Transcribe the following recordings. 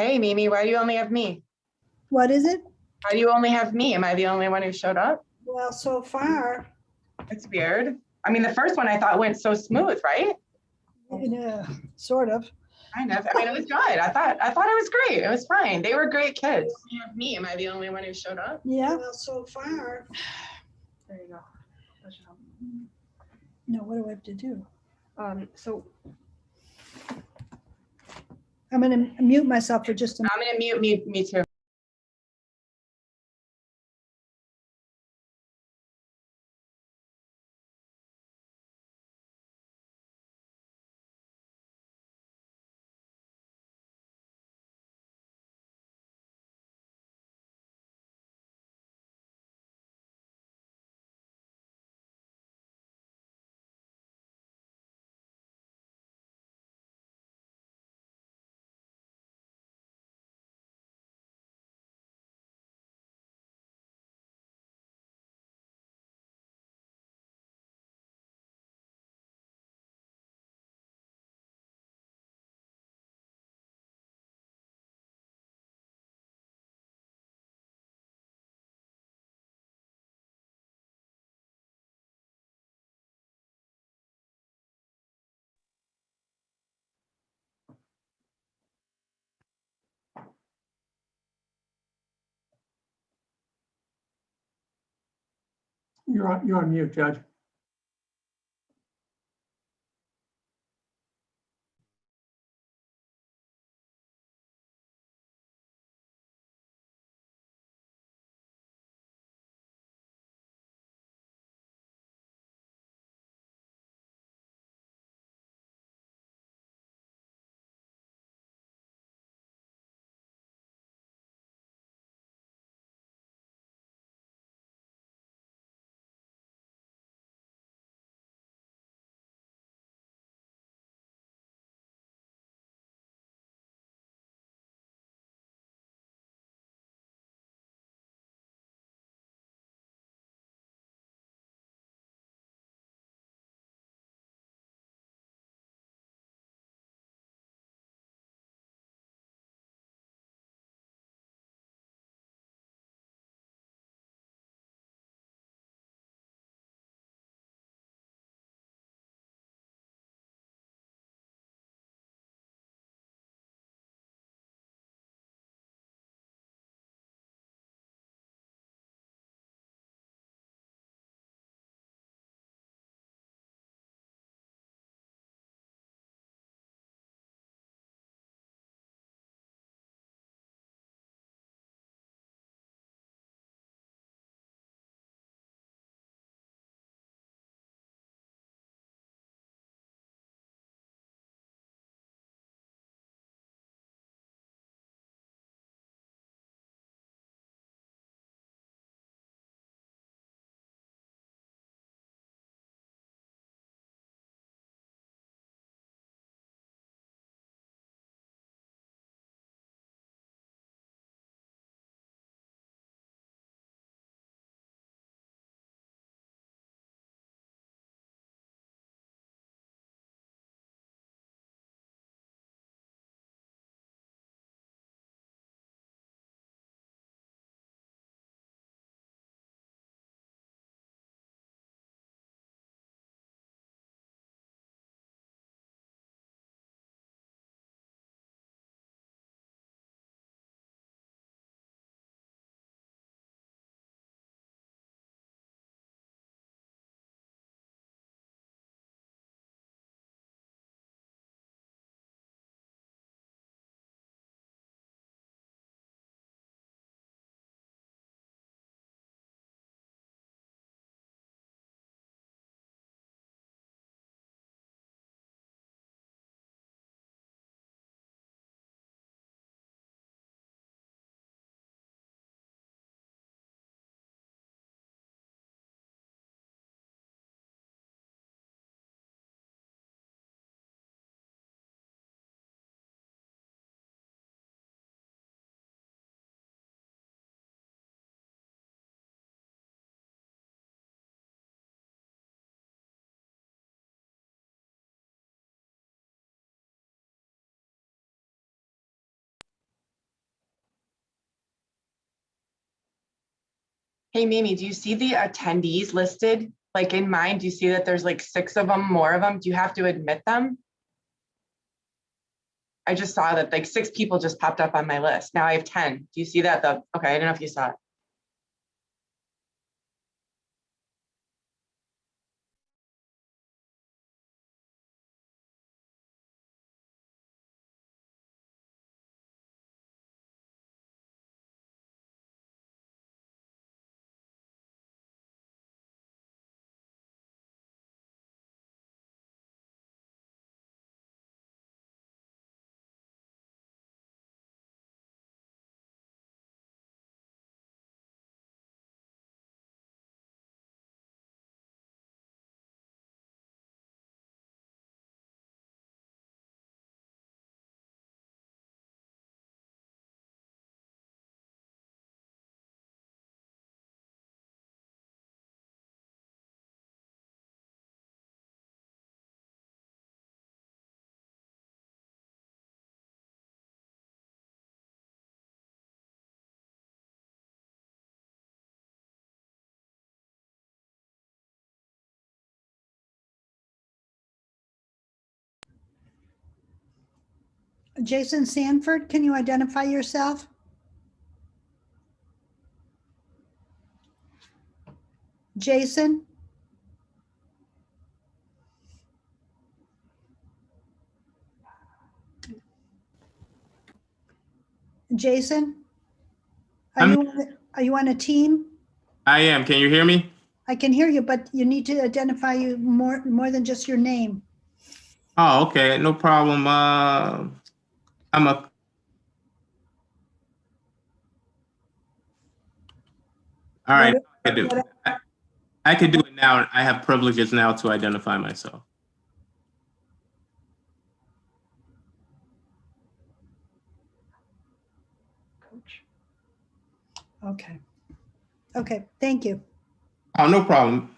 Hey, Mimi, why do you only have me? What is it? Why do you only have me? Am I the only one who showed up? Well, so far, It's weird. I mean, the first one I thought went so smooth, right? sort of. Kind of. I mean, it was good. I thought it was great. It was fine. They were great kids. You have me. Am I the only one who showed up? Yeah. Well, so far. There you go. No, what do I have to do? So I'm going to mute myself for just a minute. I'm gonna mute me too. You're on mute, Judge. Hey, Mimi, do you see the attendees listed? Like in mine, do you see that there's like 6 of them, more of them? Do you have to admit them? I just saw that like 6 people just popped up on my list. Now I have 10. Do you see that? Okay, I don't know if you saw it. Jason Sanford, can you identify yourself? Jason? Jason? Are you on a team? I am. Can you hear me? I can hear you, but you need to identify you more than just your name. Oh, okay. No problem. I'm a. All right. I do. I can do it now. I have privileges now to identify myself. Okay. Okay, thank you. Oh, no problem.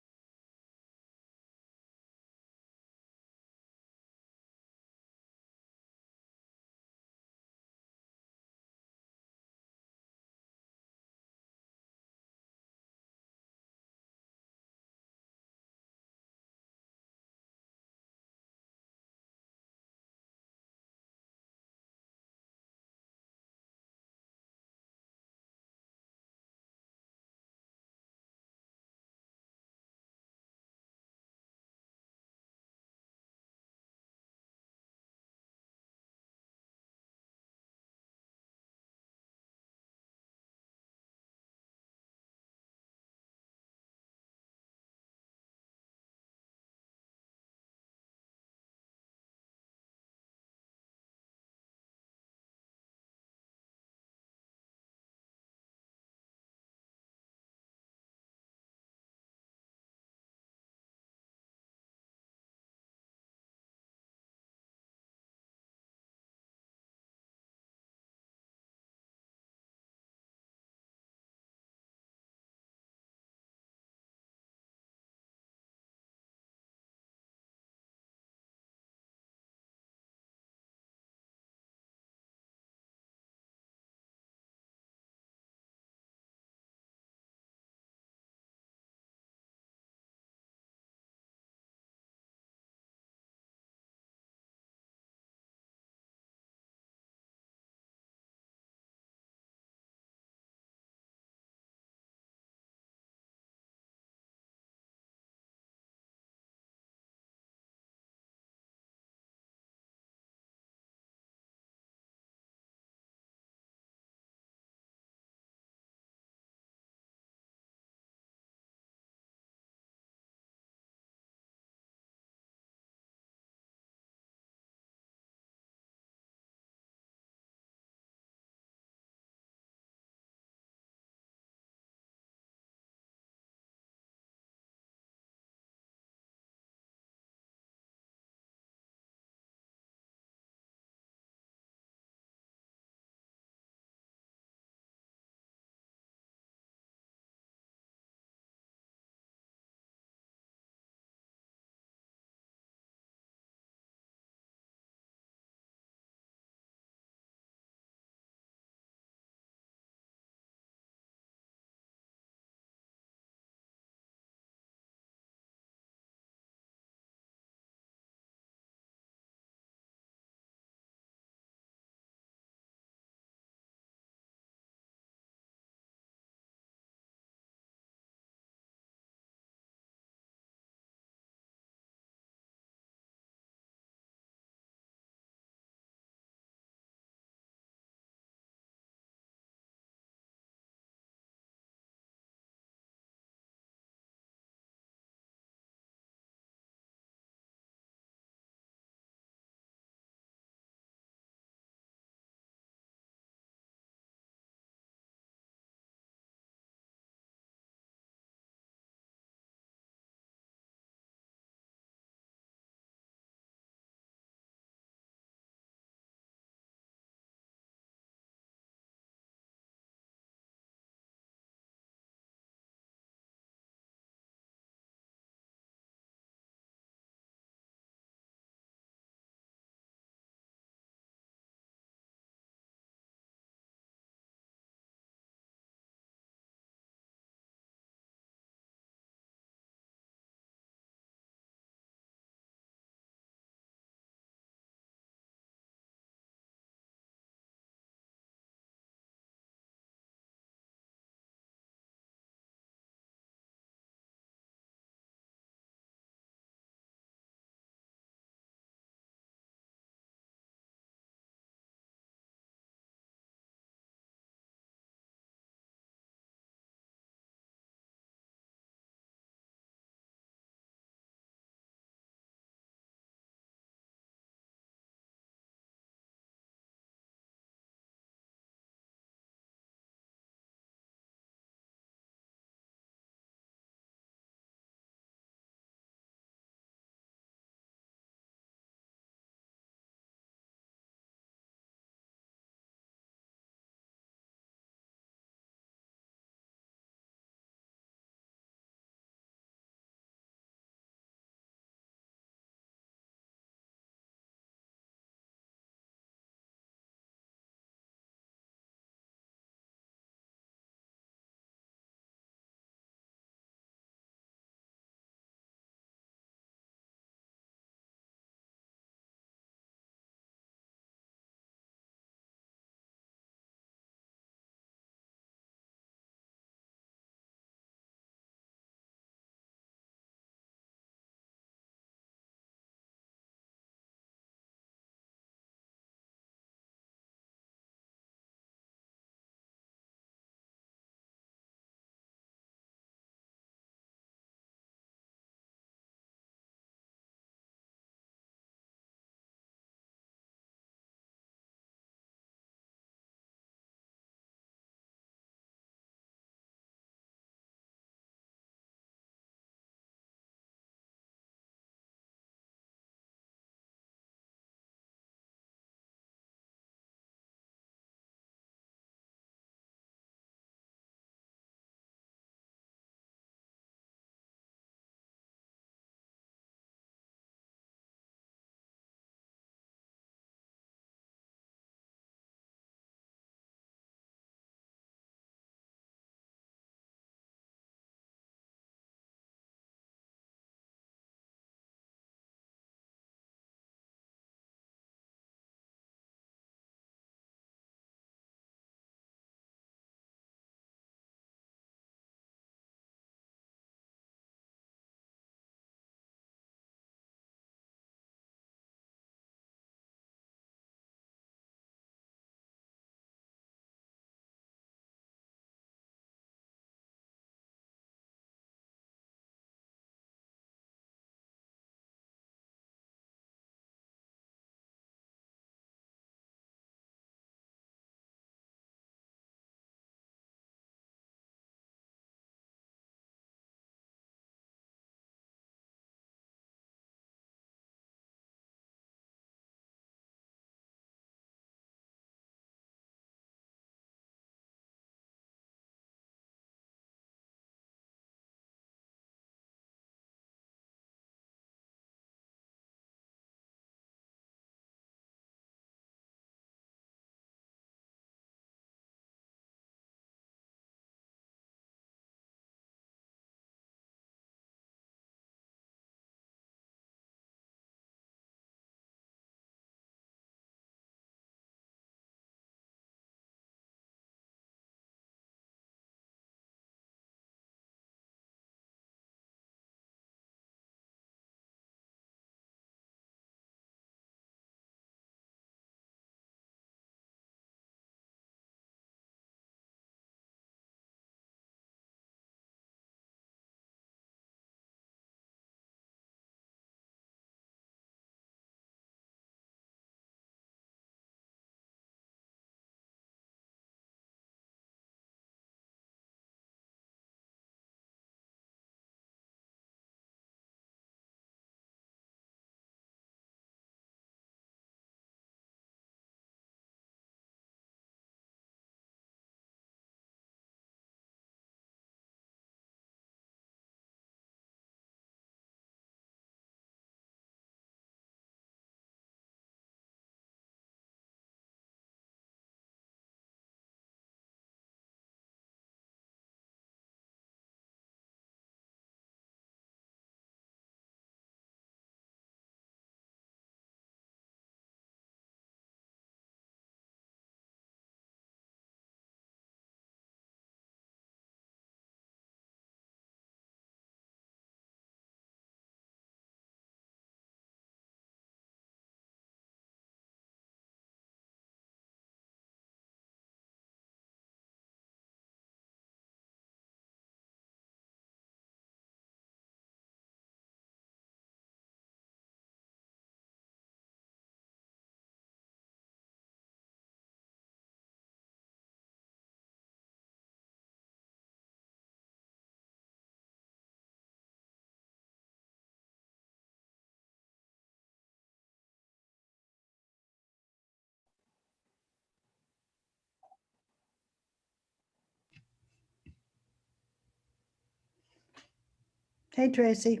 Hey, Tracy.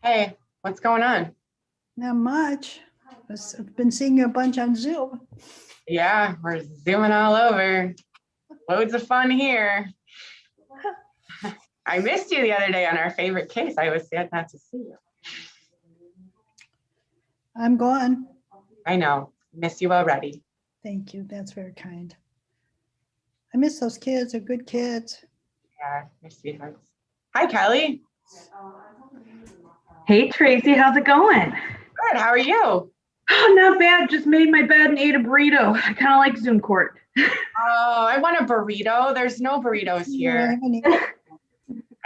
Hey, what's going on? Not much. I've been seeing you a bunch on Zoom. Yeah, we're zooming all over. Loads of fun here. I missed you the other day on our favorite case. I was sad not to see you. I'm gone. I know. Miss you already. Thank you. That's very kind. I miss those kids. They're good kids. Yeah, your sweethearts. Hi, Kelly. Hey Tracy, how's it going? Good. How are you? Oh, not bad. Just made my bed and ate a burrito. I kind of like Zoom court. Oh, I want a burrito. There's no burritos Yeah, I here. haven't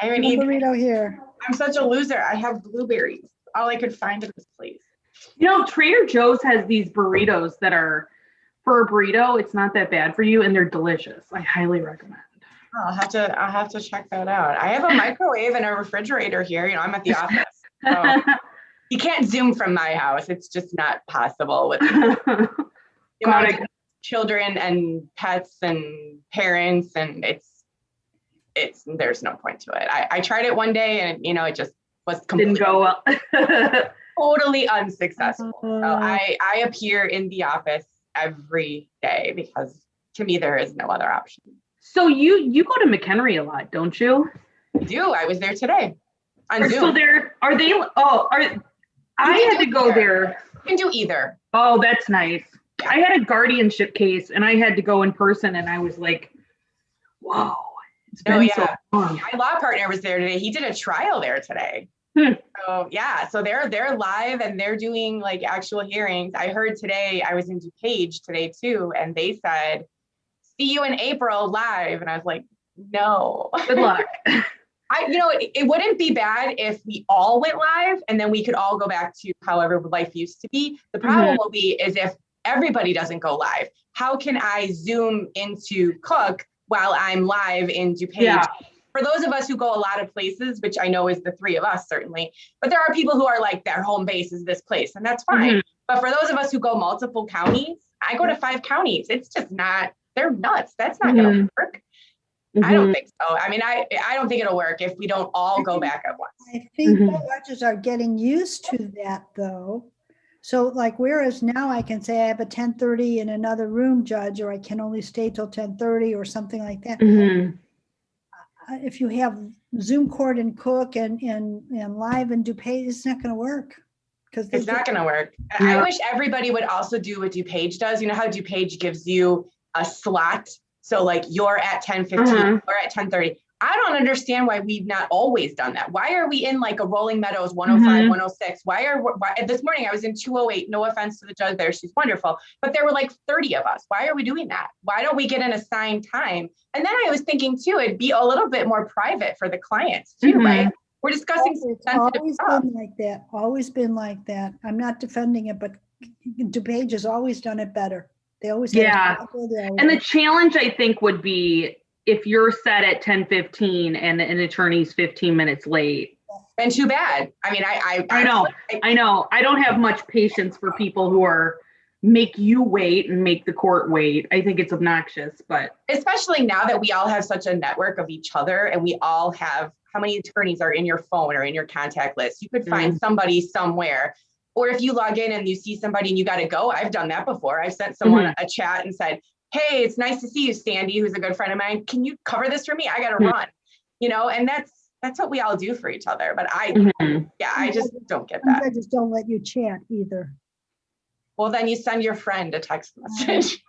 I haven't eaten a eaten. burrito here. I'm such a loser. I have blueberries. All I could find at this place. You know, Trader Joe's has these burritos that are, for a burrito, it's not that bad for you, and they're delicious. I highly recommend. Oh, I'll have to check that out. I have a microwave and a refrigerator here. You know, I'm at the office. So you can't Zoom from my house. It's just not possible with the amount of children and pets and parents, and it's there's no point to it. I tried it one day and you know it just was Didn't go well. totally unsuccessful. So I appear in the office every day because to me there is no other option. So you go to McHenry a lot, don't you? I do. I was there today on Zoom. So there are they? Oh, I had to go there. You can do either. Oh, that's nice. I had a guardianship case and I had to go in person and I was like, whoa, it's been so long. My law partner was there today. He did a trial there today. So yeah, so they're live and they're doing like actual hearings. I heard today, I was in DuPage today too, and they said, see you in April live. And I was like, no. Good luck. It wouldn't be bad if we all went live and then we could all go back to however life used to be. The problem will be is if everybody doesn't go live. How can I Zoom into Cook while I'm live in DuPage? Yeah. For those of us who go a lot of places, which I know is the three of us certainly, but there are people who are like their home base is this place and that's fine. But for those of us who go multiple counties, I go to 5 counties. It's just not, they're nuts. That's not going to work. I don't think so. I mean, I don't think it'll work if we don't all go back at once. I think the judges are getting used to that though. So like, whereas now I can say I have a 10:30 in another room, judge, or I can only stay till 10:30 or something like that. If you have Zoom court and Cook and live and DuPage, it's not going to work. Because it's not going to work. Yeah. I wish everybody would also do what DuPage does. You know how DuPage gives you a slot? So like you're at 10:15 or at 10:30. I don't understand why we've not always done that. Why are we in like a Rolling Meadows 105, 106? Why this morning I was in 208, no offense to the judge there, she's wonderful, but there were like 30 of us. Why are we doing that? Why don't we get an assigned time? And then I was thinking too, it'd be a little bit more private for the clients too, right? We're discussing sensitive stuff. Always been like that. I'm not defending it, but DuPage has always done it better. They always and the challenge I think would be if you're set at 10:15 and an attorney's 15 minutes late. Then too bad. I mean, I know. I don't have much patience for people who make you wait and make the court wait. I think it's obnoxious, but especially now that we all have such a network of each other and we all have how many attorneys are in your phone or in your contact list. You could find somebody somewhere. Or if you log in and you see somebody and you got to go, I've done that before. I've sent someone a chat and said, hey, it's nice to see you, Sandy, who's a good friend of mine. Can you cover this for me? I got to run, and that's what we all do for each other. But I just don't get that. I just don't let you chat either. Well, then you send your friend a text message.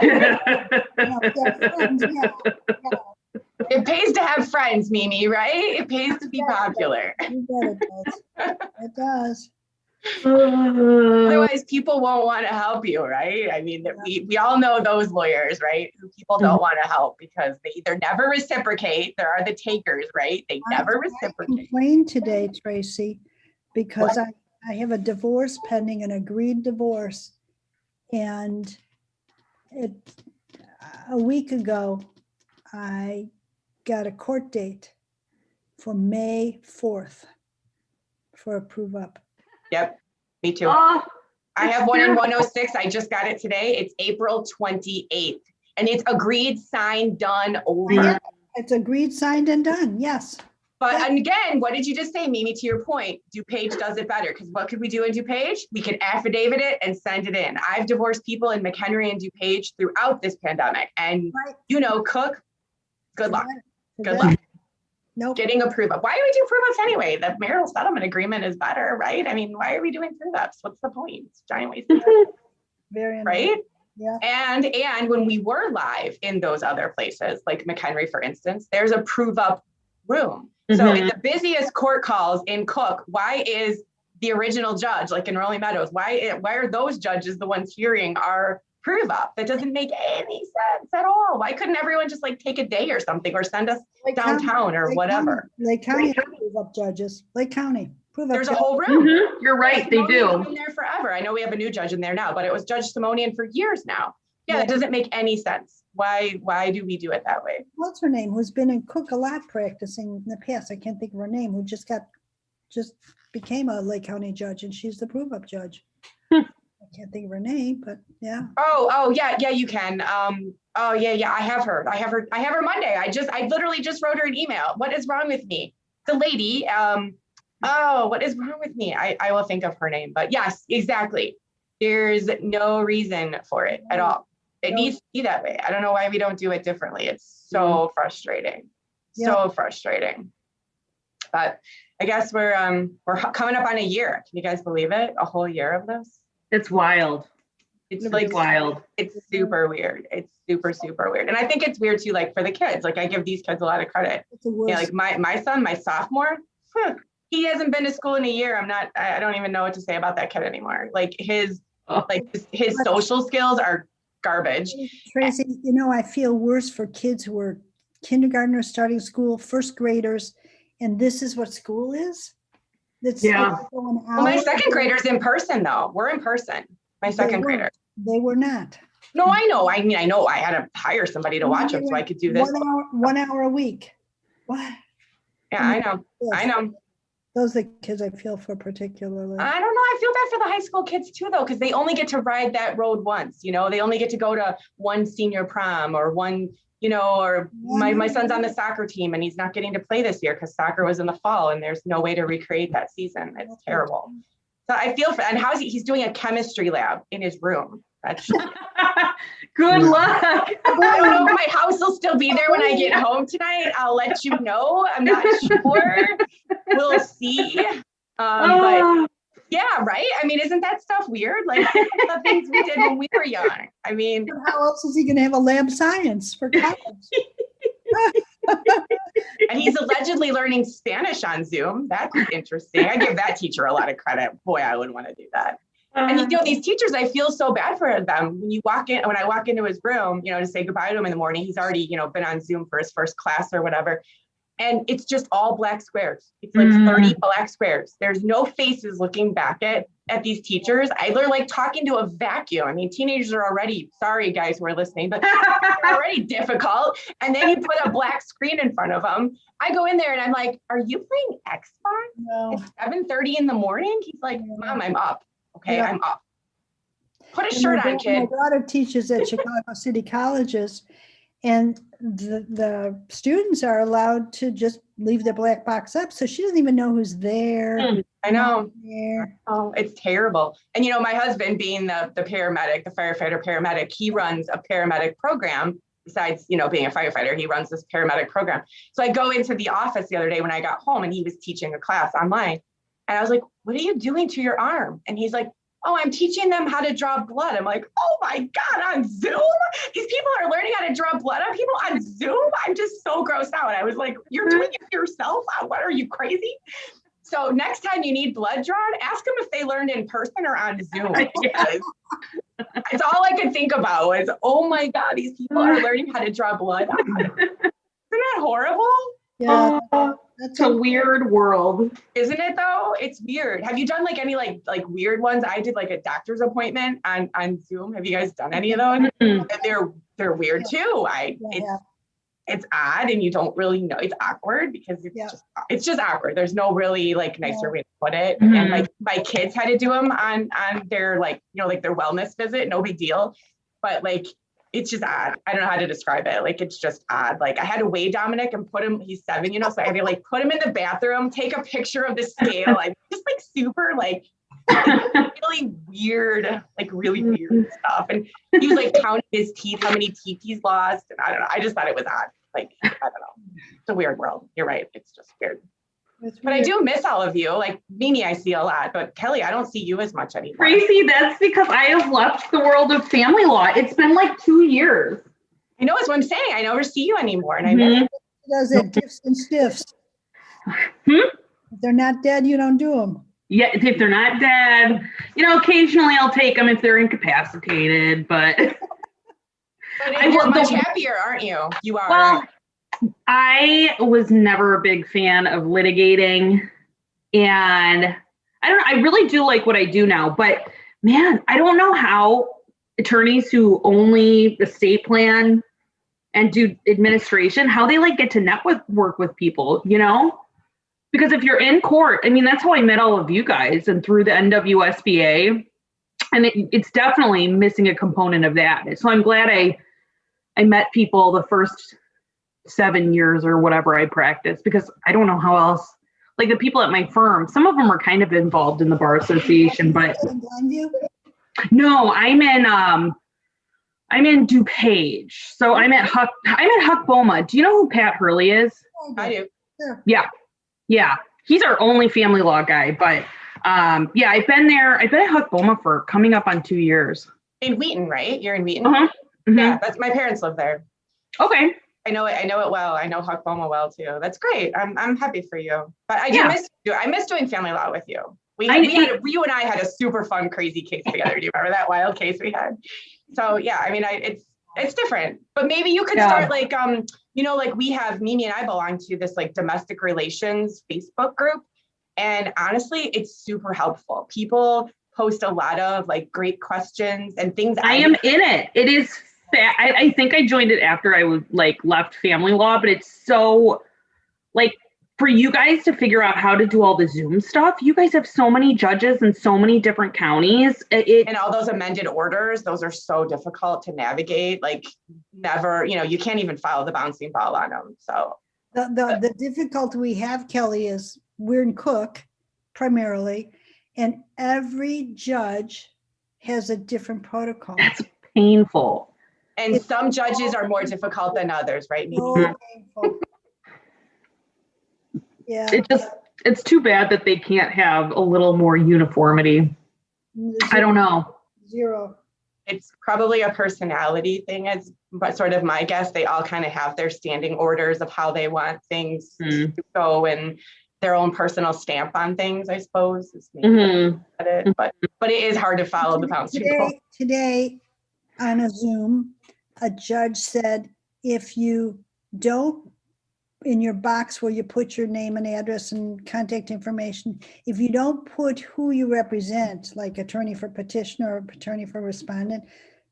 It pays to have friends, Mimi, right? It pays to be popular. You bet it does. It does. Otherwise, people won't want to help you, right? I mean, we all know those lawyers, right? Who people don't want to help because they either never reciprocate. There are the takers, right? They never reciprocate. I complained today, Tracy, because I have a divorce pending, an agreed divorce, and a week ago, I got a court date for May 4th for a prove up. Yep, me too. I have one in 106. I just got it today. It's April 28th. And it's agreed, signed, done, over. Yeah, it's agreed, signed, and done. Yes. But and again, what did you just say, Mimi, to your point? DuPage does it better, because what could we do in DuPage? We can affidavit it and send it in. I've divorced people in McHenry and DuPage throughout this pandemic. And Cook, good luck. Good luck. Nope. Getting a prove up. Why do we do prove ups anyway? The marital settlement agreement is better, right? I mean, why are we doing prove ups? What's the point? It's giant waste of time. Very right? Yeah. And when we were live in those other places, like McHenry, for instance, there's a prove up room. So in the busiest court calls in Cook, why is the original judge, like in Rolling Meadows, why are those judges the ones hearing our prove up? That doesn't make any sense at all. Why couldn't everyone just like take a day or something, or send us downtown or whatever? Lake County prove up judges. Lake County prove up. There's a whole room. You're right, they do. Been there forever. I know we have a new judge in there now, but it was Judge Simonian for years now. Yeah, that doesn't make any sense. Why do we do it that way? What's her name? Who's been in Cook a lot practicing in the past? I can't think of her name. Who just became a Lake County judge, and she's the prove up judge. I can't think of her name, but yeah. Oh yeah, you can. Oh yeah, I have her Monday. I literally just wrote her an email. What is wrong with me? The lady. What is wrong with me? I will think of her name, but yes, exactly. There's no reason for it at all. It needs to be that way. I don't know why we don't do it differently. It's so frustrating. So frustrating. But I guess we're coming up on a year. Can you guys believe it? A whole year of this? It's wild. It's like wild. It's super weird. It's super, super weird. And I think it's weird too, like for the kids. Like I give these kids a lot of credit. Yeah, like my son, my sophomore, he hasn't been to school in a year. I don't even know what to say about that kid anymore. Like his social skills are garbage. Tracy, I feel worse for kids who are kindergartners starting school, first graders, and this is what school is. Well, my second graders in person though. We're in person. My second graders. They were not. No, I know. I mean, I know I had to hire somebody to watch them so I could do this. 1 hour a week. What? Yeah, I know. Those are the kids I feel for particularly. I don't know. I feel bad for the high school kids too, though, because they only get to ride that road once. They only get to go to one senior prom or one, or my son's on the soccer team and he's not getting to play this year because soccer was in the fall and there's no way to recreate that season. It's terrible. So I feel and he's doing a chemistry lab in his room. That's good luck. I don't know if my house will still be there when I get home tonight. I'll let you know. I'm not sure. We'll see. But yeah, right? I mean, isn't that stuff weird? Like the things we did when we were young. I mean, how else is he going to have a lab science for college? And he's allegedly learning Spanish on Zoom. That's interesting. I give that teacher a lot of credit. Boy, I would want to do that. And these teachers, I feel so bad for them. When I walk into his room, to say goodbye to him in the morning, he's already, been on Zoom for his first class or whatever. And it's just all black squares. It's like 30 black squares. There's no faces looking back at these teachers. They're like talking to a vacuum. I mean, teenagers are already, sorry guys who are listening, but they're already difficult. And then you put a black screen in front of them. I go in there and I'm like, are you playing Xbox? No. It's 7:30 in the morning? He's like, Mom, I'm up. Okay, I'm up. Put a shirt on, kid. My daughter teaches at Chicago City Colleges, and the students are allowed to just leave their black box up, so she doesn't even know who's there. I know. Oh, it's terrible. And my husband, being the paramedic, the firefighter paramedic, he runs a paramedic program. Besides, being a firefighter, he runs this paramedic program. So I go into the office the other day when I got home, and he was teaching a class online. And I was like, what are you doing to your arm? And he's like, oh, I'm teaching them how to draw blood. I'm like, oh my God, on Zoom? These people are learning how to draw blood on people on Zoom? I'm just so grossed out. I was like, you're doing it yourself? What, are you crazy? So next time you need blood drawn, ask them if they learned in person or on Zoom. It's all I could think about was, oh my God, these people are learning how to draw blood. Isn't that horrible? Yeah. It's a weird world. Isn't it though? It's weird. Have you done like any like weird ones? I did like a doctor's appointment on Zoom. Have you guys done any of those? And they're weird too. It's odd and you don't really know. It's awkward because it's just awkward. There's no really like nicer way to put it. And like my kids had to do them on their like their wellness visit. No big deal. But like it's just odd. I don't know how to describe it. Like, it's just odd. Like, I had to weigh Dominic and put him, he's 7, so I had to like put him in the bathroom, take a picture of the scale. I'm just like super like really weird, like really weird stuff. And he was like counting his teeth, how many teeth he's lost. And I don't know. I just thought it was odd. Like, I don't know. It's a weird world. You're right. It's just weird. But I do miss all of you. Like Mimi, I see a lot, but Kelly, I don't see you as much anymore. Tracy, that's because I have left the world of family law. It's been like 2 years. I know, that's what I'm saying. I never see you anymore. And I miss it. Does it diffs and stiffs? If they're not dead, you don't do them. Yeah, if they're not dead, occasionally I'll take them if they're incapacitated, but. But you're much happier, aren't you? You are. Well, I was never a big fan of litigating, and I don't know, I really do like what I do now, but man, I don't know how attorneys who only estate plan and do administration, how they like get to network with people, because if you're in court, I mean, that's how I met all of you guys and through the NWSBA, and it's definitely missing a component of that. So I'm glad I met people the first 7 years or whatever I practiced, because I don't know how else, like the people at my firm, some of them are kind of involved in the bar association, but no, I'm in DuPage. So I'm at Huck-Boma. Do you know who Pat Hurley is? I do. Sure. Yeah. He's our only family law guy, but yeah, I've been at Huck-Boma for coming up on 2 years. In Wheaton, right? You're in Wheaton? Uh-huh. Mm-hmm. Yeah, that's my parents live there. Okay. I know it well. I know Huck-Boma well too. That's great. I'm happy for you. But I do miss you. I miss doing family law with you. You and I had a super fun, crazy case together. Do you remember that wild case we had? So yeah, I mean, it's different. But maybe you could start like like we have, Mimi and I belong to this like domestic relations Facebook group, and honestly, it's super helpful. People post a lot of like great questions and things. I am in it. It is. I think I joined it after I was like left family law, but it's so like for you guys to figure out how to do all the Zoom stuff. You guys have so many judges in so many different counties. And all those amended orders, those are so difficult to navigate. Like never, you can't even follow the bouncing ball on them. So the difficulty we have, Kelly, is we're in Cook primarily, and every judge has a different protocol. That's painful. And some judges are more difficult than others, right? So painful. Yeah. It's too bad that they can't have a little more uniformity. I don't know. Zero. It's probably a personality thing, but sort of my guess. They all kind of have their standing orders of how they want things to go and their own personal stamp on things, I suppose. Is maybe it. But it is hard to follow the bouncing ball. Today on a Zoom, a judge said, if you don't, in your box where you put your name and address and contact information, if you don't put who you represent, like attorney for petitioner or attorney for respondent,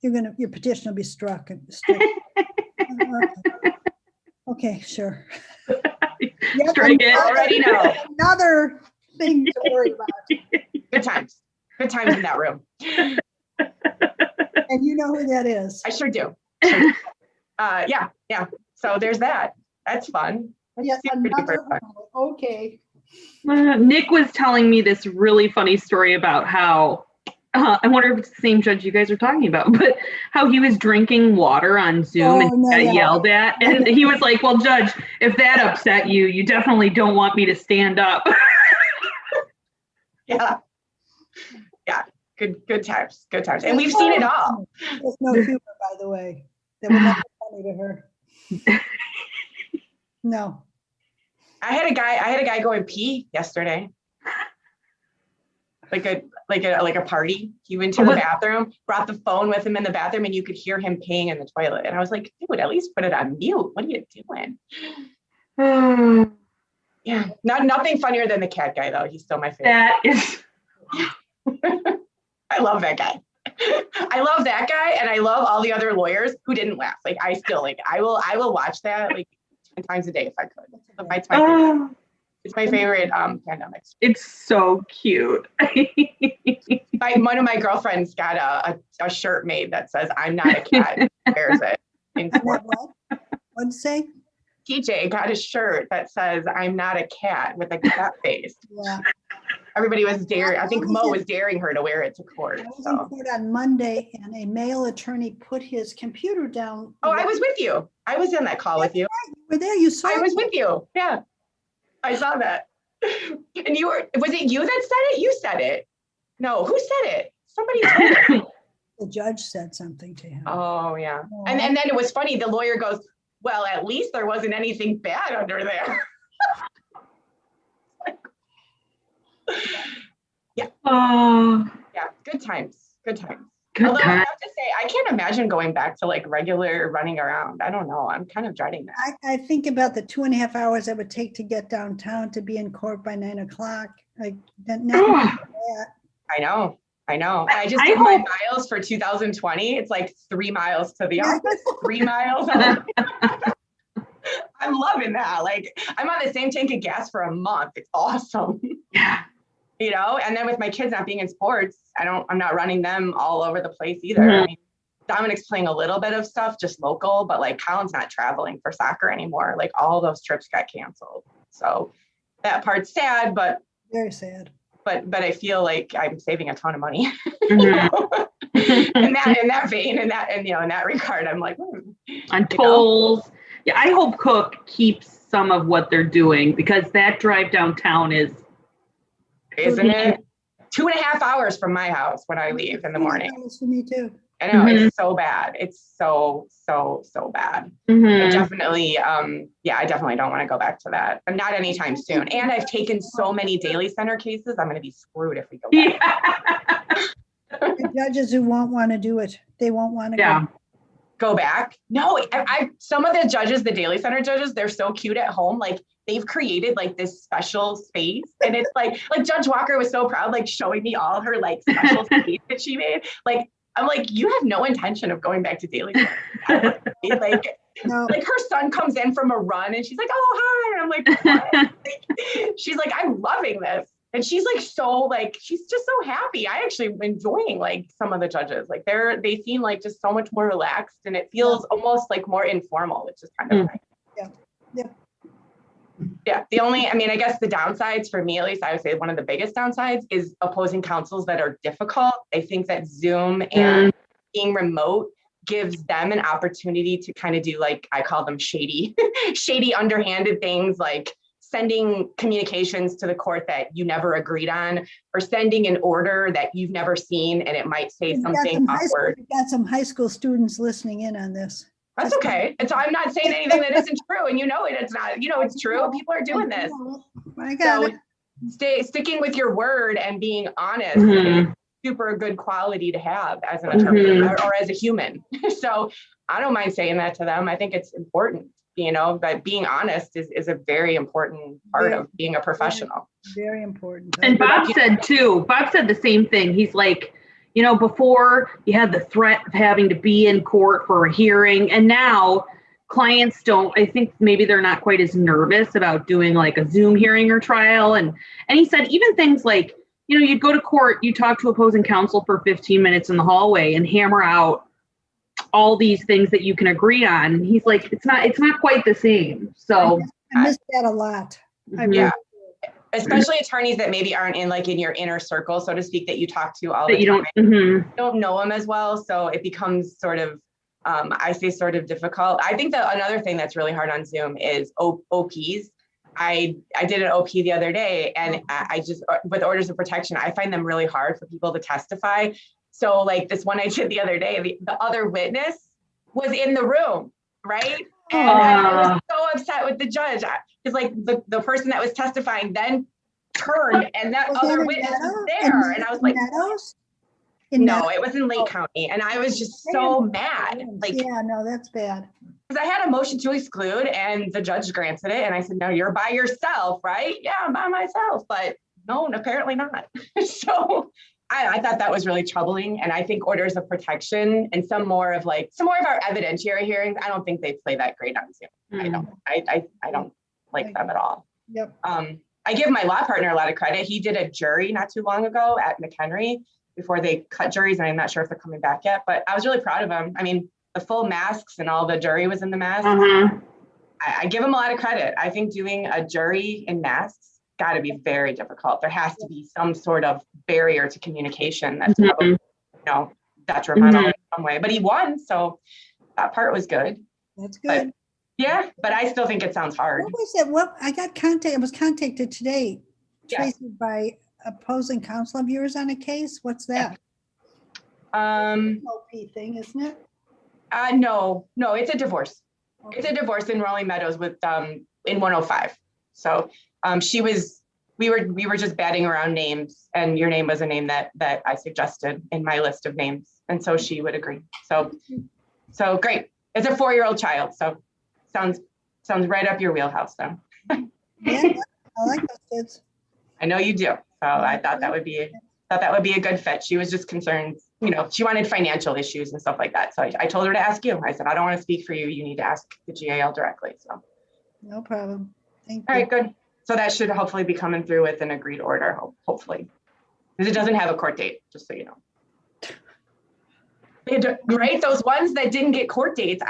your petition will be struck. Okay, sure. Yep, Strike it. Already know. Another thing to worry about. Good times in that room. And you know who that is. I sure do. Yeah. So there's that. That's fun. Yes, another, okay. Nick was telling me this really funny story about how, I wonder if it's the same judge you guys are talking about, but how he was drinking water on Zoom and got yelled at. And he was like, well, Judge, if that upset you, you definitely don't want me to stand up. Yeah. Good times. And we've seen it all. There's no humor, by the way. That was not funny to her. No. I had a guy go and pee yesterday. Like a party. He went to the bathroom, brought the phone with him in the bathroom, and you could hear him peeing in the toilet. And I was like, dude, at least put it on mute. What are you doing? Yeah. Nothing funnier than the cat guy though. He's still my favorite. That is I love that guy. I love that guy, and I love all the other lawyers who didn't laugh. Like I still I will watch that like 10 times a day if I could. So it's my favorite pandemic. It's so cute. One of my girlfriends got a shirt made that says "I'm not a cat." wears it. In And court. that what'd you say? TJ got a shirt that says "I'm not a cat" with a cat face. Yeah. Everybody was daring. I think I was Mo in- was daring her to wear it to court. I was in So. court on Monday and a male attorney put his computer down. Oh, I was with you. I was in that call with you. You were there, you saw. I was it. with you. Yeah, I saw that. And you were. Was it you that said it? You said it. No, who said it? Somebody told me. The judge said something to him. Oh yeah. Oh, And then it was funny. The lawyer goes, "Well, at least there wasn't anything bad under there." Oh, Yeah, good times. Good times. good Although I time. have to say, I can't imagine going back to like regular running around. I don't know. I'm kind of dreading that. I think about the 2.5 hours it would take to get downtown to be in court by 9 o'clock. Like that. I know. I know. And I just I did my hope- miles for 2020. It's like 3 miles to the Yeah. office, 3 miles. I'm loving that. Like I'm on the same tank of gas for a month. It's awesome. Yeah. You know, and then with my kids not being in sports, I'm not running them all over the place either. Mhm. I mean, Dominic's playing a little bit of stuff, just local, but like Colin's not traveling for soccer anymore. Like all those trips got canceled. So that part's sad, but Very sad. I feel like I'm saving a ton of money. Mhm. in that vein, in that regard, I'm like, On tolls. Yeah, I hope Cook keeps some of what they're doing because that drive downtown is isn't it? 2.5 hours from my house when I leave in the morning. That was for me too. I know Mhm. it's so bad. It's so bad. I Mhm. definitely, I definitely don't want to go back to that. But not anytime soon. And I've taken so many daily center cases. I'm going to be screwed if we go back. Yeah. The judges who won't want to do it, they won't want to. Yeah. Go back. No, some of the judges, the daily center judges, they're so cute at home. Like they've created like this special space. And it's like Judge Walker was so proud, like showing me all her like special space that she made. Like, I'm like, you have no intention of going back to daily center. Like, No, like her son comes in from a run and she's like, oh, hi. And I'm like, what? Like, she's like, I'm loving this. And she's like, she's just so happy. I actually am enjoying like some of the judges, like they seem like just so much more relaxed and it feels almost like more informal, which is kind of nice. Yeah. Yeah. I guess the downsides for me, at least I would say one of the biggest downsides is opposing counsels that are difficult. I think that Zoom and being remote gives them an opportunity to kind of do like, I call them shady underhanded things like sending communications to the court that you never agreed on or sending an order that you've never seen and it might say something awkward. We've got some high school students listening in on this. That's okay. And so I'm not saying anything that isn't true. And it's not, it's true. People are doing this. I got So it. sticking with your word and being honest Mhm. is super good quality to have as an attorney or as a human. So I don't mind saying that to them. I think it's important, but being honest is a very important part of being a professional. Very important. And Bob said the same thing. He's like, before you had the threat of having to be in court for a hearing, and now clients don't, I think maybe they're not quite as nervous about doing like a Zoom hearing or trial. And he said, even things like, you'd go to court, you talk to opposing counsel for 15 minutes in the hallway and hammer out all these things that you can agree on. And he's like, it's not quite the same. So I miss that a lot. I really Yeah. do. Especially attorneys that maybe aren't in your inner circle, so to speak, that you talk to all the that you time. don't, You don't know them as well. So it becomes sort of, I say sort of difficult. I think that another thing that's really hard on Zoom is OPs. I did an OP the other day and I just, with orders of protection, I find them really hard for people to testify. So like this one I did the other day, the other witness was in the room, right? And I was so upset with the judge because like the person that was testifying then turned and that Was other that in witness was Meadows? there. And I was like, Meadows? no, it was in Lake County. And I was just so mad. Like, Yeah, no, that's bad. because I had a motion to exclude and the judge granted it. And I said, no, you're by yourself, right? Yeah, I'm by myself. But no, apparently not. So I thought that was really troubling. And I think orders of protection and some more of our evidentiary hearings, I don't think they play that great on Zoom. I don't like them at all. Yep. I give my law partner a lot of credit. He did a jury not too long ago at McHenry before they cut juries. And I'm not sure if they're coming back yet, but I was really proud of him. I mean, the full masks and all the jury was in the masks. Uh-huh. I give them a lot of credit. I think doing a jury in masks got to be very difficult. There has to be some sort of barrier to communication that's probably, detrimental in some way. But he won, so that part was good. That's good. But I still think it sounds hard. What was it? What I was contacted today, Yes. Tracy, by opposing counsel of yours on a case. What's that? OP thing, isn't it? No, it's a divorce. Okay. It's a divorce in Rolling Meadows with in 105. So we were just batting around names, and your name was a name that I suggested in my list of names, and so she would agree. So great. It's a 4-year-old child, so sounds right up your wheelhouse, though. Yeah, I like those kids. I know you do. So I thought that would be a good fit. She was just concerned, she wanted financial issues and stuff like that. So I told her to ask you. I said, I don't want to speak for you. You need to ask the GAL directly. So. No problem. Thank All you. right, good. So that should hopefully be coming through with an agreed order, hopefully. Because it doesn't have a court date, just so you know. Right? Those ones that didn't get court dates,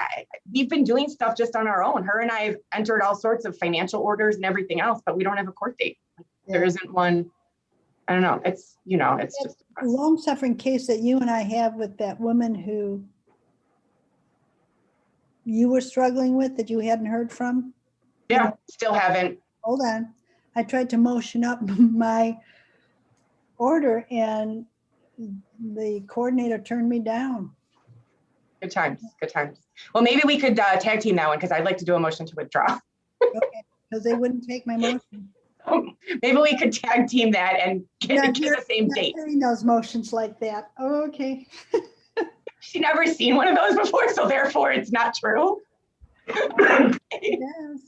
we've been doing stuff just on our own. Her and I have entered all sorts of financial orders and everything else, but we don't have a court date. There isn't one. I don't know. It's, it's just A long-suffering case that you and I have with that woman who you were struggling with that you hadn't heard from. Yeah, still haven't. Hold on. I tried to motion up my order and the coordinator turned me down. Good times. Well, maybe we could tag team that one because I'd like to do a motion to withdraw. Okay, because they wouldn't take my motion. Maybe we could tag team that and get the same Not date. hearing those motions like that. Oh, okay. She's never seen one of those before, so therefore it's not true. Yes.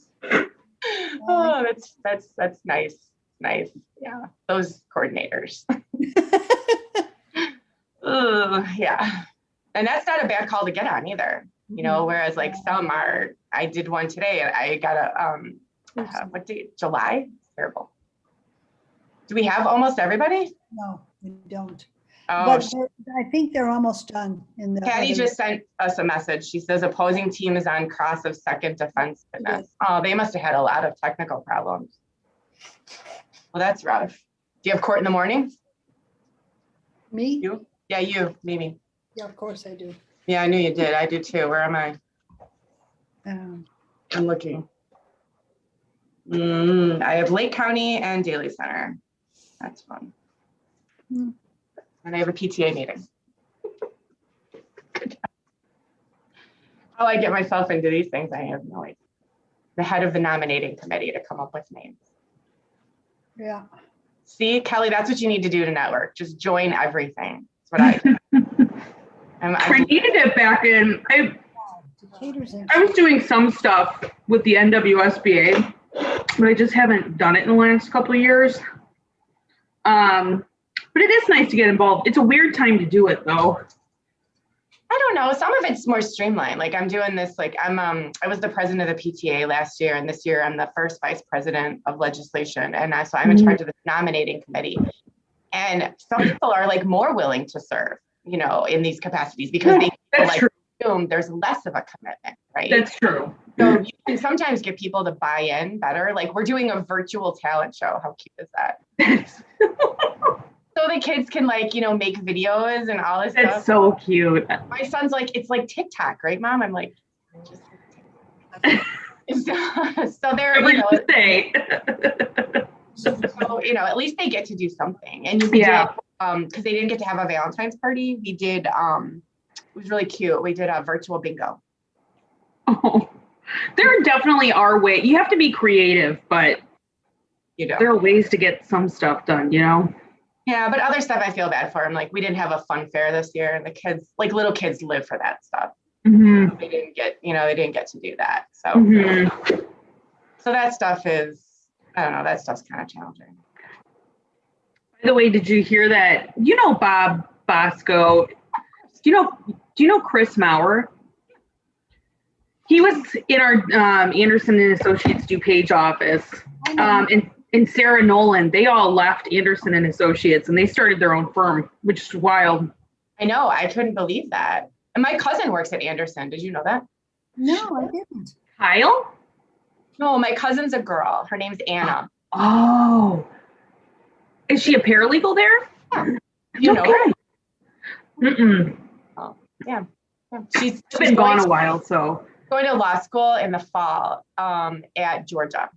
Oh, that's nice. Nice. Yeah. Those coordinators. Yeah. And that's not a bad call to get on either. Whereas like some are, I did one today and I got a, what date? July? Terrible. Do we have almost everybody? No, we don't. Oh, But I think they're almost done in the. Patty other- just sent us a message. She says opposing team is on cross of second defense fitness. Oh, they must have had a lot of technical problems. Well, that's rough. Do you have court in the morning? Me? You? Yeah, you, Mimi. Yeah, of course I do. Yeah, I knew you did. I do too. Where am I? Um, I'm looking. I have Lake County and Daly Center. That's fun. Hmm. And I have a PTA meeting. How I get myself into these things, I have no idea. The head of the nominating committee to come up with names. Yeah. See, Kelly, that's what you need to do to network. Just join everything. That's what I do. I needed it back in. Decatur's in. I was doing some stuff with the NWSBA, but I just haven't done it in the last couple of years. But it is nice to get involved. It's a weird time to do it, though. I don't know. Some of it's more streamlined. Like I'm doing this, like I was the president of the PTA last year, and this year I'm the first vice president of legislation. And so I'm in charge of the nominating committee. And some people are like more willing to serve, in these capacities because they feel like assume there's less of a commitment, right? That's true. So you can sometimes get people to buy in better. Like we're doing a virtual talent show. How cute is that? So the kids can make videos and all this stuff. That's so cute. My son's like, it's like TikTok, right, Mom? I'm like, just so they're, so, at least they get to do something. And we did, because they didn't get to have a Valentine's party. We did, it was really cute. We did a virtual bingo. Oh, there definitely are ways. You have to be creative, but there are ways to get some stuff done, Yeah, but other stuff I feel bad for. I'm like, we didn't have a fun fair this year, and the kids, like little kids, live for that stuff. Mm-hmm. They didn't get to do that. So, so that stuff is, I don't know, that stuff's kind of challenging. By the way, did you hear that? Bob Bosco. Do you know Chris Maurer? He was in our Anderson and Associates DuPage office. And Sarah Nolan, they all left Anderson and Associates and they started their own firm, which is wild. I know. I couldn't believe that. And my cousin works at Anderson. Did you know that? No, I didn't. Kyle? No, my cousin's a girl. Her name's Anna. Oh. Is she a paralegal there? You know her? Mm-mm. Yeah. She's Been gone a while, so. going to law school in the fall at Georgia.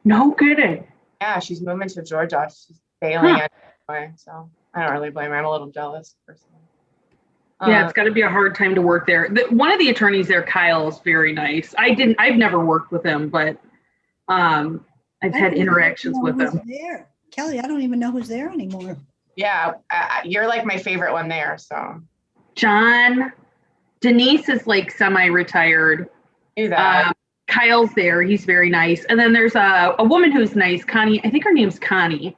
No kidding. Yeah, she's moving to Georgia. She's failing anyway, so I don't really blame her. I'm a little jealous personally. Yeah, it's got to be a hard time to work there. One of the attorneys there, Kyle, is very nice. I've never worked with him, but I've had interactions with him. There, Kelly, I don't even know who's there anymore. Yeah, you're like my favorite one there. So John, Denise is like semi-retired. do that. Kyle's there. He's very nice. And then there's a woman who's nice, Connie. I think her name's Connie.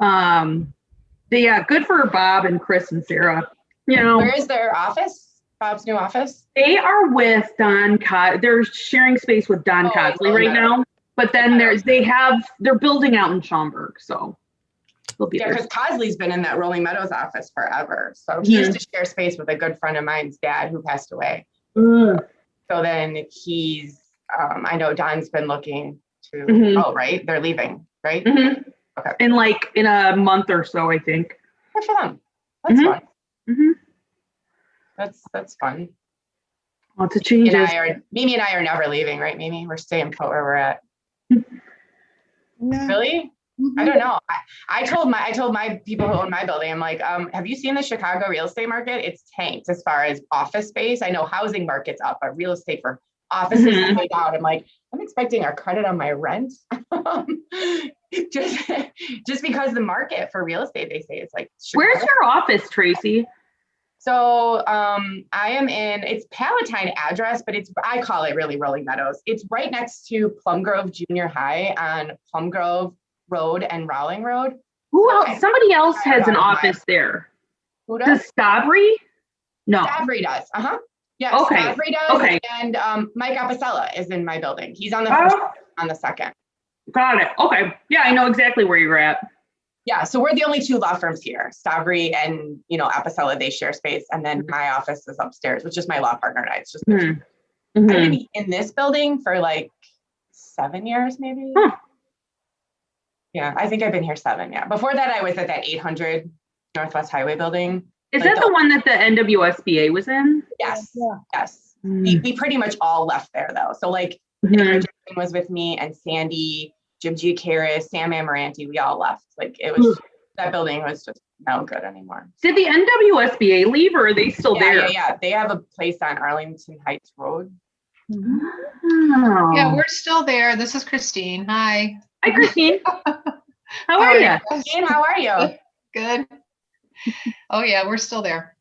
Yeah, good for Bob and Chris and Sarah. You know, Where is their office? Bob's new office? they are with Don they're sharing space with Don Oh, Cosley oh, right no. now. But then they're building out in Schaumburg, so they'll be Yeah, there. because Cosley's been in that Rolling Meadows office forever. So he used to share space with a good friend of mine's dad who passed away. Mm. So then he's, I know Don's been looking to, Mhm. oh, right? They're leaving, right? Mhm. Okay. In a month or so, I think. Good for them. That's Mhm. fun. Mm-hmm. That's fun. Lots of changes. Mimi and I are never leaving, right, Mimi? We're staying put where we're at. Yeah. Really? Mhm. I don't know. I told my people who own my building, I'm like, have you seen the Chicago real estate market? It's tanked as far as office space. I know housing market's up, but real estate for offices is way down. I'm like, I'm expecting a credit on my rent. just because the market for real estate, they say it's like. Where's your office, Tracy? So I am in, it's Palatine address, but I call it really Rolling Meadows. It's right next to Plum Grove Junior High on Plum Grove Road and Rowling Road. Who Okay. else? Somebody else has an office there. Who Does Stavry? No. Stavry does. Uh-huh. Yeah, Okay. Stavry does. Okay. And Mike Apicella is in my building. He's on the Oh. first, on the second. Got it. Okay. Yeah, I know exactly where you're at. Yeah, so we're the only two law firms here. Stavry and, Apicella, they share space. And then my office is upstairs, which is my law partner and I. It's just Mhm. I've Mhm. been in this building for like 7 years, maybe. Huh. Yeah, I think I've been here 7. Yeah. Before that, I was at that 800 Northwest Highway building. Is Like that the one that the NWSBA was in? Yes. Yeah. Yes. Mhm. We pretty much all left there though. So like Mhm. Richardson was with me and Sandy, Jim G. Karras, Sam Amaranti, we all left. Like it was, that building was just no good anymore. Did the NWSBA leave or are they still there? Yeah. They have a place on Arlington Heights Road. Mhm. Oh. Yeah, we're still there. This is Christine. Hi. Hi, Christine. How are you? Jane, how are you? Good. Oh yeah, we're still there.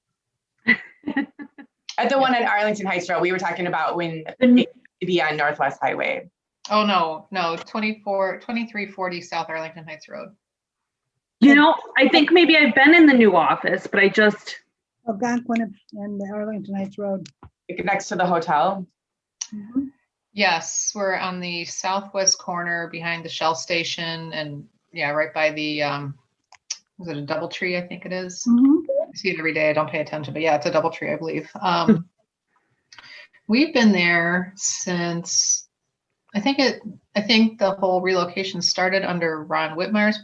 At the one on Arlington Heights Road, we were talking about when it used to be on Northwest Highway. Oh no, 2340 South Arlington Heights Road. I think maybe I've been in the new office, but Algonquin and the Arlington Heights Road. Like, next to the hotel. Mhm. Yes, we're on the southwest corner behind the Shell station and yeah, right by the was it a DoubleTree? I think it is. Mhm. I see it every day. I don't pay attention, but yeah, it's a DoubleTree, I believe. We've been there since I think the whole relocation started under Ron Whitmire's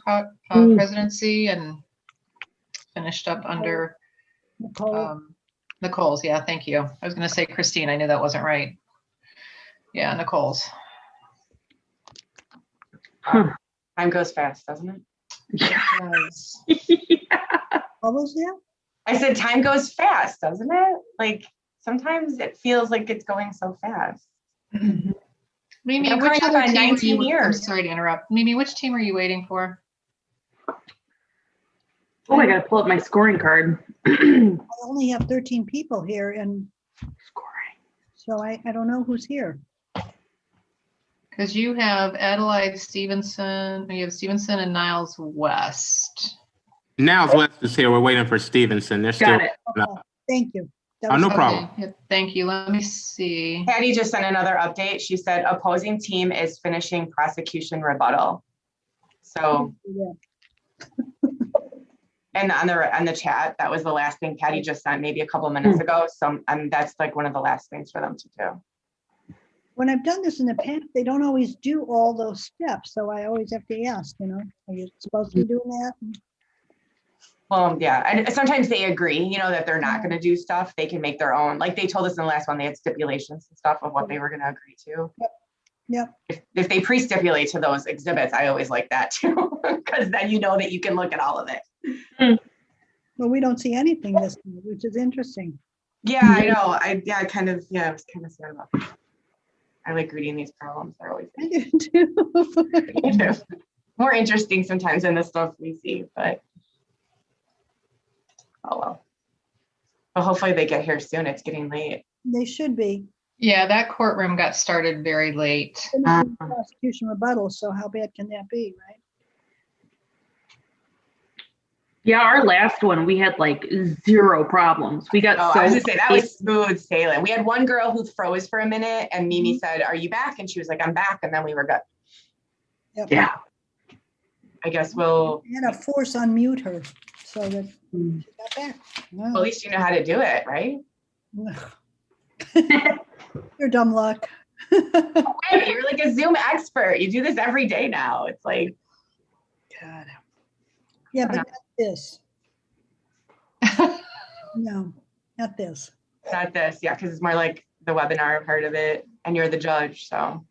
presidency and finished up under Nicole. Nicole's. Yeah, thank you. I was going to say Christine. I knew that wasn't right. Yeah, Nicole's. Time goes fast, doesn't it? Yes. What was that? I said time goes fast, doesn't it? Like sometimes it feels like it's going so fast. Mimi, I'm which coming up other on team 19 I'm years. sorry to interrupt. Mimi, which team are you waiting for? Oh, I got to pull up my scoring card. I only have 13 people here, and Scoring. so I don't know who's here. Because you have Adelaide Stevenson, you have Stevenson and Niles West. Niles West is here. We're waiting for Stevenson. They're still. Got it. Okay, thank you. That Oh, was no all. problem. Yeah, thank you. Let me see. Patty just sent another update. She said opposing team is finishing prosecution rebuttal. So Yeah. And on the chat, that was the last thing Patty just sent maybe a couple minutes ago. So that's like one of the last things for them to do. When I've done this in the past, they don't always do all those steps. So I always have to ask, are you supposed to be doing that? Well, yeah, and sometimes they agree, that they're not going to do stuff. They can make their own. Like they told us in the last one, they had stipulations and stuff of what they were going to agree to. Yep. If they pre-stipulate to those exhibits, I always like that too, because then that you can look at all of it. Well, we don't see anything this time, which is interesting. Yeah, I know. I was kind of sad about that. I like reading these problems. They're always I do too. more interesting sometimes than the stuff we see, but oh well. But hopefully they get here soon. It's getting late. They should be. Yeah, that courtroom got started very late. Prosecution rebuttal, so how bad can that be, right? Yeah, our last one, we had like 0 problems. We got I was gonna say that was smooth sailing. We had one girl who froze for a minute and Mimi said, "Are you back?" And she was like, "I'm back." And then we were good. Yep. Yeah. I guess we'll I had to force unmute her so that she got back. well, at least you know how to do it, right? Your dumb luck. Hey, you're like a Zoom expert. You do this every day now. It's like, God. Yeah, but not this. No, not this. not this. Yeah, because it's more like the webinar part of it. And you're the judge. So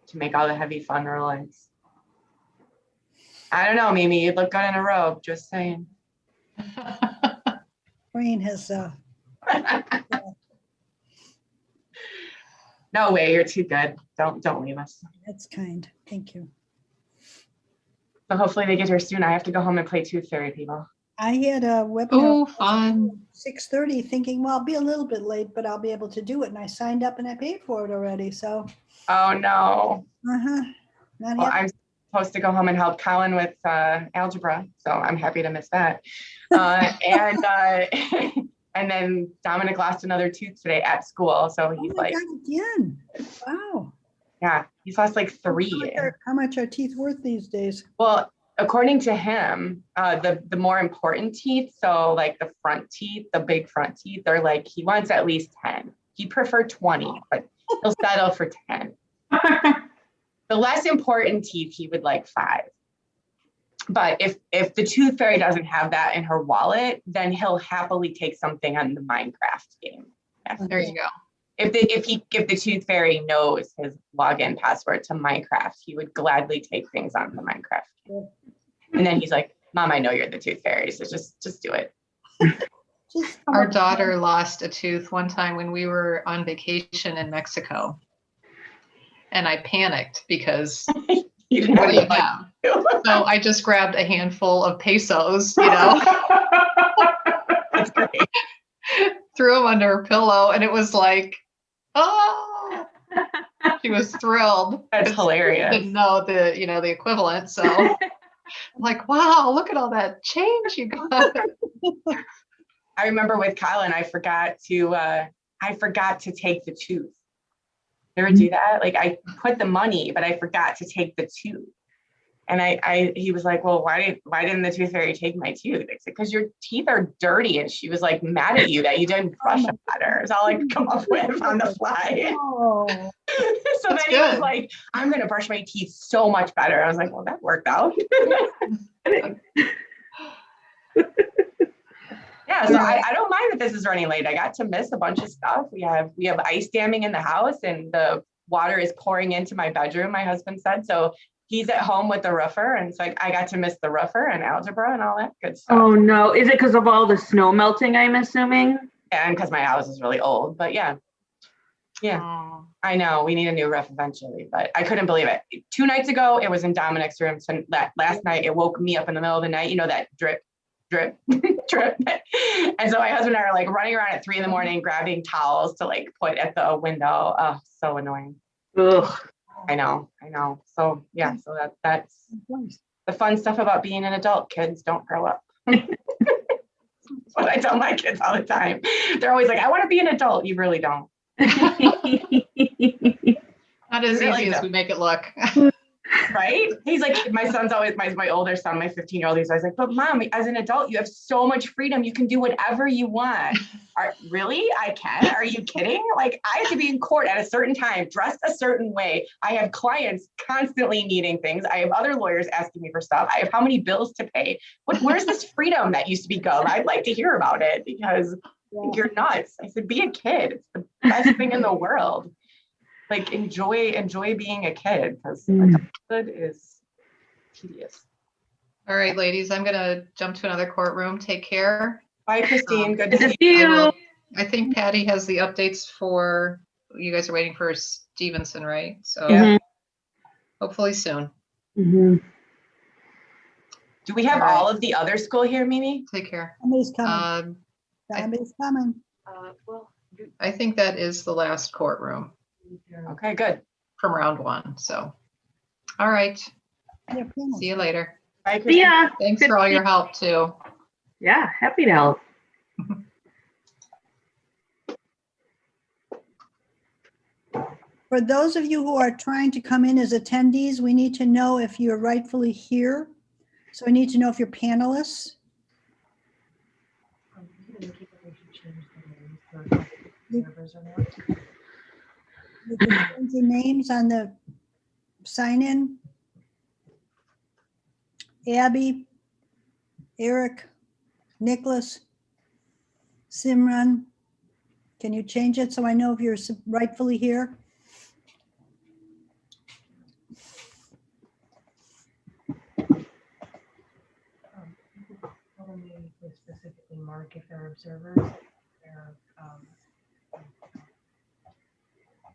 to make all the heavy fun rulings. I don't know, Mimi, you'd look good in a robe. Just saying. Brain has, No way, you're too good. Don't leave us. that's kind. Thank you. So hopefully they get here soon. I have to go home and play Tooth Fairy, people. I had a webinar Oh, fun. 6:30 thinking, well, I'll be a little bit late, but I'll be able to do it. And I signed up and I paid for it already. So, Oh no. not Well, happy. I'm supposed to go home and help Colin with algebra, so I'm happy to miss that. And then Dominic lost another tooth today at school, so Oh he's my like, God, again. Wow. yeah, he's lost like 3. How much are teeth worth these days? Well, according to him, the more important teeth, so like the front teeth, the big front teeth, they're like, he wants at least 10. He'd prefer 20, but he'll settle for 10. The less important teeth, he would like 5. But if the Tooth Fairy doesn't have that in her wallet, then he'll happily take something on the Minecraft game. There you go. If the Tooth Fairy knows his login password to Minecraft, he would gladly take things on the Minecraft game. And then he's like, "Mom, I know you're the Tooth Fairy, so just do it." Our daughter lost a tooth one time when we were on vacation in Mexico. And I panicked because You didn't what do you have have? to. So I just grabbed a handful of pesos, That's great. threw them under her pillow, and it was like, oh, she was thrilled. That's hilarious. Didn't know the equivalent. So I'm like, wow, look at all that change you got. I remember with Colin, I forgot to take the tooth. You ever do that? Like I put the money, but I forgot to take the tooth. And he was like, "Well, why didn't the Tooth Fairy take my tooth?" I said, "Because your teeth are dirty." And she was like mad at you that you didn't brush them better. It's all I could come up with on the fly. Oh, So then he was like, "I'm gonna brush my teeth so much better." I was like, "Well, that worked out." Yeah, so I don't mind that this is running late. I got to miss a bunch of stuff. We have ice damming in the house, and the water is pouring into my bedroom, my husband said. So he's at home with the roofer, and so I got to miss the roofer and algebra and all that good stuff. Oh no, is it because of all the snow melting, I'm assuming? And because my house is really old, but yeah. Oh. I know we need a new roof eventually, but I couldn't believe it. 2 nights ago, it was in Dominic's room. So last night, it woke me up in the middle of the night. You know, that drip, drip, drip. And so my husband and I are like running around at 3 a.m, grabbing towels to like put at the window. Oh, so annoying. Ugh. I know. So yeah, so that's the fun stuff about being an adult. Kids, don't grow up. That's what I tell my kids all the time. They're always like, "I want to be an adult." You really don't. Not as easy as we make it look. Right? He's like, my son's always, my older son, my 15-year-old, he's always like, but mom, as an adult, you have so much freedom. You can do whatever you want. Really? I can? Are you kidding? Like, I have to be in court at a certain time, dressed a certain way. I have clients constantly needing things. I have other lawyers asking me for stuff. I have how many bills to pay? Where's this freedom that you speak of? I'd like to hear about it because I think you're nuts. I said, be a kid. It's the best thing in the world. Like, enjoy being a kid, because adulthood is tedious. All right, ladies, I'm gonna jump to another courtroom. Take care. Bye, Christine. Good to Good see to see you. I think Patty has the updates for, you guys are waiting for Stevenson, right? So Mhm. hopefully soon. Mhm. Do we have All right. all of the other school here, Mimi? Take care. Somebody's coming. I- Somebody's coming. I think that is the last courtroom Okay, good. from round one. So, all right. Yeah, panels. See you later. Bye, See Christine. ya. Thanks Good for all to see your you. help too. Yeah, happy to help. For those of you who are trying to come in as attendees, we need to know if you're rightfully here. So we need to know if you're panelists. You can change your names on the sign-in. Abby, Eric, Nicholas, Simran. Can you change it so I know if you're rightfully here? Specifically mark if they're observers.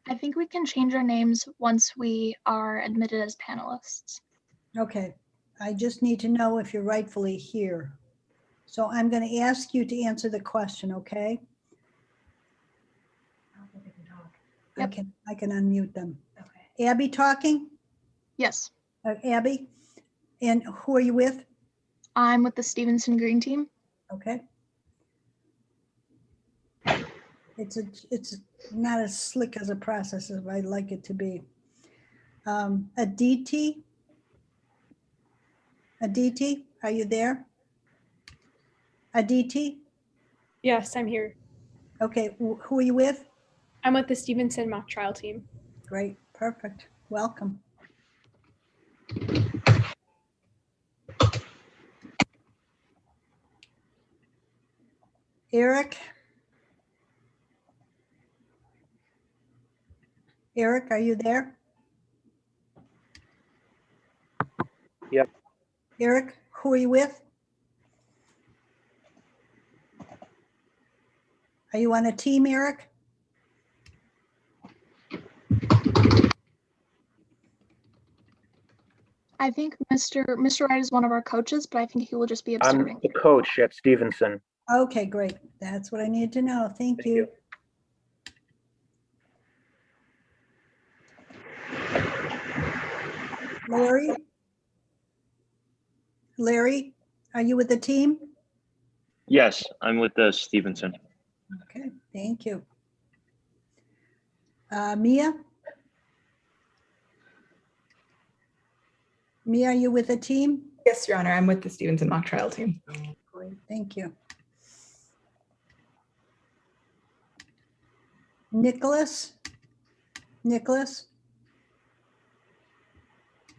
I think we can change our names once we are admitted as panelists. Okay, I just need to know if you're rightfully here. So I'm going to ask you to answer the question, okay? Yep. I can unmute them. Okay. Abby talking? Yes, Abby? And who are you with? I'm with the Stevenson Green Team. Okay. It's not as slick as a process as I'd like it to be. Aditi? Aditi, are you there? Aditi? Yes, I'm here. Okay, who are you with? I'm with the Stevenson mock trial team. Great, perfect. Welcome. Eric? Eric, are you there? Yep. Eric, who are you with? Are you on a team, Eric? I think Mr. Wright is one of our coaches, but I think he will just be observing. I'm the coach at Stevenson. Okay, great. That's what I needed to know. Thank you. Larry? Larry, are you with the team? Yes, I'm with the Stevenson. Okay, thank you. Mia? Mia, are you with the team? Yes, Your Honor, I'm with the Stevenson mock trial team. Great, thank you. Nicholas? Nicholas?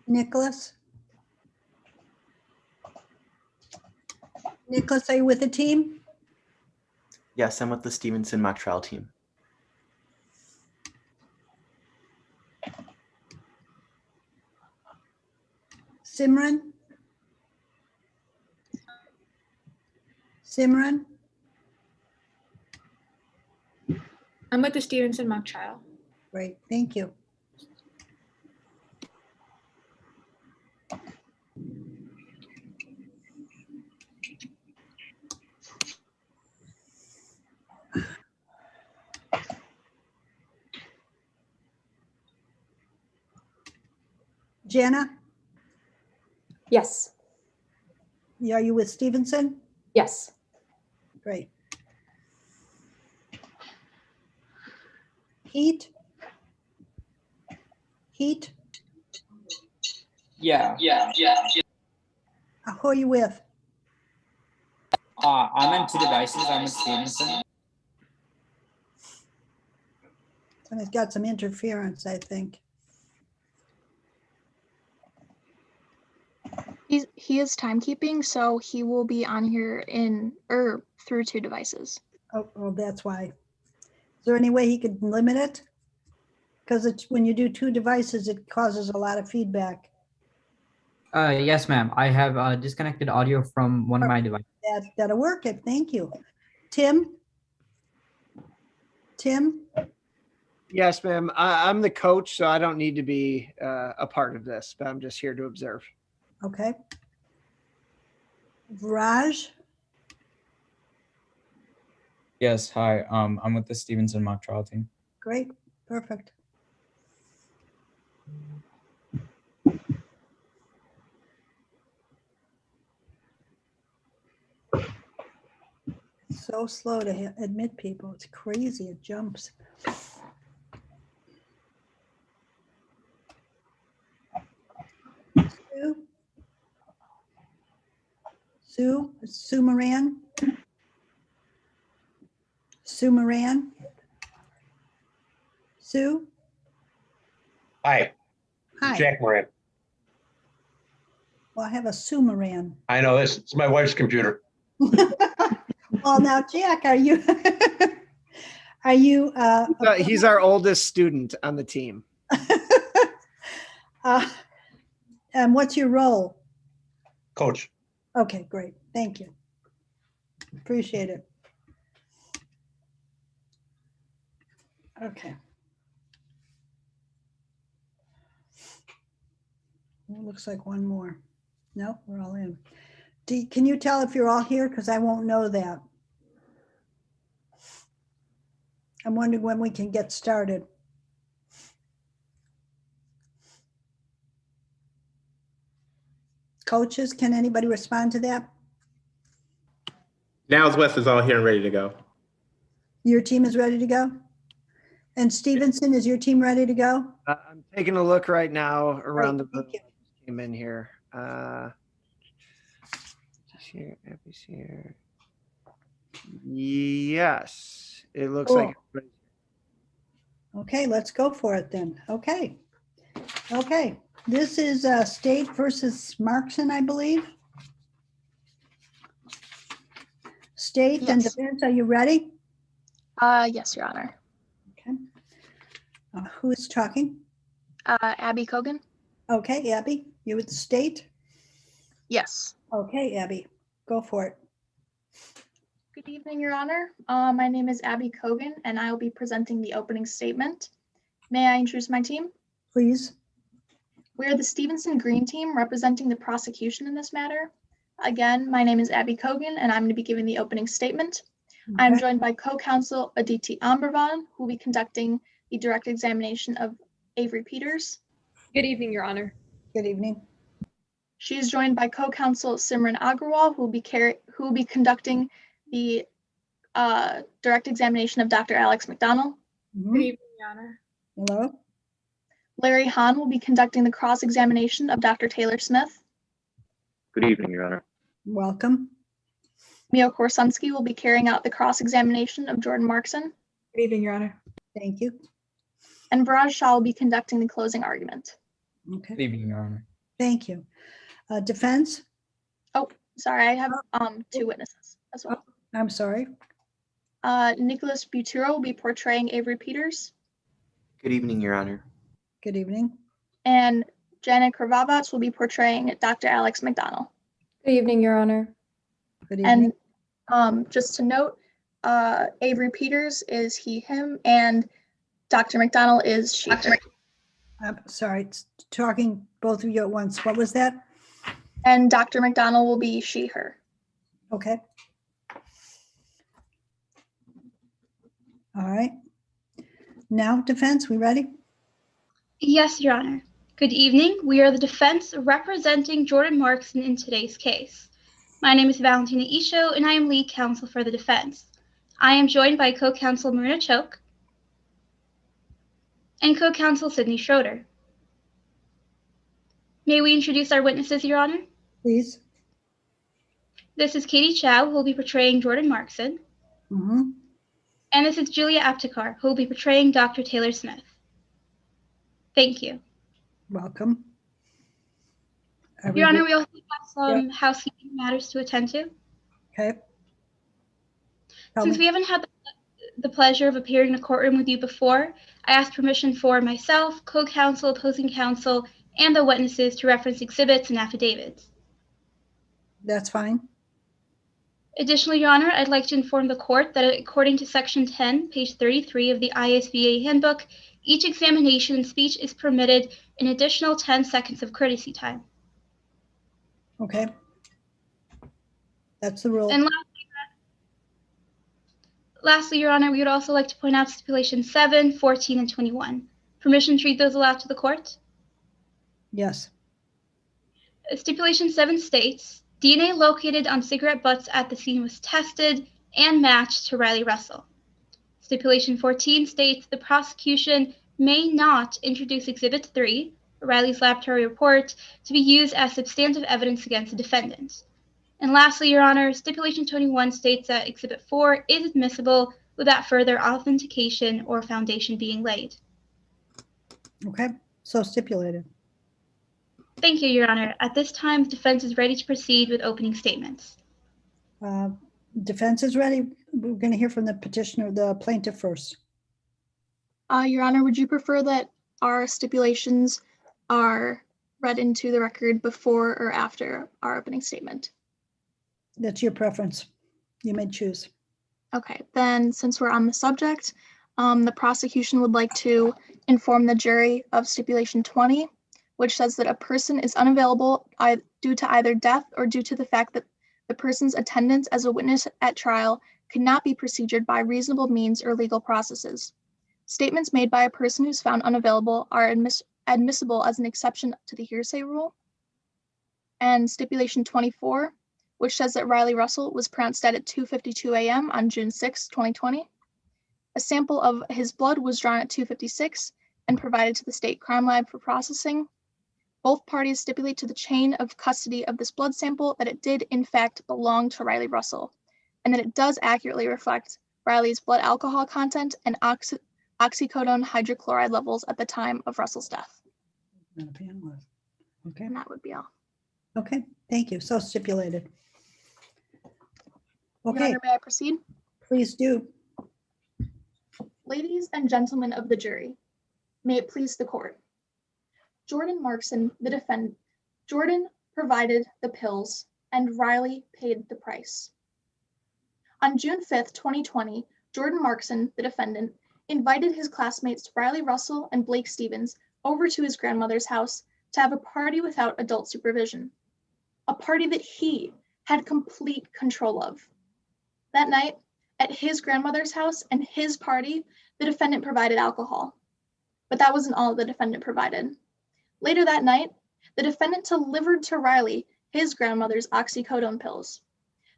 Nicholas? Nicholas, are you with the team? Yes, I'm with the Stevenson mock trial team. Simran? Simran? I'm with the Stevenson mock trial. Great, thank you. Jana, Yes. are you with Stevenson? Yes. Great. Heat? Heat? Yeah. Who are you with? I'm in 2 devices. I'm with Stevenson. And it's got some interference, I think. He is timekeeping, so he will be on here through 2 devices. Oh, that's why. Is there any way he could limit it? Because when you do 2 devices, it causes a lot of feedback. Yes, ma'am. I have disconnected audio from one of my devices. That'll work. Thank you. Tim? Yes, ma'am. I'm the coach, so I don't need to be a part of this, but I'm just here to observe. Okay. Raj? Yes, hi. I'm with the Stevenson mock trial team. Great, perfect. It's so slow to admit people. It's crazy. It jumps. Sue Moran? Sue Moran? Sue? Hi. Hi. Jack Moran. Well, I have a Sue Moran. I know this. It's my wife's computer. Well, now, Jack, are you? He's our oldest student on the team. And what's your role? Coach. Okay, great. Thank you. Appreciate it. Okay. Well, looks like one more. No, we're all in. Can you tell if you're all here? Because I won't know that. I'm wondering when we can get started. Coaches, can anybody respond to that? Now's West is all here and ready to go. Your team is ready to go? And Stevenson, is your team ready to go? I'm taking a look right now around Great, the thank you. team in here. Abby's here. Yes, it looks like. Okay, let's go for it then. Okay. This is State versus Markson, I believe. State and Yes. Defense, are you ready? Yes, Your Honor. Okay. Who is talking? Abby Kogan? Okay, Abby, you with the state? Yes. Okay, Abby, go for it. Good evening, Your Honor. My name is Abby Kogan, and I will be presenting the opening statement. May I introduce my team? Please. We are the Stevenson Green Team representing the prosecution in this matter. Again, my name is Abby Kogan, and I'm going to be giving the opening statement. I'm Okay. joined by co-counsel Aditi Ambervan, who will be conducting the direct examination of Avery Peters. Good evening, Your Honor. Good evening. She is joined by co-counsel Simran Agrawal, who will be conducting the direct examination of Dr. Alex McDonald. Good evening, Your Honor. Hello. Larry Hahn will be conducting the cross-examination of Dr. Taylor Smith. Good evening, Your Honor. Welcome. Mio Korsunski will be carrying out the cross-examination of Jordan Markson. Good evening, Your Honor. Thank you. And Viraj Shah will be conducting the closing argument. Okay. Good evening, Your Honor. Thank you. Defense? Oh, sorry, I have 2 witnesses as well. I'm sorry. Nicholas Butero will be portraying Avery Peters. Good evening, Your Honor. Good evening. And Janet Kravavats will be portraying Dr. Alex McDonald. Good evening, Your Honor. Good evening. And just to note, Avery Peters is he, him, and Dr. McDonald is she, her. I'm sorry, it's talking both of you at once. What was that? And Dr. McDonald will be she, her. Okay. All right. Now, defense, we ready? Yes, Your Honor. Good evening. We are the defense representing Jordan Markson in today's case. My name is Valentina Isho, and I am lead counsel for the defense. I am joined by co-counsel Marina Choke and co-counsel Sydney Schroeder. May we introduce our witnesses, Your Honor? Please. This is Katie Chow, who will be portraying Jordan Markson. Mhm. And this is Julia Aptekar, who will be portraying Dr. Taylor Smith. Thank you. Welcome. Your Honor, we also have some housekeeping matters to attend to. Okay. Since we haven't had the pleasure of appearing in a courtroom with you before, I ask permission for myself, co-counsel, opposing counsel, and the witnesses to reference exhibits and affidavits. That's fine. Additionally, Your Honor, I'd like to inform the court that according to Section 10, page 33 of the ISBA handbook, each examination and speech is permitted an additional 10 seconds of courtesy time. Okay. That's the rule. And lastly, Your Honor, we would also like to point out stipulation 7, 14, and 21. Permission to read those aloud to the court? Yes. Stipulation 7 states, DNA located on cigarette butts at the scene was tested and matched to Riley Russell. Stipulation 14 states the prosecution may not introduce Exhibit 3, Riley's laboratory report, to be used as substantive evidence against the defendant. And lastly, Your Honor, Stipulation 21 states that Exhibit 4 is admissible without further authentication or foundation being laid. Okay, so stipulated. Thank you, Your Honor. At this time, the defense is ready to proceed with opening statements. Defense is ready. We're going to hear from the petitioner, the plaintiff first. Your Honor, would you prefer that our stipulations are read into the record before or after our opening statement? That's your preference. You may choose. Okay, then since we're on the subject, the prosecution would like to inform the jury of stipulation 20, which says that a person is unavailable due to either death or due to the fact that the person's attendance as a witness at trial cannot be procedured by reasonable means or legal processes. Statements made by a person who's found unavailable are admissible as an exception to the hearsay rule. And stipulation 24, which says that Riley Russell was pronounced dead at 2:52 a.m. on June 6, 2020. A sample of his blood was drawn at 2:56 and provided to the state crime lab for processing. Both parties stipulate to the chain of custody of this blood sample that it did in fact belong to Riley Russell, and that it does accurately reflect Riley's blood alcohol content and oxycodone hydrochloride levels at the time of Russell's death. Okay. And that would be all. Okay, thank you. So stipulated. Your Okay, Honor, may I proceed? please do. Ladies and gentlemen of the jury, may it please the court. Jordan Markson, the defendant, Jordan provided the pills and Riley paid the price. On June 5th, 2020, Jordan Markson, the defendant, invited his classmates Riley Russell and Blake Stevens over to his grandmother's house to have a party without adult supervision, a party that he had complete control of. That night, at his grandmother's house and his party, the defendant provided alcohol. But that wasn't all the defendant provided. Later that night, the defendant delivered to Riley his grandmother's oxycodone pills.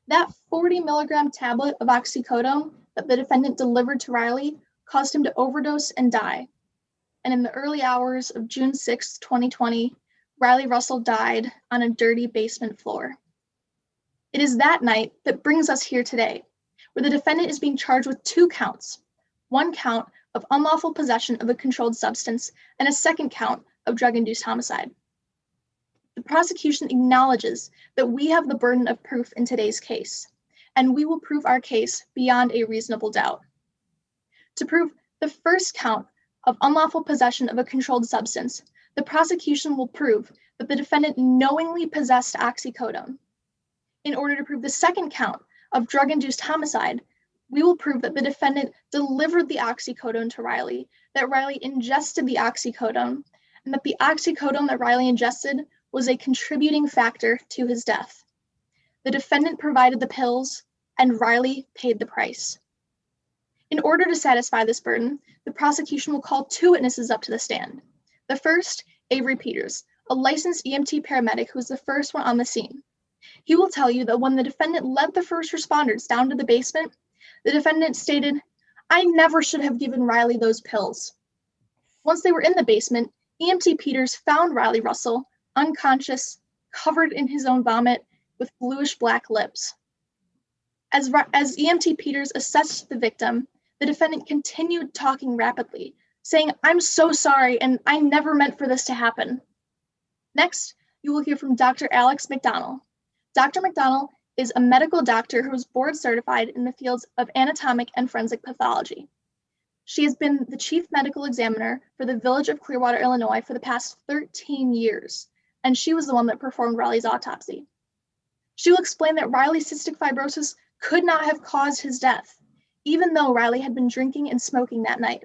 That 40 milligram tablet of oxycodone that the defendant delivered to Riley caused him to overdose and die. And in the early hours of June 6, 2020, Riley Russell died on a dirty basement floor. It is that night that brings us here today, where the defendant is being charged with 2 counts, 1 count of unlawful possession of a controlled substance and a 2nd count of drug-induced homicide. The prosecution acknowledges that we have the burden of proof in today's case, and we will prove our case beyond a reasonable doubt. To prove the 1st count of unlawful possession of a controlled substance, the prosecution will prove that the defendant knowingly possessed oxycodone. In order to prove the 2nd count of drug-induced homicide, we will prove that the defendant delivered the oxycodone to Riley, that Riley ingested the oxycodone, and that the oxycodone that Riley ingested was a contributing factor to his death. The defendant provided the pills, and Riley paid the price. In order to satisfy this burden, the prosecution will call 2 witnesses up to the stand. The first, Avery Peters, a licensed EMT paramedic who was the first one on the scene. He will tell you that when the defendant led the first responders down to the basement, the defendant stated, "I never should have given Riley those pills." Once they were in the basement, EMT Peters found Riley Russell unconscious, covered in his own vomit, with bluish black lips. As EMT Peters assessed the victim, the defendant continued talking rapidly, saying, "I'm so sorry, and I never meant for this to happen." Next, you will hear from Dr. Alex McDonnell. Dr. McDonnell is a medical doctor who is board certified in the fields of anatomic and forensic pathology. She has been the chief medical examiner for the Village of Clearwater, Illinois for the past 13 years, and she was the one that performed Riley's autopsy. She will explain that Riley's cystic fibrosis could not have caused his death, even though Riley had been drinking and smoking that night.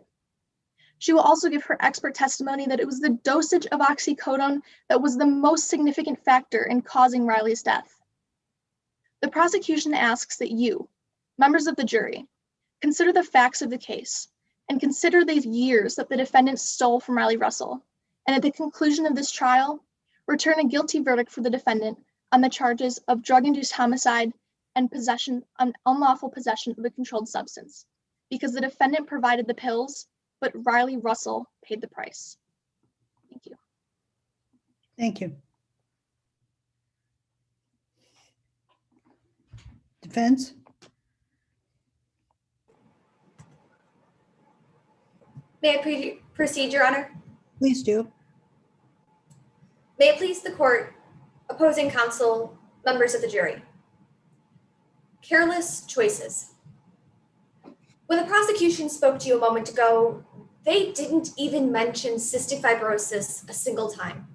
She will also give her expert testimony that it was the dosage of oxycodone that was the most significant factor in causing Riley's death. The prosecution asks that you, members of the jury, consider the facts of the case and consider the years that the defendant stole from Riley Russell, and at the conclusion of this trial, return a guilty verdict for the defendant on the charges of drug-induced homicide and unlawful possession of a controlled substance, because the defendant provided the pills, but Riley Russell paid the price. Thank you. Thank you. Defense? May I proceed, Your Honor? Please do. May it please the court, opposing counsel, members of the jury. Careless choices. When the prosecution spoke to you a moment ago, they didn't even mention cystic fibrosis a single time.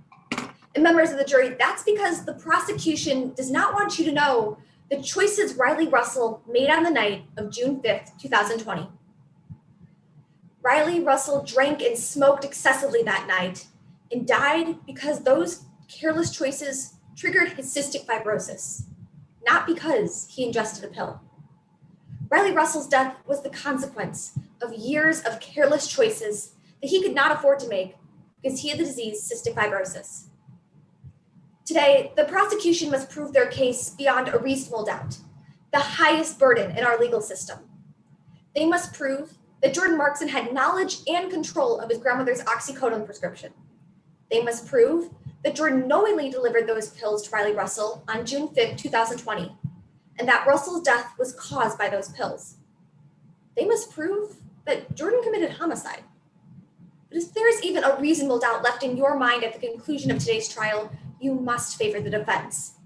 And members of the jury, that's because the prosecution does not want you to know the choices Riley Russell made on the night of June 5th, 2020. Riley Russell drank and smoked excessively that night and died because those careless choices triggered his cystic fibrosis, not because he ingested a pill. Riley Russell's death was the consequence of years of careless choices that he could not afford to make because he had the disease cystic fibrosis. Today, the prosecution must prove their case beyond a reasonable doubt, the highest burden in our legal system. They must prove that Jordan Markson had knowledge and control of his grandmother's oxycodone prescription. They must prove that Jordan knowingly delivered those pills to Riley Russell on June 5th, 2020, and that Russell's death was caused by those pills. They must prove that Jordan committed homicide. But if there is even a reasonable doubt left in your mind at the conclusion of today's trial, you must favor the defense.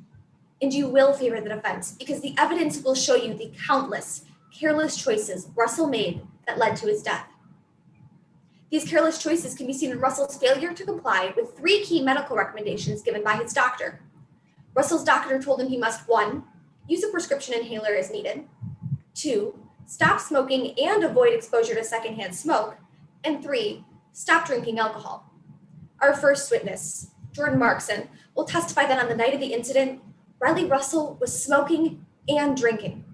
And you will favor the defense because the evidence will show you the countless careless choices Russell made that led to his death. These careless choices can be seen in Russell's failure to comply with 3 key medical recommendations given by his doctor. Russell's doctor told him he must 1, use a prescription inhaler as needed, 2, stop smoking and avoid exposure to secondhand smoke, and 3, stop drinking alcohol. Our first witness, Jordan Markson, will testify that on the night of the incident, Riley Russell was smoking and drinking.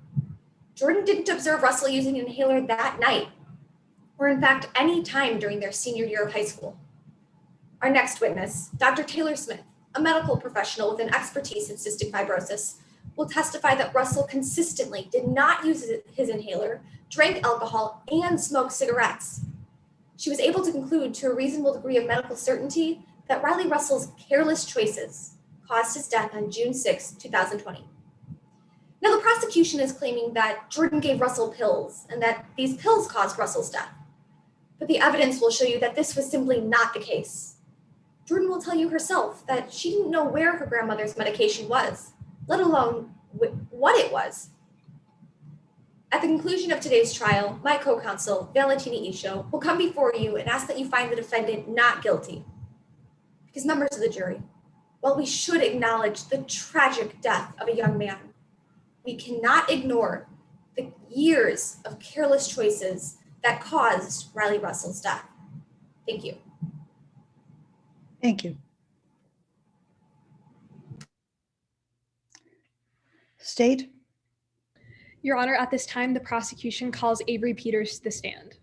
Jordan didn't observe Russell using an inhaler that night, or in fact, any time during their senior year of high school. Our next witness, Dr. Taylor Smith, a medical professional with an expertise in cystic fibrosis, will testify that Russell consistently did not use his inhaler, drank alcohol, and smoked cigarettes. She was able to conclude to a reasonable degree of medical certainty that Riley Russell's careless choices caused his death on June 6, 2020. Now, the prosecution is claiming that Jordan gave Russell pills and that these pills caused Russell's death. But the evidence will show you that this was simply not the case. Jordan will tell you herself that she didn't know where her grandmother's medication was, let alone what it was. At the conclusion of today's trial, my co-counsel, Valentina Isho, will come before you and ask that you find the defendant not guilty. Because members of the jury, while we should acknowledge the tragic death of a young man, we cannot ignore the years of careless choices that caused Riley Russell's death. Thank you. Thank you. State. Your Honor, at this time, the prosecution calls Avery Peters to the stand.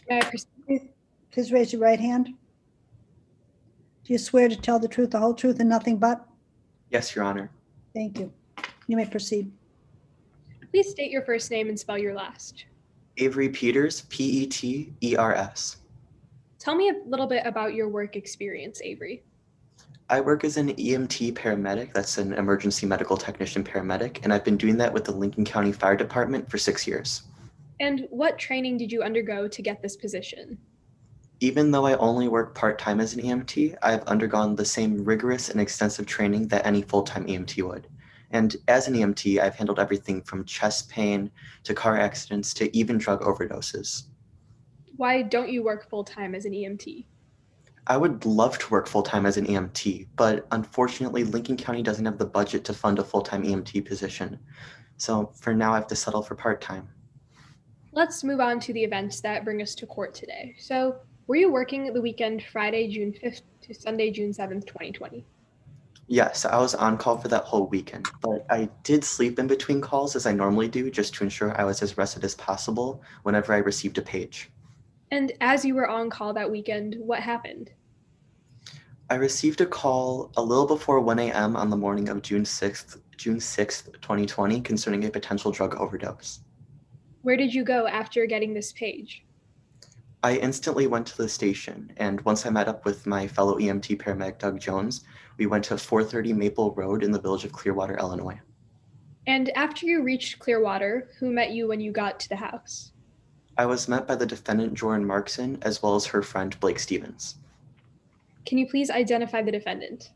May I proceed? Please raise your right hand. Do you swear to tell the truth, the whole truth, and nothing but? Yes, Your Honor. Thank you. You may proceed. Please state your first name and spell your last. Avery Peters, Peters. Tell me a little bit about your work experience, Avery. I work as an EMT paramedic, that's an emergency medical technician paramedic, and I've been doing that with the Lincoln County Fire Department for 6 years. And what training did you undergo to get this position? Even though I only work part-time as an EMT, I've undergone the same rigorous and extensive training that any full-time EMT would. And as an EMT, I've handled everything from chest pain to car accidents to even drug overdoses. Why don't you work full-time as an EMT? I would love to work full-time as an EMT, but unfortunately, Lincoln County doesn't have the budget to fund a full-time EMT position. So for now, I have to settle for part-time. Let's move on to the events that bring us to court today. So, were you working the weekend Friday, June 5th to Sunday, June 7th, 2020? Yes, I was on call for that whole weekend, but I did sleep in between calls as I normally do, just to ensure I was as rested as possible whenever I received a page. And as you were on call that weekend, what happened? I received a call a little before 1 a.m. on the morning of June 6th, 2020, concerning a potential drug overdose. Where did you go after getting this page? I instantly went to the station, and once I met up with my fellow EMT paramedic Doug Jones, we went to 430 Maple Road in the village of Clearwater, Illinois. And after you reached Clearwater, who met you when you got to the house? I was met by the defendant Jordan Markson, as well as her friend Blake Stevens. Can you please identify the defendant?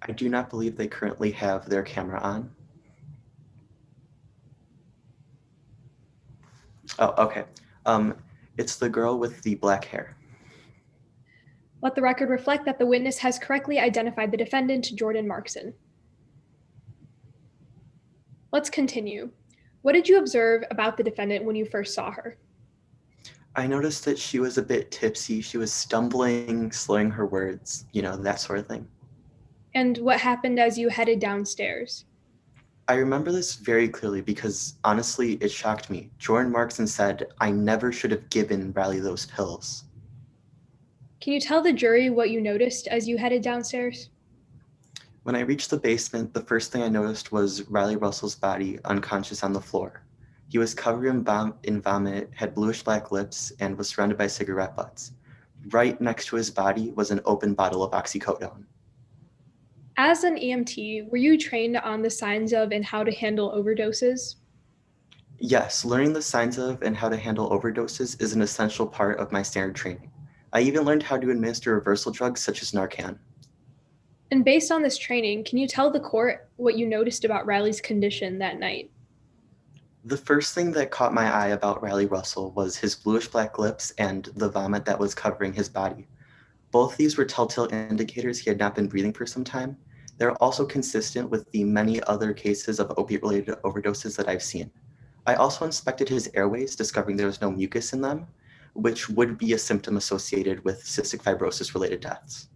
I do not believe they currently have their camera on. Oh, okay. It's the girl with the black hair. Let the record reflect that the witness has correctly identified the defendant, Jordan Markson. Let's continue. What did you observe about the defendant when you first saw her? I noticed that she was a bit tipsy. She was stumbling, slurring her words, that sort of thing. And what happened as you headed downstairs? I remember this very clearly because, honestly, it shocked me. Jordan Markson said, "I never should have given Riley those pills." Can you tell the jury what you noticed as you headed downstairs? When I reached the basement, the first thing I noticed was Riley Russell's body unconscious on the floor. He was covered in vomit, had bluish-black lips, and was surrounded by cigarette butts. Right next to his body was an open bottle of oxycodone. As an EMT, were you trained on the signs of and how to handle overdoses? Yes, learning the signs of and how to handle overdoses is an essential part of my standard training. I even learned how to administer reversal drugs such as Narcan. And based on this training, can you tell the court what you noticed about Riley's condition that night? The first thing that caught my eye about Riley Russell was his bluish-black lips and the vomit that was covering his body. Both these were telltale indicators he had not been breathing for some time. They're also consistent with the many other cases of opiate-related overdoses that I've seen. I also inspected his airways, discovering there was no mucus in them, which would be a symptom associated with cystic fibrosis-related deaths.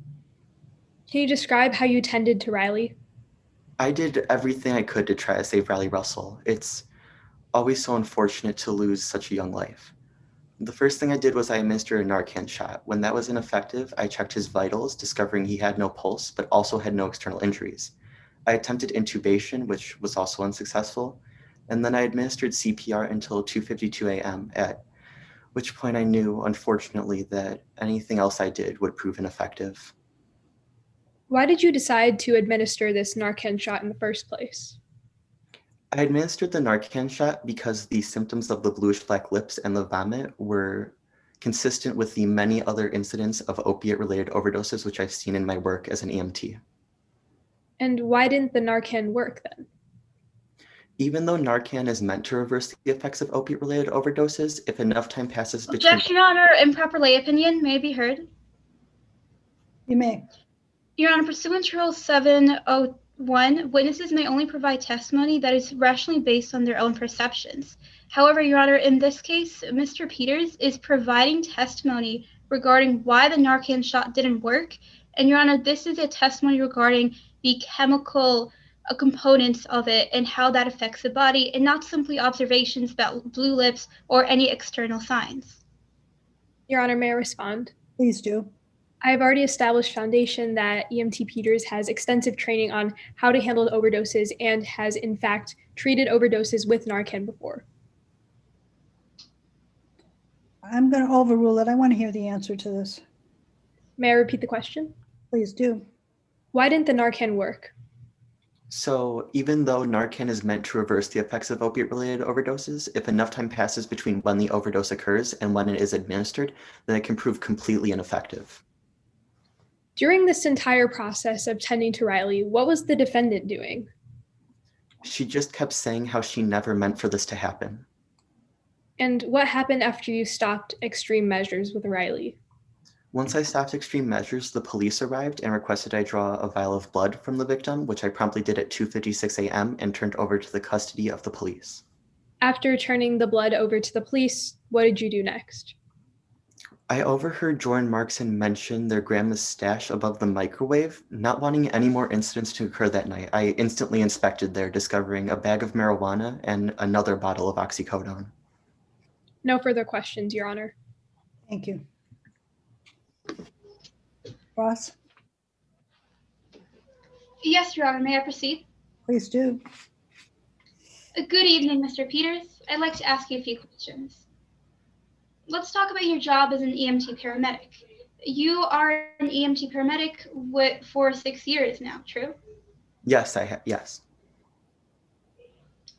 Can you describe how you tended to Riley? I did everything I could to try to save Riley Russell. It's always so unfortunate to lose such a young life. The first thing I did was I administered a Narcan shot. When that was ineffective, I checked his vitals, discovering he had no pulse, but also had no external injuries. I attempted intubation, which was also unsuccessful, and then I administered CPR until 2:52 a.m., at which point I knew, unfortunately, that anything else I did would prove ineffective. Why did you decide to administer this Narcan shot in the first place? I administered the Narcan shot because the symptoms of the bluish-black lips and the vomit were consistent with the many other incidents of opiate-related overdoses which I've seen in my work as an EMT. And why didn't the Narcan work then? Even though Narcan is meant to reverse the effects of opiate-related overdoses, if enough time passes between— Objection, Your Honor. Improper lay opinion may be heard. You may. Your Honor, pursuant to Rule 701, witnesses may only provide testimony that is rationally based on their own perceptions. However, Your Honor, in this case, Mr. Peters is providing testimony regarding why the Narcan shot didn't work. And Your Honor, this is a testimony regarding the chemical components of it and how that affects the body, and not simply observations about blue lips or any external signs. Your Honor, may I respond? Please do. I have already established foundation that EMT Peters has extensive training on how to handle overdoses and has in fact treated overdoses with Narcan before? I'm going to overrule it. I want to hear the answer to this. May I repeat the question? Please do. Why didn't the Narcan work? So even though Narcan is meant to reverse the effects of opiate-related overdoses, if enough time passes between when the overdose occurs and when it is administered, then it can prove completely ineffective. During this entire process of tending to Riley, what was the defendant doing? She just kept saying how she never meant for this to happen. And what happened after you stopped extreme measures with Riley? Once I stopped extreme measures, the police arrived and requested I draw a vial of blood from the victim, which I promptly did at 2:56 a.m. and turned over to the custody of the police. After turning the blood over to the police, what did you do next? I overheard Jordan Markson mention their grandma's stash above the microwave. Not wanting any more incidents to occur that night, I instantly inspected there, discovering a bag of marijuana and another bottle of oxycodone. No further questions, Your Honor. Thank you. Ross? Yes, Your Honor. May I proceed? Please do. Good evening, Mr. Peters. I'd like to ask you a few questions. Let's talk about your job as an EMT paramedic. You are an EMT paramedic for 6 years now, true? Yes, yes.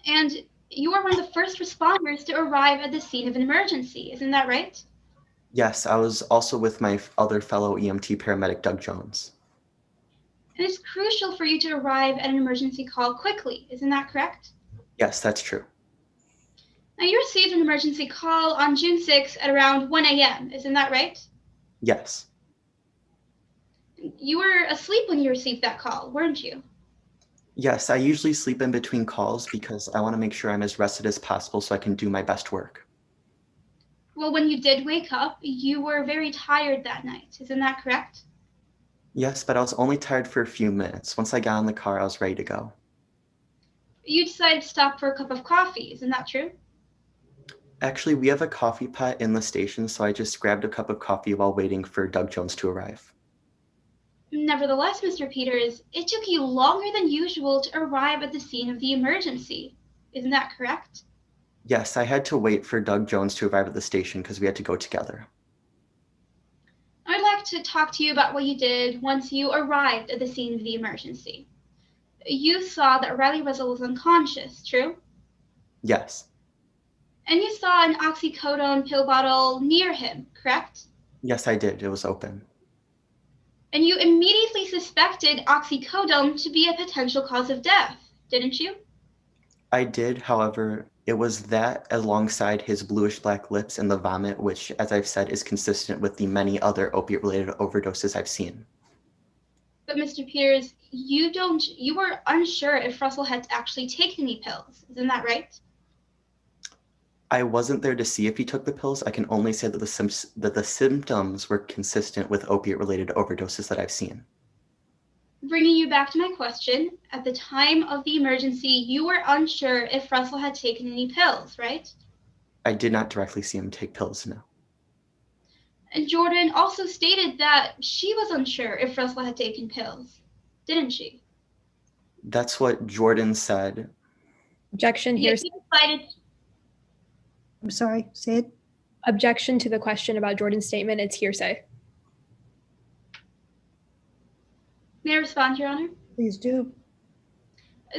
And you are one of the first responders to arrive at the scene of an emergency, isn't that right? Yes, I was also with my other fellow EMT paramedic, Doug Jones. And it's crucial for you to arrive at an emergency call quickly, isn't that correct? Yes, that's true. Now, you received an emergency call on June 6th at around 1 a.m., isn't that right? Yes. You were asleep when you received that call, weren't you? Yes, I usually sleep in between calls because I want to make sure I'm as rested as possible so I can do my best work. Well, when you did wake up, you were very tired that night, isn't that correct? Yes, but I was only tired for a few minutes. Once I got in the car, I was ready to go. You decided to stop for a cup of coffee, isn't that true? Actually, we have a coffee pot in the station, so I just grabbed a cup of coffee while waiting for Doug Jones to arrive. Nevertheless, Mr. Peters, it took you longer than usual to arrive at the scene of the emergency. Isn't that correct? Yes, I had to wait for Doug Jones to arrive at the station because we had to go together. I'd like to talk to you about what you did once you arrived at the scene of the emergency. You saw that Riley Russell was unconscious, true? Yes. And you saw an oxycodone pill bottle near him, correct? Yes, I did. It was open. And you immediately suspected oxycodone to be a potential cause of death, didn't you? I did, however, it was that alongside his bluish-black lips and the vomit, which, as I've said, is consistent with the many other opiate-related overdoses I've seen. But Mr. Peters, you were unsure if Russell had actually taken any pills, isn't that right? I wasn't there to see if he took the pills. I can only say that the symptoms were consistent with opiate-related overdoses that I've seen. Bringing you back to my question, at the time of the emergency, you were unsure if Russell had taken any pills, right? I did not directly see him take pills, no. And Jordan also stated that she was unsure if Russell had taken pills, didn't she? That's what Jordan said. Objection here. I'm sorry, say it. Objection to the question about Jordan's statement. It's hearsay. May I respond, Your Honor? Please do.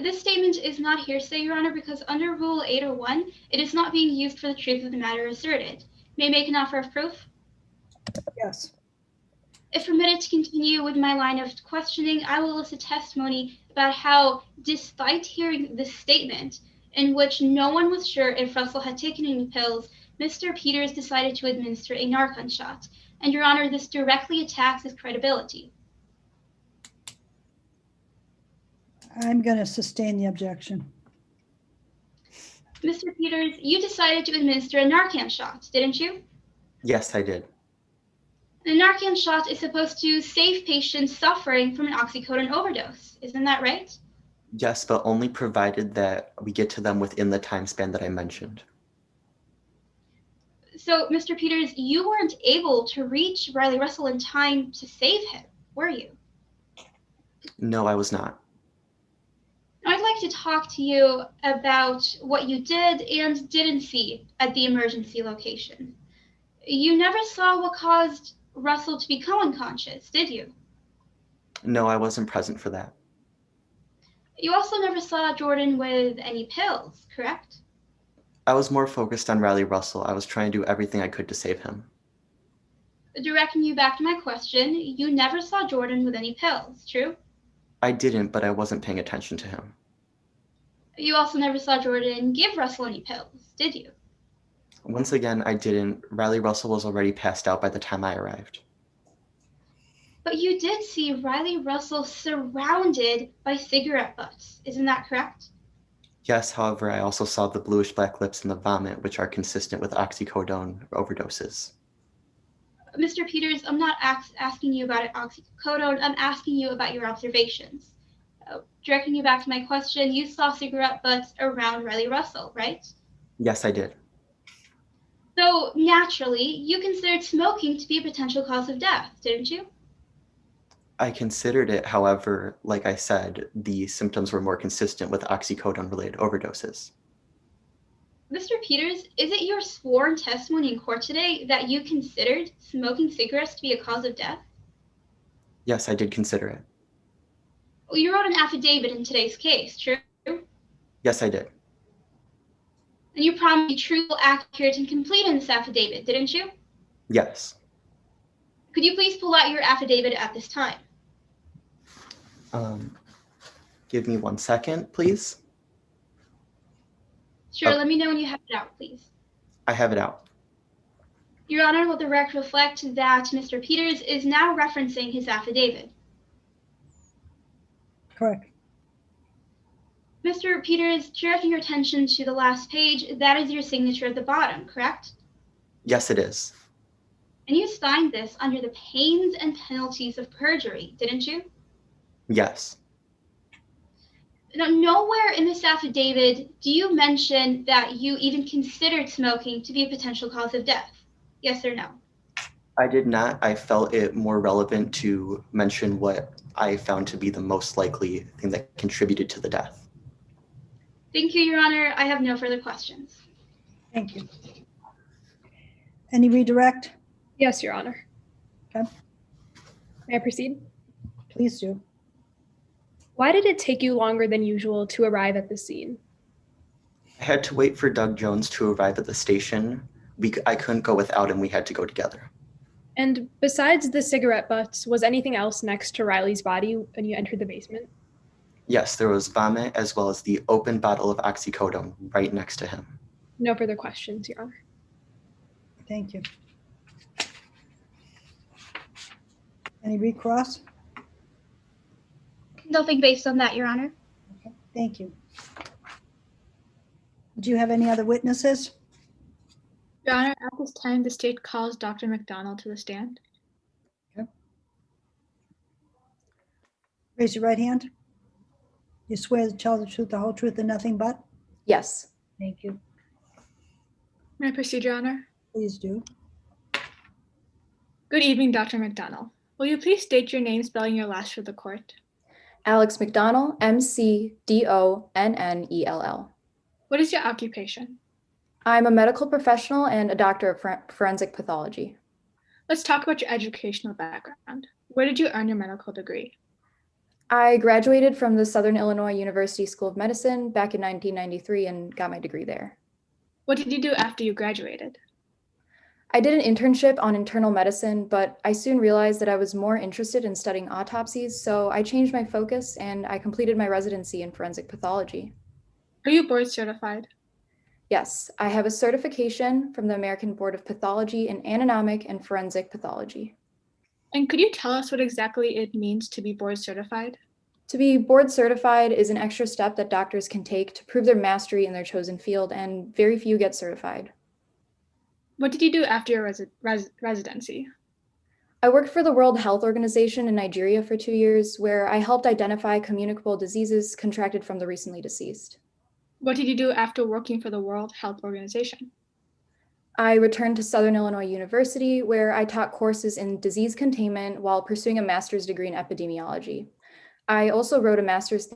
This statement is not hearsay, Your Honor, because under Rule 801, it is not being used for the truth of the matter asserted. May I make an offer of proof? Yes. If permitted to continue with my line of questioning, I will elicit testimony about how, despite hearing this statement, in which no one was sure if Russell had taken any pills, Mr. Peters decided to administer a Narcan shot. And Your Honor, this directly attacks his credibility. I'm going to sustain the objection. Mr. Peters, you decided to administer a Narcan shot, didn't you? Yes, I did. The Narcan shot is supposed to save patients suffering from an oxycodone overdose. Isn't that right? Yes, but only provided that we get to them within the time span that I mentioned. So, Mr. Peters, you weren't able to reach Riley Russell in time to save him, were you? No, I was not. I'd like to talk to you about what you did and didn't see at the emergency location. You never saw what caused Russell to become unconscious, did you? No, I wasn't present for that. You also never saw Jordan with any pills, correct? I was more focused on Riley Russell. I was trying to do everything I could to save him. Directing you back to my question, you never saw Jordan with any pills, true? I didn't, but I wasn't paying attention to him. You also never saw Jordan give Russell any pills, did you? Once again, I didn't. Riley Russell was already passed out by the time I arrived. But you did see Riley Russell surrounded by cigarette butts, isn't that correct? Yes, however, I also saw the bluish-black lips and the vomit, which are consistent with oxycodone overdoses. Mr. Peters, I'm not asking you about oxycodone, I'm asking you about your observations. Directing you back to my question, you saw cigarette butts around Riley Russell, right? Yes, I did. So naturally, you considered smoking to be a potential cause of death, didn't you? I considered it, however, like I said, the symptoms were more consistent with oxycodone-related overdoses. Mr. Peters, is it your sworn testimony in court today that you considered smoking cigarettes to be a cause of death? Yes, I did consider it. Well, you wrote an affidavit in today's case, true? Yes, I did. And you promised to be truthful, accurate, and complete in this affidavit, didn't you? Yes. Could you please pull out your affidavit at this time? Give me 1 second, please. Sure, let me know when you have it out, please. I have it out. Your Honor, will the record reflect that Mr. Peters is now referencing his affidavit? Correct. Mr. Peters, directing your attention to the last page, that is your signature at the bottom, correct? Yes, it is. And you signed this under the pains and penalties of perjury, didn't you? Yes. Now, nowhere in this affidavit do you mention that you even considered smoking to be a potential cause of death. Yes or no? I did not. I felt it more relevant to mention what I found to be the most likely thing that contributed to the death. Thank you, Your Honor. I have no further questions. Thank you. Any redirect? Yes, Your Honor. Okay. May I proceed? Please do. Why did it take you longer than usual to arrive at the scene? I had to wait for Doug Jones to arrive at the station. I couldn't go without him. We had to go together. And besides the cigarette butts, was anything else next to Riley's body when you entered the basement? Yes, there was vomit as well as the open bottle of oxycodone right next to him. No further questions, Your Honor. Thank you. Any recross? Nothing based on that, Your Honor. Okay, thank you. Do you have any other witnesses? Your Honor, at this time, the state calls Dr. McDonald to the stand. Okay. Raise your right hand. You swear to tell the truth, the whole truth, and nothing but? Yes. Thank you. May I proceed, Your Honor? Please do. Good evening, Dr. McDonald. Will you please state your name, spelling your last for the court? Alex McDonnell, McDonnell. What is your occupation? I'm a medical professional and a doctor of forensic pathology. Let's talk about your educational background. Where did you earn your medical degree? I graduated from the Southern Illinois University School of Medicine back in 1993 and got my degree there. What did you do after you graduated? I did an internship on internal medicine, but I soon realized that I was more interested in studying autopsies, so I changed my focus and I completed my residency in forensic pathology. Are you board certified? Yes, I have a certification from the American Board of Pathology in anatomic and forensic pathology. And could you tell us what exactly it means to be board certified? To be board certified is an extra step that doctors can take to prove their mastery in their chosen field, and very few get certified. What did you do after your residency? I worked for the World Health Organization in Nigeria for 2 years, where I helped identify communicable diseases contracted from the recently deceased. What did you do after working for the World Health Organization? I returned to Southern Illinois University, where I taught courses in disease containment while pursuing a master's degree in epidemiology. I also wrote a master's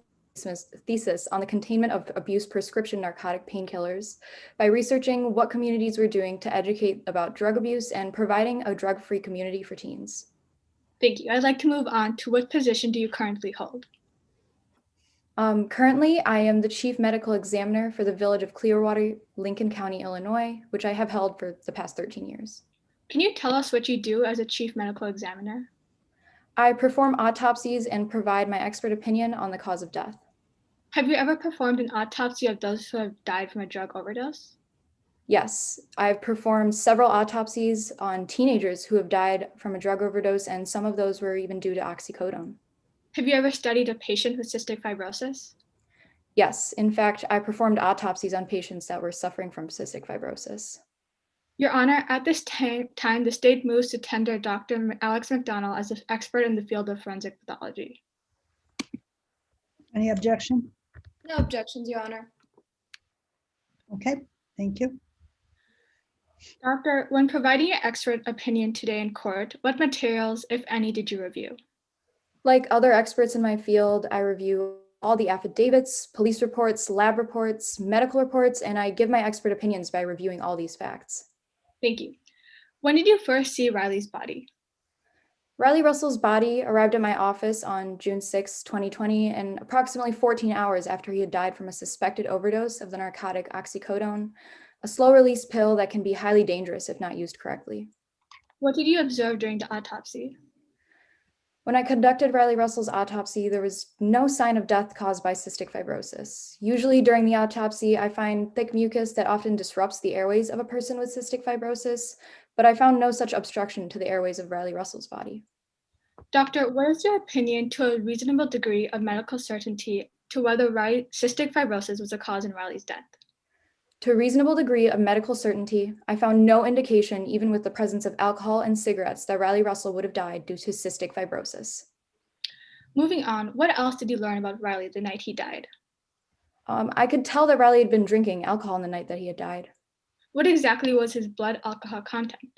thesis on the containment of abuse prescription narcotic painkillers by researching what communities were doing to educate about drug abuse and providing a drug-free community for teens. Thank you. I'd like to move on to what position do you currently hold? Currently, I am the Chief Medical Examiner for the Village of Clearwater, Lincoln County, Illinois, which I have held for the past 13 years. Can you tell us what you do as a Chief Medical Examiner? I perform autopsies and provide my expert opinion on the cause of death. Have you ever performed an autopsy of those who have died from a drug overdose? Yes, I've performed several autopsies on teenagers who have died from a drug overdose, and some of those were even due to oxycodone. Have you ever studied a patient with cystic fibrosis? Yes, in fact, I performed autopsies on patients that were suffering from cystic fibrosis. Your Honor, at this time, the state moves to tender Dr. Alex McDonald as an expert in the field of forensic pathology. Any objection? No objections, Your Honor. Okay, thank you. Doctor, when providing your expert opinion today in court, what materials, if any, did you review? Like other experts in my field, I review all the affidavits, police reports, lab reports, medical reports, and I give my expert opinions by reviewing all these facts. Thank you. When did you first see Riley's body? Riley Russell's body arrived at my office on June 6, 2020, and approximately 14 hours after he had died from a suspected overdose of the narcotic oxycodone, a slow-release pill that can be highly dangerous if not used correctly. What did you observe during the autopsy? When I conducted Riley Russell's autopsy, there was no sign of death caused by cystic fibrosis. Usually during the autopsy, I find thick mucus that often disrupts the airways of a person with cystic fibrosis, but I found no such obstruction to the airways of Riley Russell's body. Doctor, what is your opinion to a reasonable degree of medical certainty to whether cystic fibrosis was a cause in Riley's death? To a reasonable degree of medical certainty, I found no indication, even with the presence of alcohol and cigarettes, that Riley Russell would have died due to cystic fibrosis. Moving on, what else did you learn about Riley the night he died? I could tell that Riley had been drinking alcohol on the night that he had died. What exactly was his blood alcohol content?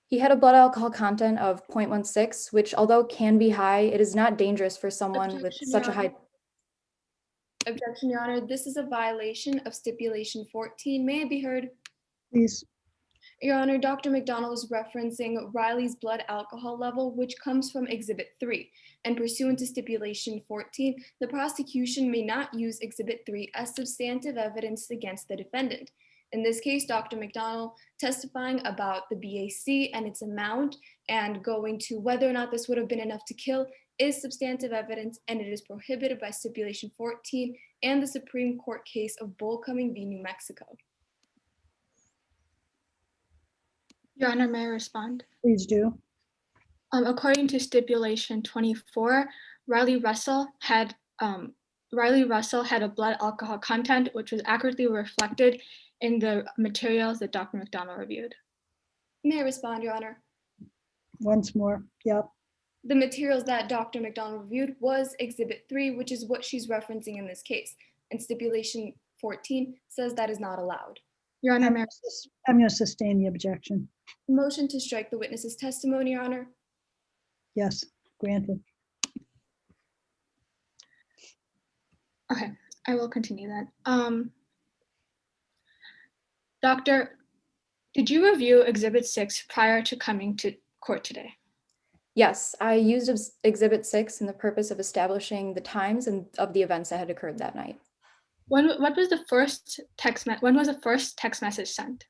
He had a blood alcohol content of 0.16, which although can be high, it is not dangerous for someone with such a high... Objection, Your Honor. This is a violation of stipulation 14. May it be heard? Please. Your Honor, Dr. McDonald is referencing Riley's blood alcohol level, which comes from Exhibit 3. And pursuant to stipulation 14, the prosecution may not use Exhibit 3 as substantive evidence against the defendant. In this case, Dr. McDonald testifying about the BAC and its amount and going to whether or not this would have been enough to kill is substantive evidence, and it is prohibited by stipulation 14 and the Supreme Court case of Bullcoming v. New Mexico. Your Honor, may I respond? Please do. According to stipulation 24, Riley Russell had a blood alcohol content, which was accurately reflected in the materials that Dr. McDonald reviewed. May I respond, Your Honor? Once more, yep. The materials that Dr. McDonald reviewed was Exhibit 3, which is what she's referencing in this case. And stipulation 14 says that is not allowed. Your Honor, I'm going to sustain the objection. Motion to strike the witness's testimony, Your Honor. Yes, granted. Okay, I will continue that. Doctor, did you review Exhibit 6 prior to coming to court today? Yes, I used Exhibit 6 in the purpose of establishing the times and of the events that had occurred that night. When was the first text message sent?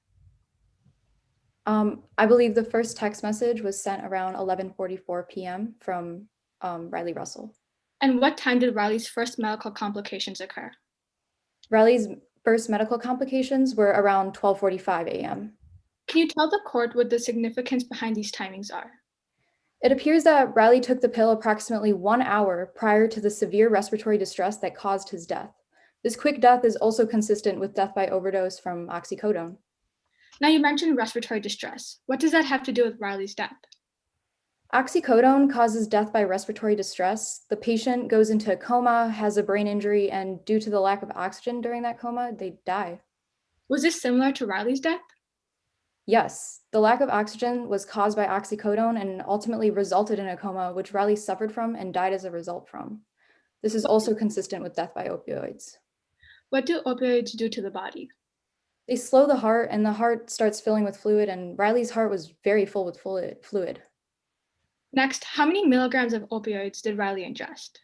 I believe the first text message was sent around 11:44 p.m. from Riley Russell. And what time did Riley's first medical complications occur? Riley's first medical complications were around 12:45 a.m. Can you tell the court what the significance behind these timings are? It appears that Riley took the pill approximately 1 hour prior to the severe respiratory distress that caused his death. This quick death is also consistent with death by overdose from oxycodone. Now you mentioned respiratory distress. What does that have to do with Riley's death? Oxycodone causes death by respiratory distress. The patient goes into a coma, has a brain injury, and due to the lack of oxygen during that coma, they die. Was this similar to Riley's death? Yes, the lack of oxygen was caused by oxycodone and ultimately resulted in a coma, which Riley suffered from and died as a result from. This is also consistent with death by opioids. What do opioids do to the body? They slow the heart and the heart starts filling with fluid, and Riley's heart was very full with fluid. Next, how many milligrams of opioids did Riley ingest?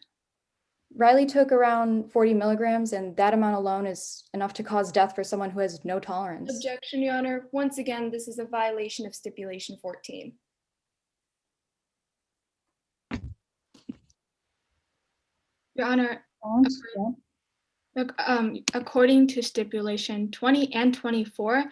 Riley took around 40 milligrams, and that amount alone is enough to cause death for someone who has no tolerance. Objection, Your Honor. Once again, this is a violation of stipulation 14. Your Honor, according to stipulation 20 and 24,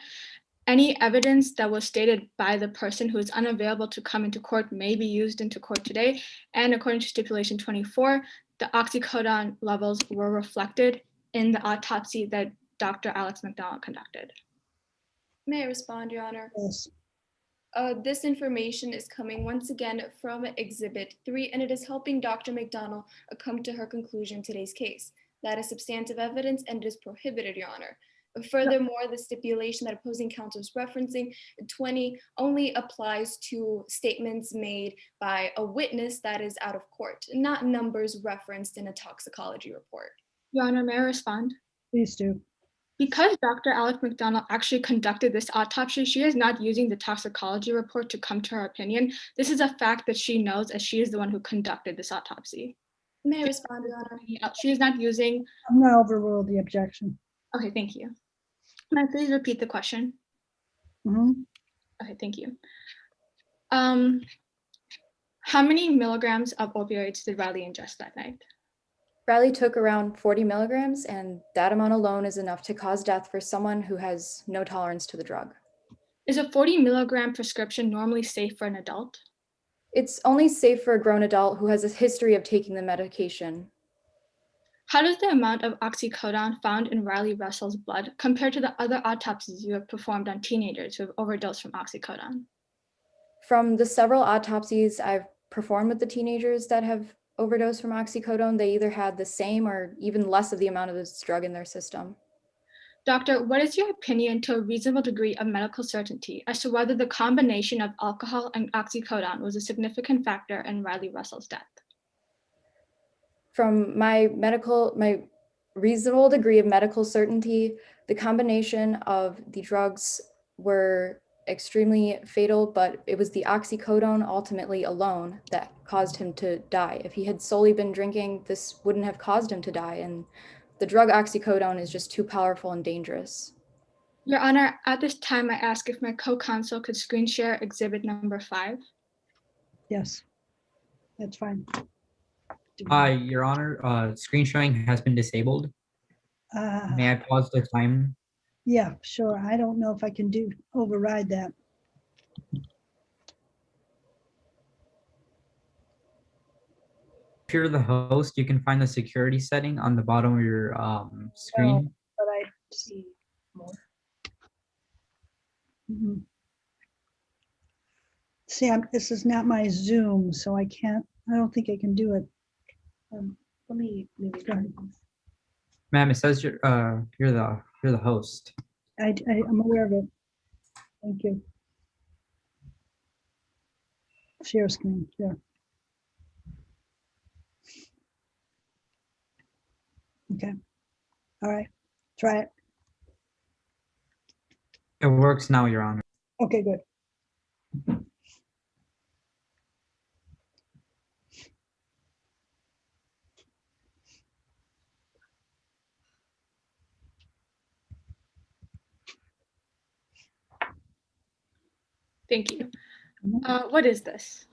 any evidence that was stated by the person who is unavailable to come into court may be used into court today. And according to stipulation 24, the oxycodone levels were reflected in the autopsy that Dr. Alex McDonald conducted. May I respond, Your Honor? Yes. This information is coming once again from Exhibit 3, and it is helping Dr. McDonald come to her conclusion in today's case. That is substantive evidence and it is prohibited, Your Honor. Furthermore, the stipulation that opposing counsel is referencing, 20, only applies to statements made by a witness that is out of court, not numbers referenced in a toxicology report. Your Honor, may I respond? Please do. Because Dr. Alex McDonald actually conducted this autopsy, she is not using the toxicology report to come to her opinion. This is a fact that she knows, as she is the one who conducted this autopsy. May I respond, Your Honor? She is not using. I'm going to overrule the objection. Okay, thank you. Can I please repeat the question? Okay, thank you. How many milligrams of opioids did Riley ingest that night? Riley took around 40 milligrams, and that amount alone is enough to cause death for someone who has no tolerance to the drug. Is a 40 milligram prescription normally safe for an adult? It's only safe for a grown adult who has a history of taking the medication. How does the amount of oxycodone found in Riley Russell's blood compare to the other autopsies you have performed on teenagers who have overdosed from oxycodone? From the several autopsies I've performed with the teenagers that have overdosed from oxycodone, they either had the same or even less of the amount of this drug in their system. Doctor, what is your opinion to a reasonable degree of medical certainty as to whether the combination of alcohol and oxycodone was a significant factor in Riley Russell's death? From my reasonable degree of medical certainty, the combination of the drugs were extremely fatal, but it was the oxycodone ultimately alone that caused him to die. If he had solely been drinking, this wouldn't have caused him to die. And the drug oxycodone is just too powerful and dangerous. Your Honor, at this time, I ask if my co-counsel could screen share exhibit number 5. Yes, that's fine. Your Honor, screen sharing has been disabled. May I pause the time? Yeah, sure. I don't know if I can override that. If you're the host, you can find the security setting on the bottom of your screen. But I see more. See, this is not my Zoom, so I don't think I can do it. Let me go ahead. Ma'am, it says you're the host. I'm aware of it. Thank you. Share screen, share. Okay. All right. Try it. It works now, Your Honor. Okay, good. Thank you. What is this?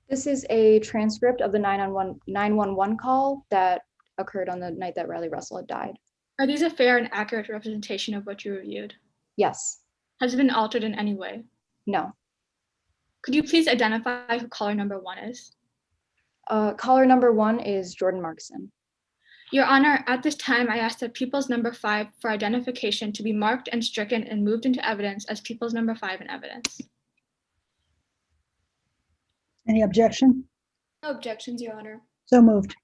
This is a transcript of the 911 call that occurred on the night that Riley Russell had died. Are these a fair and accurate representation of what you reviewed? Yes. Has it been altered in any way? No. Could you please identify who caller number 1 is? Caller number 1 is Jordan Markson. Your Honor, at this time, I ask that People's number 5 for identification to be marked and stricken and moved into evidence as People's number 5 in evidence. Any objection? No objections, Your Honor. So moved.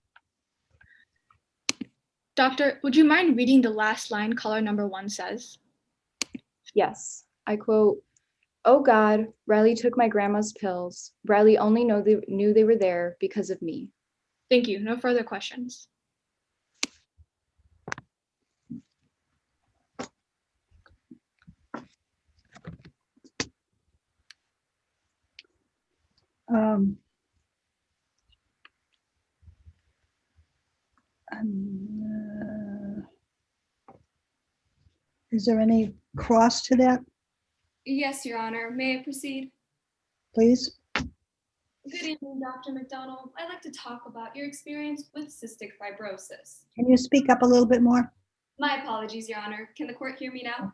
Doctor, would you mind reading the last line caller number 1 says? Yes, I quote, "Oh God, Riley took my grandma's pills. Riley only knew they were there because of me." Thank you. No further questions. Is there any cross to that, Yes, Your Honor. May I proceed? please? Good evening, Dr. McDonald. I'd like to talk about your experience with cystic fibrosis. Can you speak up a little bit more? My apologies, Your Honor. Can the court hear me now?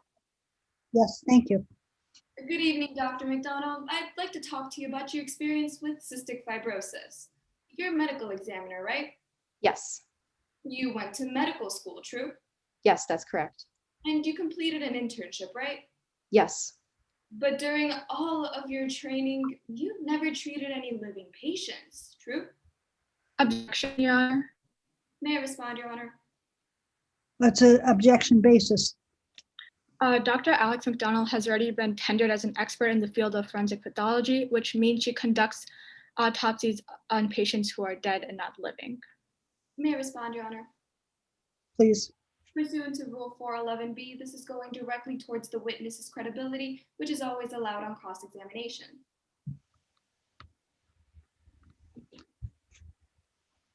Yes, thank you. Good evening, Dr. McDonald. I'd like to talk to you about your experience with cystic fibrosis. You're a medical examiner, right? Yes. You went to medical school, true? Yes, that's correct. And you completed an internship, right? Yes. But during all of your training, you never treated any living patients, true? Objection, Your Honor. May I respond, Your Honor? That's an objection basis. Dr. Alex McDonald has already been tendered as an expert in the field of forensic pathology, which means she conducts autopsies on patients who are dead and not living. May I respond, Your Honor? Please. Pursuant to Rule 411B, this is going directly towards the witness's credibility, which is always allowed on cross-examination.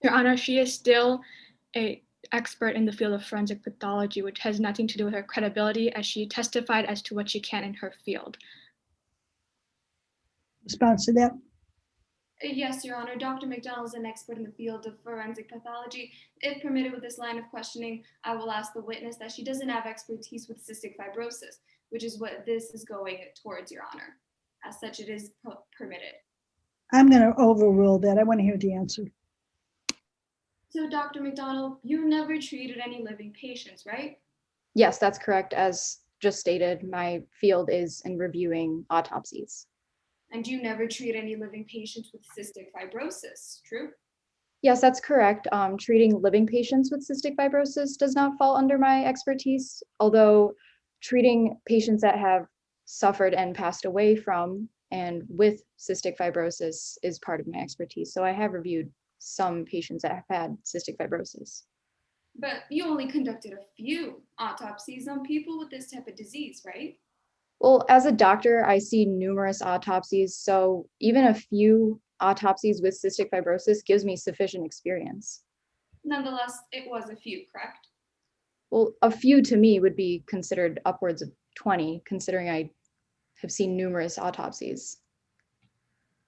Your Honor, she is still an expert in the field of forensic pathology, which has nothing to do with her credibility, as she testified as to what she can in her field. Response to that? Yes, Your Honor. Dr. McDonald is an expert in the field of forensic pathology. If permitted with this line of questioning, I will ask the witness that she doesn't have expertise with cystic fibrosis, which is what this is going towards, Your Honor. As such, it is permitted. I'm going to overrule that. I want to hear the answer. So, Dr. McDonald, you never treated any living patients, right? Yes, that's correct. As just stated, my field is in reviewing autopsies. And you never treat any living patients with cystic fibrosis, true? Yes, that's correct. Treating living patients with cystic fibrosis does not fall under my expertise, although treating patients that have suffered and passed away from and with cystic fibrosis is part of my expertise. So I have reviewed some patients that have had cystic fibrosis. But you only conducted a few autopsies on people with this type of disease, right? Well, as a doctor, I see numerous autopsies, so even a few autopsies with cystic fibrosis gives me sufficient experience. Nonetheless, it was a few, correct? Well, a few to me would be considered upwards of 20, considering I have seen numerous autopsies.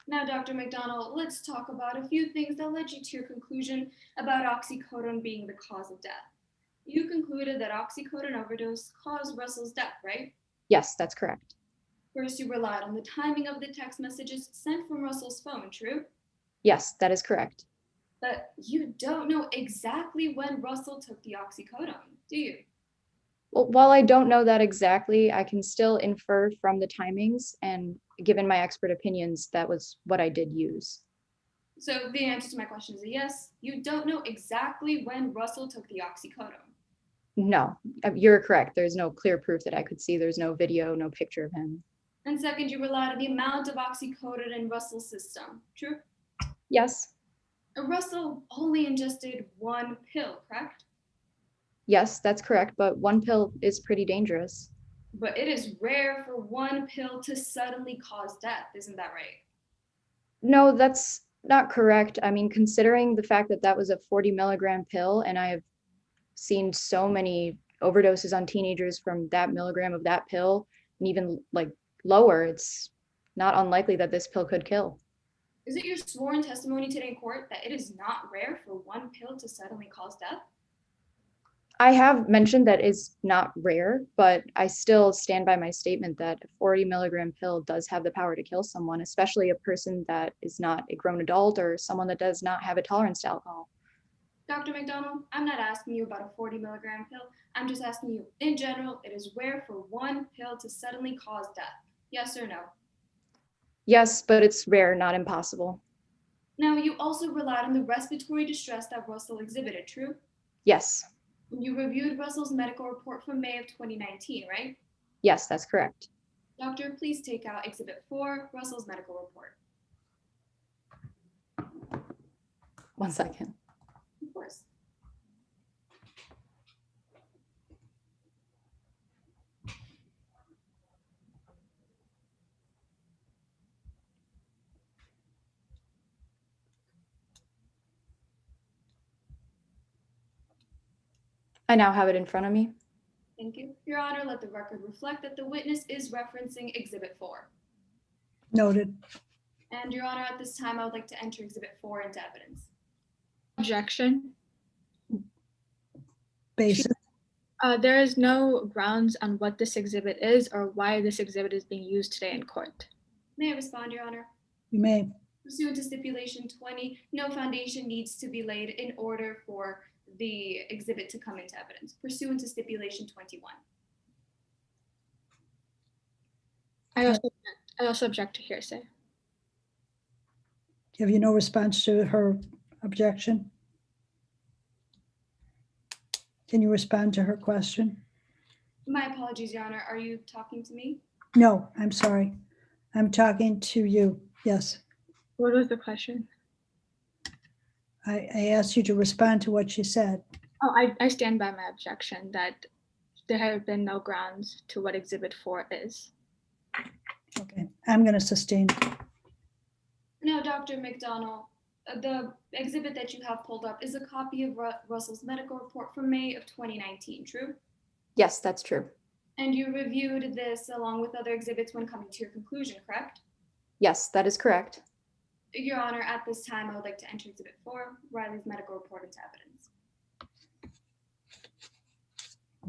Now, Dr. McDonald, let's talk about a few things that led you to your conclusion about oxycodone being the cause of death. You concluded that oxycodone overdose caused Russell's death, right? Yes, that's correct. First, you relied on the timing of the text messages sent from Russell's phone, true? Yes, that is correct. But you don't know exactly when Russell took the oxycodone, do you? Well, while I don't know that exactly, I can still infer from the timings, and given my expert opinions, that was what I did use. So the answer to my question is a yes. You don't know exactly when Russell took the oxycodone. No, you're correct. There's no clear proof that I could see. There's no video, no picture of him. And second, you relied on the amount of oxycodone in Russell's system, true? Yes. Russell only ingested one pill, correct? Yes, that's correct, but one pill is pretty dangerous. But it is rare for one pill to suddenly cause death, isn't that right? No, that's not correct. I mean, considering the fact that that was a 40 milligram pill, and I have seen so many overdoses on teenagers from that milligram of that pill, and even like lower, it's not unlikely that this pill could kill. Is it your sworn testimony today in court that it is not rare for one pill to suddenly cause death? I have mentioned that it's not rare, but I still stand by my statement that a 40 milligram pill does have the power to kill someone, especially a person that is not a grown adult or someone that does not have a tolerance to alcohol. Dr. McDonald, I'm not asking you about a 40 milligram pill. I'm just asking you, in general, it is rare for one pill to suddenly cause death. Yes or no? Yes, but it's rare, not impossible. Now, you also relied on the respiratory distress that Russell exhibited, true? Yes. You reviewed Russell's medical report from May of 2019, right? Yes, that's correct. Doctor, please take out Exhibit 4, Russell's medical report. 1 second. Of course. I now have it in front of me. Thank you. Your Honor, let the record reflect that the witness is referencing Exhibit 4. Noted. And Your Honor, at this time, I would like to enter Exhibit 4 into evidence. Objection. Basis. There is no grounds on what this exhibit is or why this exhibit is being used today in court. May I respond, Your Honor? You may. Pursuant to stipulation 20, no foundation needs to be laid in order for the exhibit to come into evidence. Pursuant to stipulation 21. I also object to hearsay. Have you no response to her objection? Can you respond to her question? My apologies, Your Honor. Are you talking to me? No, I'm sorry. I'm talking to you. Yes. What was the question? I asked you to respond to what she said. Oh, I stand by my objection that there have been no grounds to what Exhibit 4 is. Okay, I'm going to sustain. Now, Dr. McDonald, the exhibit that you have pulled up is a copy of Russell's medical report from May of 2019, true? Yes, that's true. And you reviewed this along with other exhibits when coming to your conclusion, correct? Yes, that is correct. Your Honor, at this time, I would like to enter Exhibit 4, Riley's medical report, into evidence.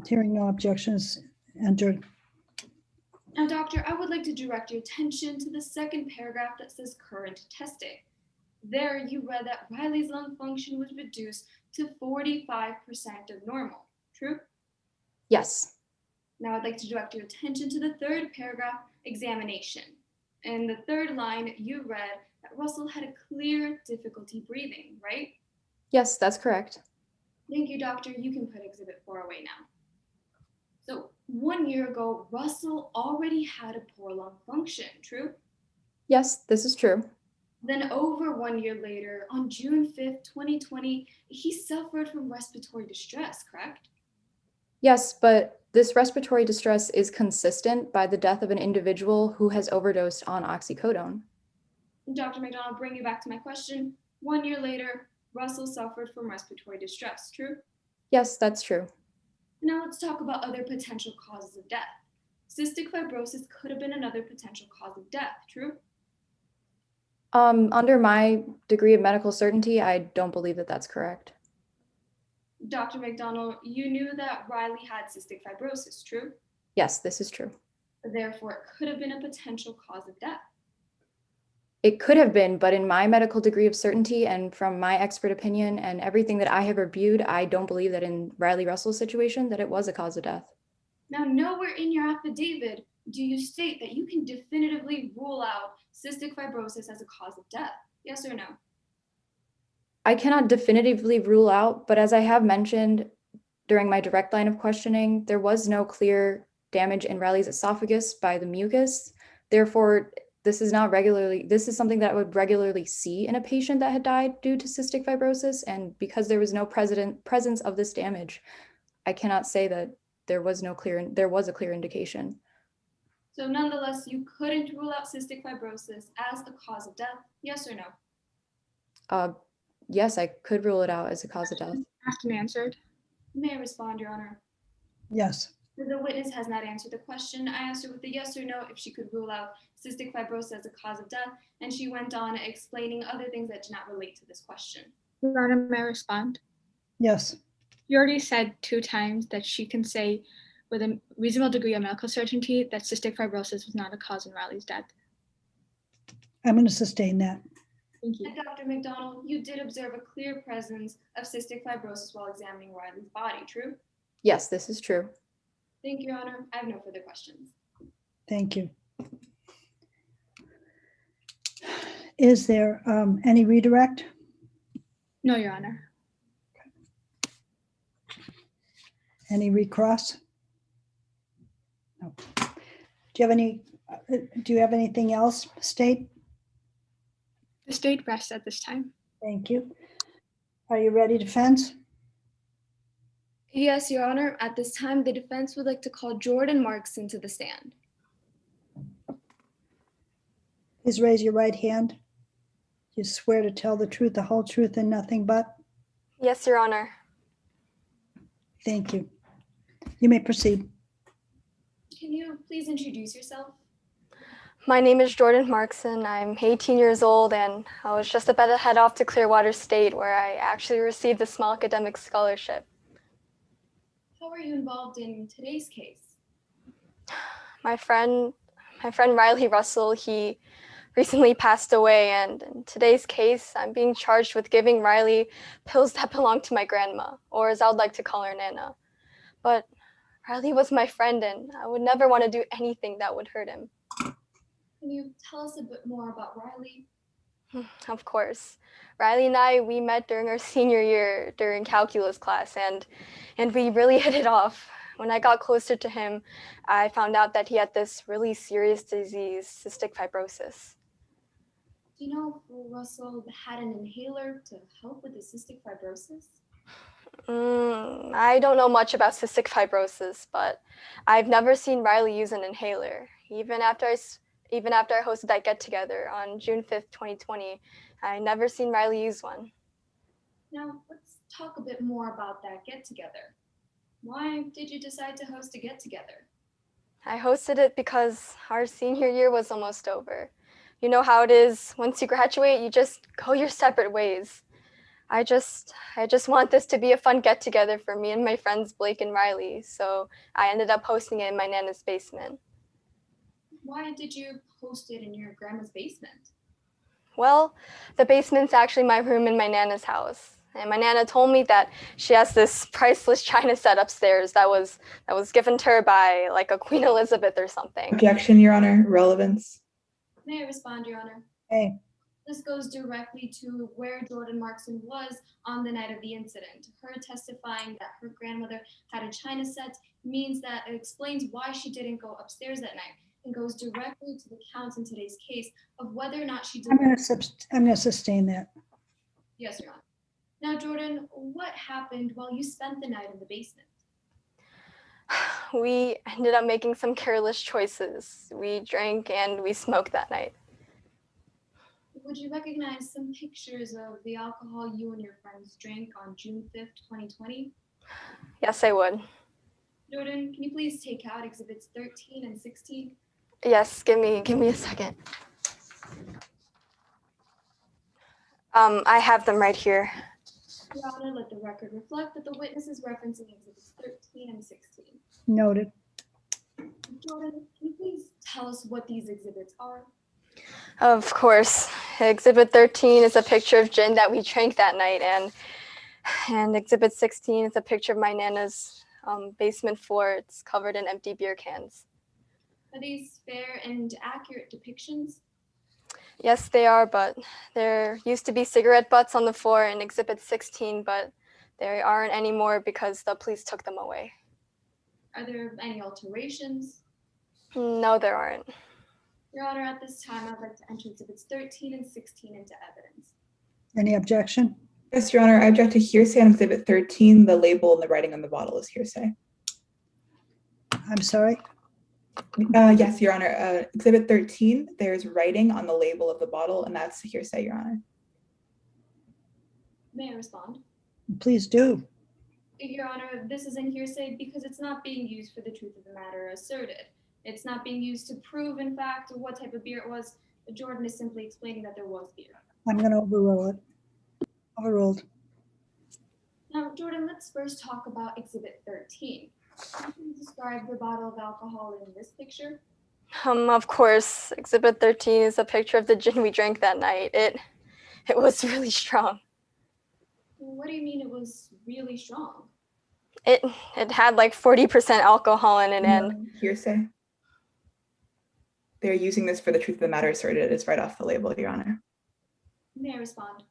Hearing no objections, entered. Now, doctor, I would like to direct your attention to the second paragraph that says current testing. There, you read that Riley's lung function was reduced to 45% of normal, true? Yes. Now, I'd like to direct your attention to the third paragraph, examination. In the third line, you read that Russell had a clear difficulty breathing, right? Yes, that's correct. Thank you, doctor. You can put Exhibit 4 away now. So 1 year ago, Russell already had a poor lung function, true? Yes, this is true. Then over 1 year later, on June 5th, 2020, he suffered from respiratory distress, correct? Yes, but this respiratory distress is consistent by the death of an individual who has overdosed on oxycodone. Dr. McDonald, bring you back to my question. 1 year later, Russell suffered from respiratory distress, true? Yes, that's true. Now let's talk about other potential causes of death. Cystic fibrosis could have been another potential cause of death, true? Under my degree of medical certainty, I don't believe that that's correct. Dr. McDonald, you knew that Riley had cystic fibrosis, true? Yes, this is true. Therefore, it could have been a potential cause of death. It could have been, but in my medical degree of certainty and from my expert opinion and everything that I have reviewed, I don't believe that in Riley Russell's situation that it was a cause of death. Now, nowhere in your affidavit do you state that you can definitively rule out cystic fibrosis as a cause of death. Yes or no? I cannot definitively rule out, but as I have mentioned during my direct line of questioning, there was no clear damage in Riley's esophagus by the mucus. Therefore, this is something that I would regularly see in a patient that had died due to cystic fibrosis. And because there was no presence of this damage, I cannot say that there was a clear indication. So nonetheless, you couldn't rule out cystic fibrosis as a cause of death, yes or no? Yes, I could rule it out as a cause of death. Asked and answered. May I respond, Your Honor? Yes. The witness has not answered the question. I asked her with a yes or no if she could rule out cystic fibrosis as a cause of death, and she went on explaining other things that did not relate to this question. Your Honor, may I respond? Yes. You already said 2 times that she can say with a reasonable degree of medical certainty that cystic fibrosis was not a cause in Riley's death. I'm going to sustain that. Thank you. And Dr. McDonald, you did observe a clear presence of cystic fibrosis while examining Riley's body, true? Yes, this is true. Thank you, Your Honor. I have no further questions. Thank you. Is there any redirect? No, Your Honor. Any recross? No. Do you have anything else, State? The state rests at this time. Thank you. Are you ready, defense? Yes, Your Honor. At this time, the defense would like to call Jordan Markson to the stand. Please raise your right hand. You swear to tell the truth, the whole truth, and nothing but? Yes, Your Honor. Thank you. You may proceed. Can you please introduce yourself? My name is Jordan Markson. I'm 18 years old, and I was just about to head off to Clearwater State, where I actually received a small academic scholarship. How are you involved in today's case? My friend Riley Russell, he recently passed away, and in today's case, I'm being charged with giving Riley pills that belong to my grandma, or as I would like to call her, Nana. But Riley was my friend, and I would never want to do anything that would hurt him. Can you tell us a bit more about Riley? Of course. Riley and I, we met during our senior year during calculus class, and we really hit it off. When I got closer to him, I found out that he had this really serious disease, cystic fibrosis. Do you know if Russell had an inhaler to help with the cystic fibrosis? I don't know much about cystic fibrosis, but I've never seen Riley use an inhaler. Even after I hosted that get-together on June 5th, 2020, I never seen Riley use one. Now, let's talk a bit more about that get-together. Why did you decide to host a get-together? I hosted it because our senior year was almost over. You know how it is. Once you graduate, you just go your separate ways. I just want this to be a fun get-together for me and my friends Blake and Riley, so I ended up hosting it in my Nana's basement. Why did you host it in your grandma's basement? Well, the basement's actually my room in my Nana's house. And my Nana told me that she has this priceless china set upstairs that was given to her by like a Queen Elizabeth or something. Objection, Your Honor. Relevance. May I respond, Your Honor? Hey. This goes directly to where Jordan Markson was on the night of the incident. Her testifying that her grandmother had a china set means that it explains why she didn't go upstairs that night, and goes directly to the counts in today's case of whether or not she did. I'm going to sustain that. Yes, Your Honor. Now, Jordan, what happened while you spent the night in the basement? We ended up making some careless choices. We drank and we smoked that night. Would you recognize some pictures of the alcohol you and your friends drank on June 5th, 2020? Yes, I would. Jordan, can you please take out exhibits 13 and 16? Yes, give me a second. I have them right here. Your Honor, let the record reflect that the witness is referencing exhibits 13 and 16. Noted. Jordan, can you please tell us what these exhibits are? Of course. Exhibit 13 is a picture of gin that we drank that night, and exhibit 16 is a picture of my Nana's basement floor. It's covered in empty beer cans. Are these fair and accurate depictions? Yes, they are, but there used to be cigarette butts on the floor in exhibit 16, but there aren't anymore because the police took them away. Are there any alterations? No, there aren't. Your Honor, at this time, I'd like to enter exhibits 13 and 16 into evidence. Any objection? Yes, Your Honor. I object to hearsay on exhibit 13. The label and the writing on the bottle is hearsay. I'm sorry? Yes, Your Honor. Exhibit 13, there's writing on the label of the bottle, and that's hearsay, Your Honor. May I respond? Please do. Your Honor, this is in hearsay because it's not being used for the truth of the matter asserted. It's not being used to prove, in fact, what type of beer it was. Jordan is simply explaining that there was beer. I'm going to overrule it. Overruled. Now, Jordan, let's first talk about exhibit 13. Can you describe the bottle of alcohol in this picture? Of course. Exhibit 13 is a picture of the gin we drank that night. It was really strong. What do you mean it was really strong? It had like 40% alcohol in it, and hearsay. They're using this for the truth of the matter asserted. It's right off the label, Your Honor. May I respond?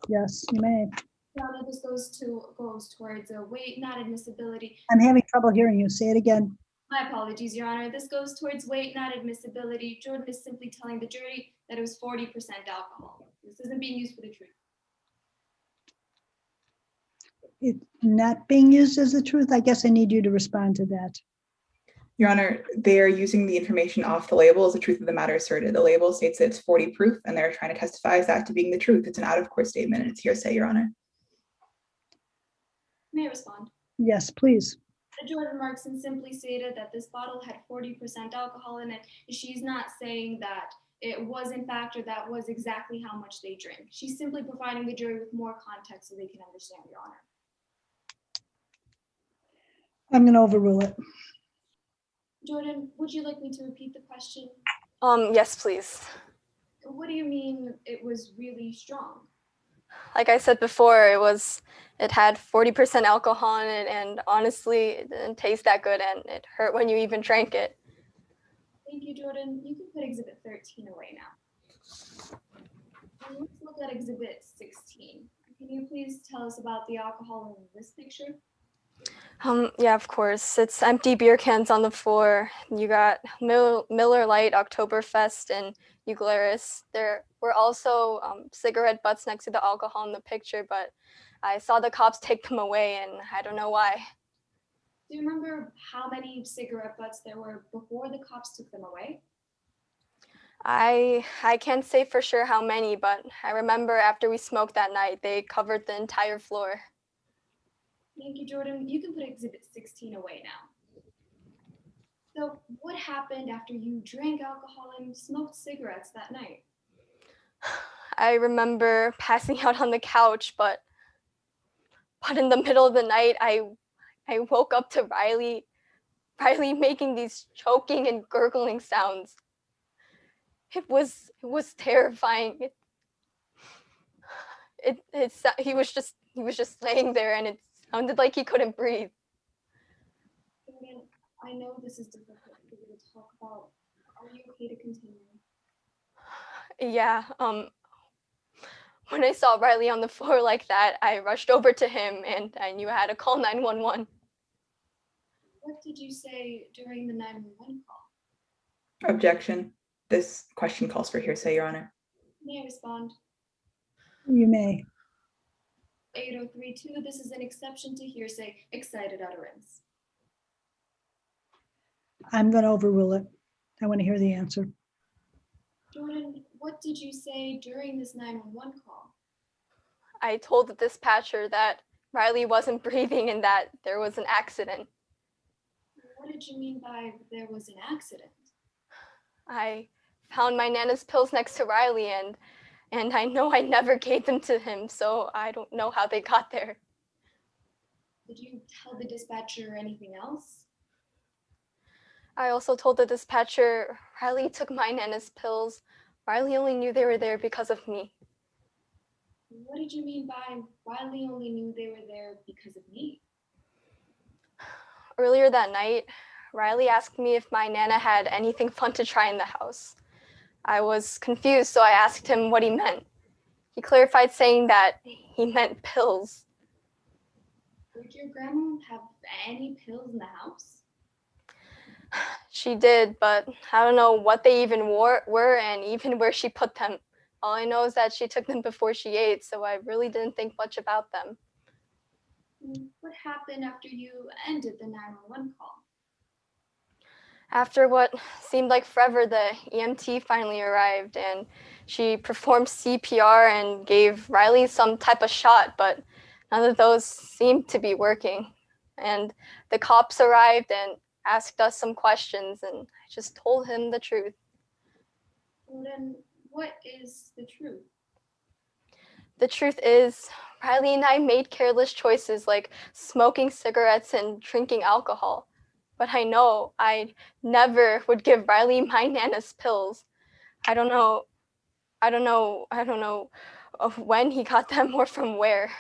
Yes, you may. Your Honor, this goes towards weight, not admissibility. I'm having trouble hearing you. Say it again. My apologies, Your Honor. This goes towards weight, not admissibility. Jordan is simply telling the jury that it was 40% alcohol. This isn't being used for the truth. It's not being used as the truth. I guess I need you to respond to that. Your Honor, they are using the information off the label as the truth of the matter asserted. The label states that it's 40 proof, and they're trying to testify as that to being the truth. It's an out-of-court statement, and it's hearsay, Your Honor. May I respond? Yes, please. Jordan Markson simply stated that this bottle had 40% alcohol in it. She's not saying that it was in fact or that was exactly how much they drank. She's simply providing the jury with more context so they can understand, Your Honor. I'm going to overrule it. Jordan, would you like me to repeat the question? Yes, please. What do you mean it was really strong? Like I said before, it had 40% alcohol in it, and honestly, it didn't taste that good, and it hurt when you even drank it. Thank you, Jordan. You can put Exhibit 13 away now. And let's look at Exhibit 16. Can you please tell us about the alcohol in this picture? Yeah, of course. It's empty beer cans on the floor. You got Miller Lite, Oktoberfest, and Uglaris. There were also cigarette butts next to the alcohol in the picture, but I saw the cops take them away, and I don't know why. Do you remember how many cigarette butts there were before the cops took them away? I can't say for sure how many, but I remember after we smoked that night, they covered the entire floor. Thank you, Jordan. You can put Exhibit 16 away now. So what happened after you drank alcohol and smoked cigarettes that night? I remember passing out on the couch, but in the middle of the night, I woke up to Riley making these choking and gurgling sounds. It was terrifying. He was just laying there, and it sounded like he couldn't breathe. I know this is difficult for you to talk about. Are you okay to continue? Yeah. When I saw Riley on the floor like that, I rushed over to him, and I knew I had to call 911. What did you say during the 911 call? Objection. This question calls for hearsay, Your Honor. May I respond? You may. 8032, this is an exception to hearsay, excited utterance. I'm going to overrule it. I want to hear the answer. Jordan, what did you say during this 911 call? I told the dispatcher that Riley wasn't breathing and that there was an accident. What did you mean by there was an accident? I found my Nana's pills next to Riley, and I know I never gave them to him, so I don't know how they got there. Did you tell the dispatcher anything else? I also told the dispatcher Riley took my Nana's pills. Riley only knew they were there because of me. What did you mean by Riley only knew they were there because of me? Earlier that night, Riley asked me if my Nana had anything fun to try in the house. I was confused, so I asked him what he meant. He clarified, saying that he meant pills. Did your grandma have any pills in the house? She did, but I don't know what they even were and even where she put them. All I know is that she took them before she ate, so I really didn't think much about them. What happened after you ended the 911 call? After what seemed like forever, the EMT finally arrived, and she performed CPR and gave Riley some type of shot, but none of those seemed to be working. And the cops arrived and asked us some questions, and I just told him the truth. Well, then what is the truth? The truth is, Riley and I made careless choices like smoking cigarettes and drinking alcohol. But I know I never would give Riley my Nana's pills. I don't know of when he got them or from where.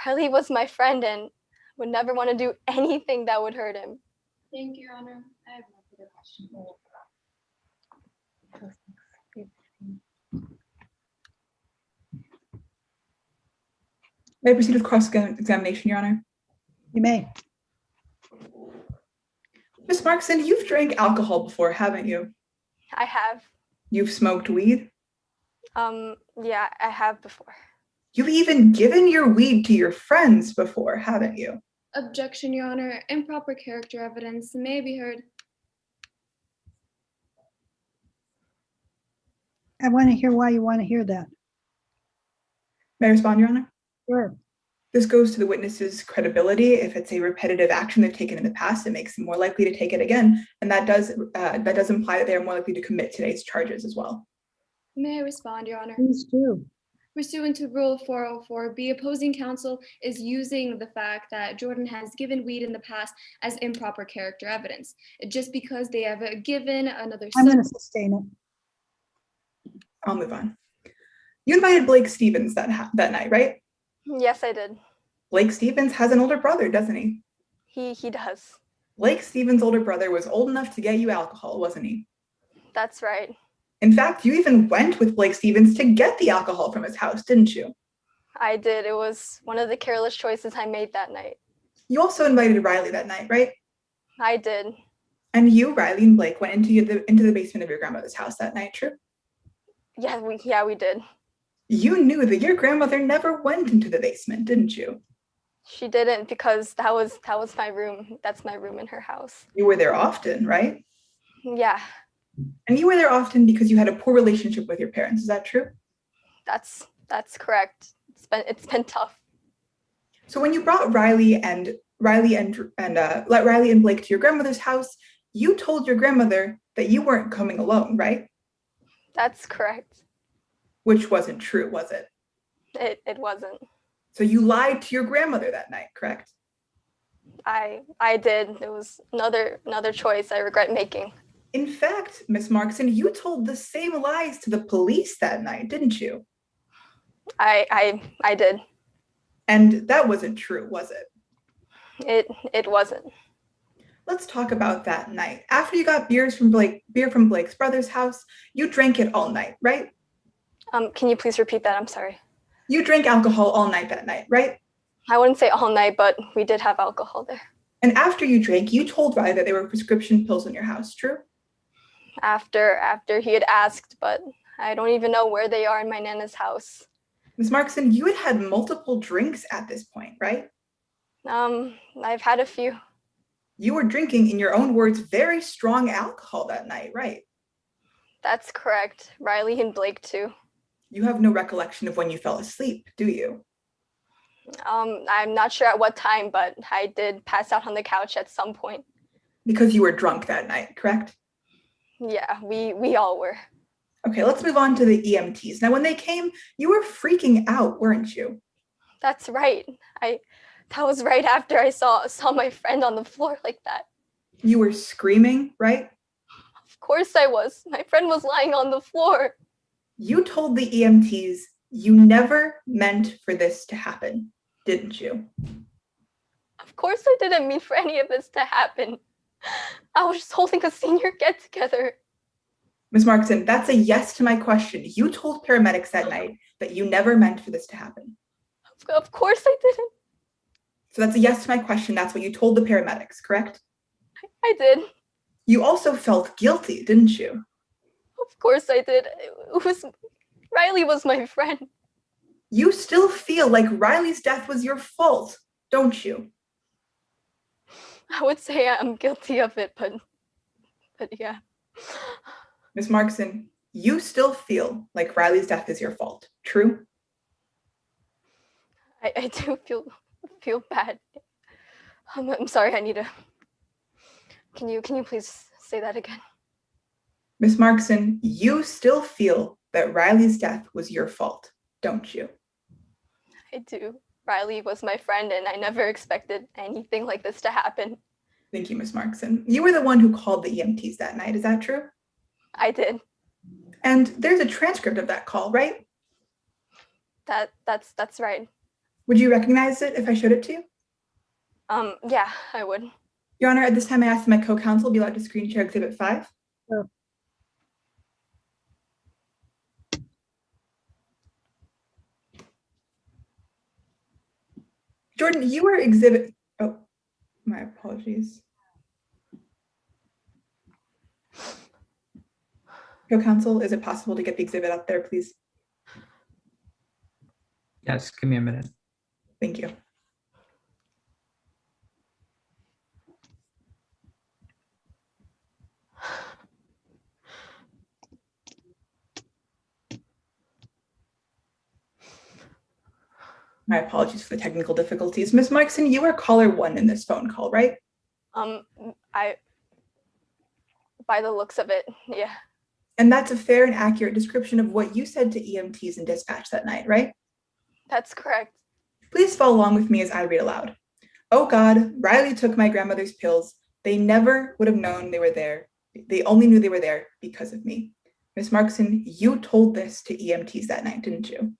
Riley was my friend and would never want to do anything that would hurt him. Thank you, Your Honor. I have no further questions. May I proceed with cross-examination, Your Honor? You may. Ms. Markson, you've drank alcohol before, haven't you? I have. You've smoked weed? Yeah, I have before. You've even given your weed to your friends before, haven't you? Objection, Your Honor. Improper character evidence may be heard. I want to hear why you want to hear that. May I respond, Your Honor? Sure. This goes to the witness's credibility. If it's a repetitive action they've taken in the past, it makes them more likely to take it again. And that does imply that they are more likely to commit today's charges as well. May I respond, Your Honor? Please do. Pursuant to Rule 404B, opposing counsel is using the fact that Jordan has given weed in the past as improper character evidence. Just because they have given another. I'm going to sustain it. I'll move on. You invited Blake Stevens that night, right? Yes, I did. Blake Stevens has an older brother, doesn't he? He does. Blake Stevens' older brother was old enough to get you alcohol, wasn't he? That's right. In fact, you even went with Blake Stevens to get the alcohol from his house, didn't you? I did. It was one of the careless choices I made that night. You also invited Riley that night, right? I did. And you, Riley, and Blake went into the basement of your grandmother's house that night, true? Yeah, we did. You knew that your grandmother never went into the basement, didn't you? She didn't, because that was my room. That's my room in her house. You were there often, right? Yeah. And you were there often because you had a poor relationship with your parents. Is that true? That's correct. It's been tough. So when you brought Riley and Blake to your grandmother's house, you told your grandmother that you weren't coming alone, right? That's correct. Which wasn't true, was it? It wasn't. So you lied to your grandmother that night, correct? I did. It was another choice I regret making. In fact, Miss Markson, you told the same lies to the police that night, didn't you? I did. And that wasn't true, was it? It wasn't. Let's talk about that night. After you got beer from Blake's brother's house, you drank it all night, right? Can you please repeat that? I'm sorry. You drank alcohol all night that night, right? I wouldn't say all night, but we did have alcohol there. And after you drank, you told Riley that there were prescription pills in your house, true? After he had asked, but I don't even know where they are in my Nana's house. Ms. Markson, you had multiple drinks at this point, right? I've had a few. You were drinking, in your own words, very strong alcohol that night, right? That's correct. Riley and Blake too. You have no recollection of when you fell asleep, do you? I'm not sure at what time, but I did pass out on the couch at some point. Because you were drunk that night, correct? Yeah, we all were. Okay, let's move on to the EMTs. Now, when they came, you were freaking out, weren't you? That's right. That was right after I saw my friend on the floor like that. You were screaming, right? Of course I was. My friend was lying on the floor. You told the EMTs you never meant for this to happen, didn't you? Of course I didn't mean for any of this to happen. I was just holding a senior get-together. Ms. Markson, that's a yes to my question. You told paramedics that night that you never meant for this to happen. Of course I didn't. So that's a yes to my question. That's what you told the paramedics, correct? I did. You also felt guilty, didn't you? Of course I did. Riley was my friend. You still feel like Riley's death was your fault, don't you? I would say I'm guilty of it, but yeah. Ms. Markson, you still feel like Riley's death is your fault, true? I do feel bad. I'm sorry, I need to. Can you please say that again? Ms. Markson, you still feel that Riley's death was your fault, don't you? I do. Riley was my friend, and I never expected anything like this to happen. Thank you, Ms. Markson. You were the one who called the EMTs that night, is that true? I did. And there's a transcript of that call, right? That's right. Would you recognize it if I showed it to you? Yeah, I would. Your Honor, at this time I ask that my co-counsel be allowed to screen share Exhibit 5. Sure. Jordan, you were exhibit, oh, my apologies. Co-counsel, is it possible to get the exhibit up there, please? Yes, give me a minute. Thank you. My apologies for the technical difficulties. Ms. Markson, you are caller 1 in this phone call, right? By the looks of it, yeah. And that's a fair and accurate description of what you said to EMTs in dispatch that night, right? That's correct. Please follow along with me as I read aloud. Oh God, Riley took my grandmother's pills. They never would have known they were there. They only knew they were there because of me. Ms. Markson, you told this to EMTs that night, didn't you?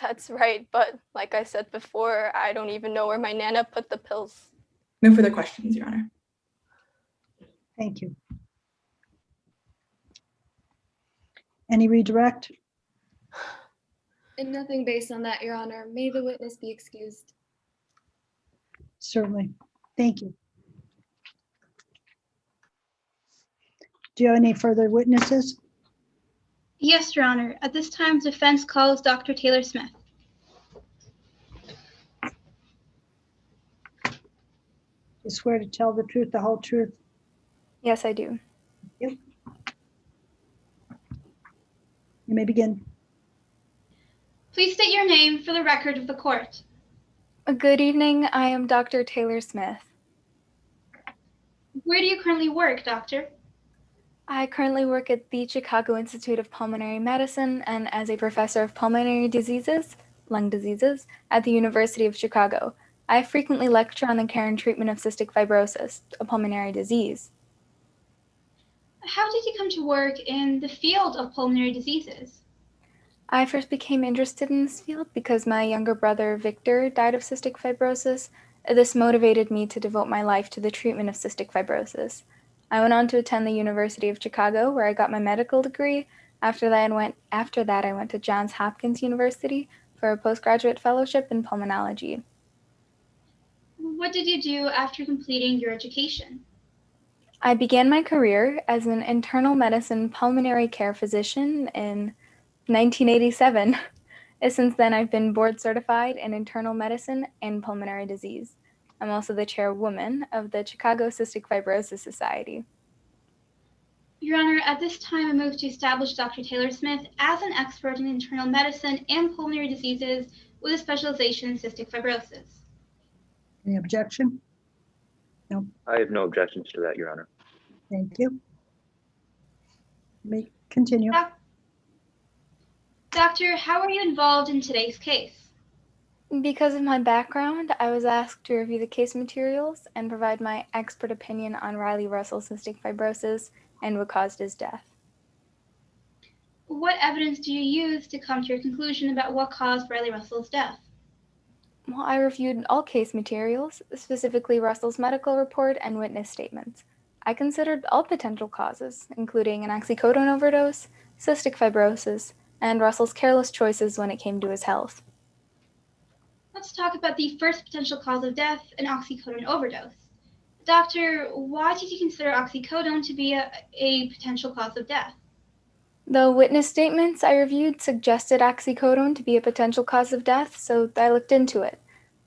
That's right, but like I said before, I don't even know where my Nana put the pills. No further questions, Your Honor. Thank you. Any redirect? And nothing based on that, Your Honor. May the witness be excused. Certainly. Thank you. Do you have any further witnesses? Yes, Your Honor. At this time, defense calls Dr. Taylor Smith. You swear to tell the truth, the whole truth? Yes, I do. Yep. You may begin. Please state your name for the record of the court. Good evening. I am Dr. Taylor Smith. Where do you currently work, doctor? I currently work at the Chicago Institute of Pulmonary Medicine and as a professor of pulmonary diseases, lung diseases, at the University of Chicago. I frequently lecture on the care and treatment of cystic fibrosis, a pulmonary disease. How did you come to work in the field of pulmonary diseases? I first became interested in this field because my younger brother, Victor, died of cystic fibrosis. This motivated me to devote my life to the treatment of cystic fibrosis. I went on to attend the University of Chicago, where I got my medical degree. After that, I went to Johns Hopkins University for a postgraduate fellowship in pulmonology. What did you do after completing your education? I began my career as an internal medicine pulmonary care physician in 1987. Since then, I've been board certified in internal medicine and pulmonary disease. I'm also the chairwoman of the Chicago Cystic Fibrosis Society. Your Honor, at this time, I move to establish Dr. Taylor Smith as an expert in internal medicine and pulmonary diseases with a specialization in cystic fibrosis. Any objection? No. I have no objections to that, Your Honor. Thank you. You may continue. Doctor, how are you involved in today's case? Because of my background, I was asked to review the case materials and provide my expert opinion on Riley Russell's cystic fibrosis and what caused his death. What evidence do you use to come to your conclusion about what caused Riley Russell's death? Well, I reviewed all case materials, specifically Russell's medical report and witness statements. I considered all potential causes, including an oxycodone overdose, cystic fibrosis, and Russell's careless choices when it came to his health. Let's talk about the first potential cause of death, an oxycodone overdose. Doctor, why did you consider oxycodone to be a potential cause of death? The witness statements I reviewed suggested oxycodone to be a potential cause of death, so I looked into it.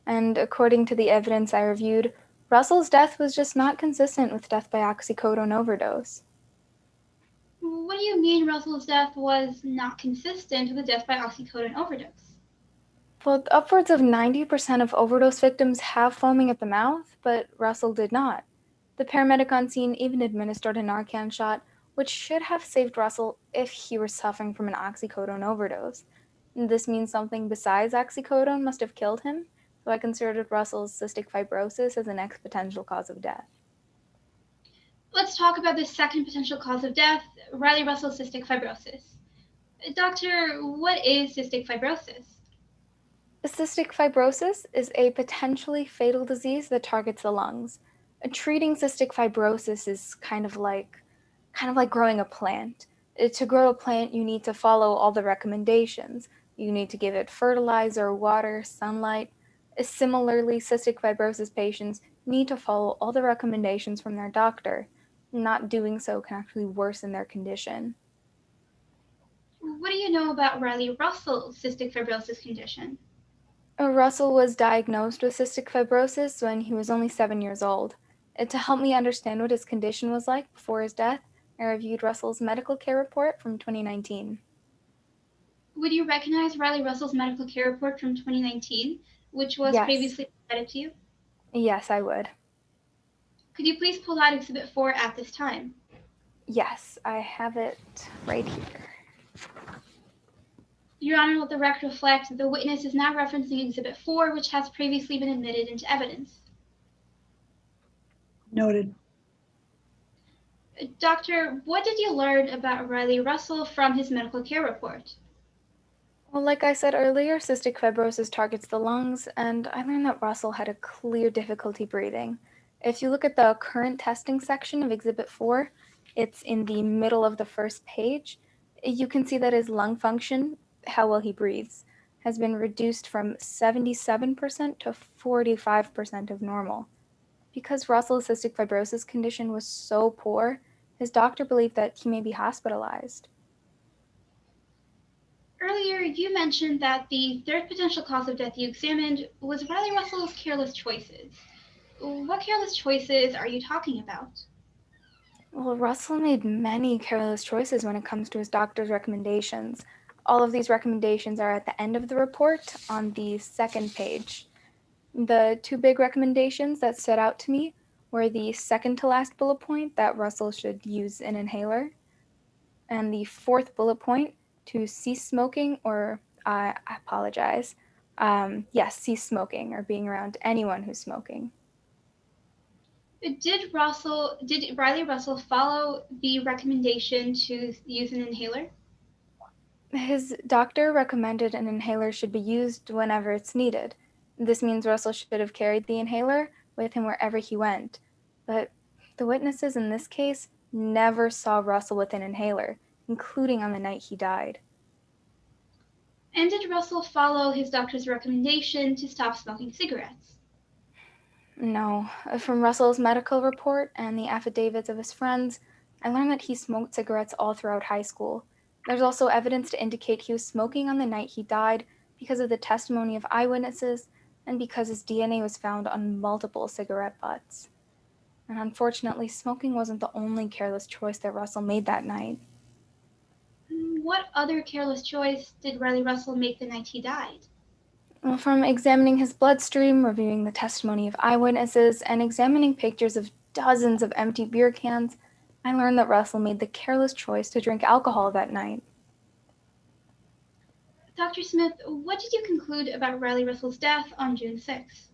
And according to the evidence I reviewed, Russell's death was just not consistent with death by oxycodone overdose. What do you mean Russell's death was not consistent with a death by oxycodone overdose? Well, upwards of 90% of overdose victims have foaming at the mouth, but Russell did not. The paramedic on scene even administered a Narcan shot, which should have saved Russell if he were suffering from an oxycodone overdose. This means something besides oxycodone must have killed him, so I considered Russell's cystic fibrosis as the next potential cause of death. Let's talk about the second potential cause of death, Riley Russell's cystic fibrosis. Doctor, what is cystic fibrosis? Cystic fibrosis is a potentially fatal disease that targets the lungs. Treating cystic fibrosis is kind of like growing a plant. To grow a plant, you need to follow all the recommendations. You need to give it fertilizer, water, sunlight. Similarly, cystic fibrosis patients need to follow all the recommendations from their doctor. Not doing so can actually worsen their condition. What do you know about Riley Russell's cystic fibrosis condition? Russell was diagnosed with cystic fibrosis when he was only 7 years old. To help me understand what his condition was like before his death, I reviewed Russell's medical care report from 2019. would you recognize Riley Russell's medical care report from 2019, which was Yes. previously provided to you? Yes, I would. Could you please pull out Exhibit 4 at this time? Yes, I have it right here. Your Honor, let the record reflect that the witness is now referencing Exhibit 4, which has previously been admitted into evidence. Noted. Doctor, what did you learn about Riley Russell from his medical care report? Well, like I said earlier, cystic fibrosis targets the lungs, and I learned that Russell had a clear difficulty breathing. If you look at the current testing section of Exhibit 4, it's in the middle of the first page. You can see that his lung function, how well he breathes, has been reduced from 77% to 45% of normal. Because Russell's cystic fibrosis condition was so poor, his doctor believed that he may be hospitalized. Earlier, you mentioned that the third potential cause of death you examined was Riley Russell's careless choices. What careless choices are you talking about? Well, Russell made many careless choices when it comes to his doctor's recommendations. All of these recommendations are at the end of the report on the second page. The two big recommendations that stood out to me were the second to last bullet point that Russell should use an inhaler, and the fourth bullet point to cease smoking or, I apologize, cease smoking or being around anyone who's smoking. Did Riley Russell follow the recommendation to use an inhaler? His doctor recommended an inhaler should be used whenever it's needed. This means Russell should have carried the inhaler with him wherever he went. But the witnesses in this case never saw Russell with an inhaler, including on the night he died. And did Russell follow his doctor's recommendation to stop smoking cigarettes? No. From Russell's medical report and the affidavits of his friends, I learned that he smoked cigarettes all throughout high school. There's also evidence to indicate he was smoking on the night he died because of the testimony of eyewitnesses and because his DNA was found on multiple cigarette butts. And unfortunately, smoking wasn't the only careless choice that Russell made that night. What other careless choice did Riley Russell make the night he died? Well, from examining his bloodstream, reviewing the testimony of eyewitnesses, and examining pictures of dozens of empty beer cans, I learned that Russell made the careless choice to drink alcohol that night. Dr. Smith, what did you conclude about Riley Russell's death on June 6th?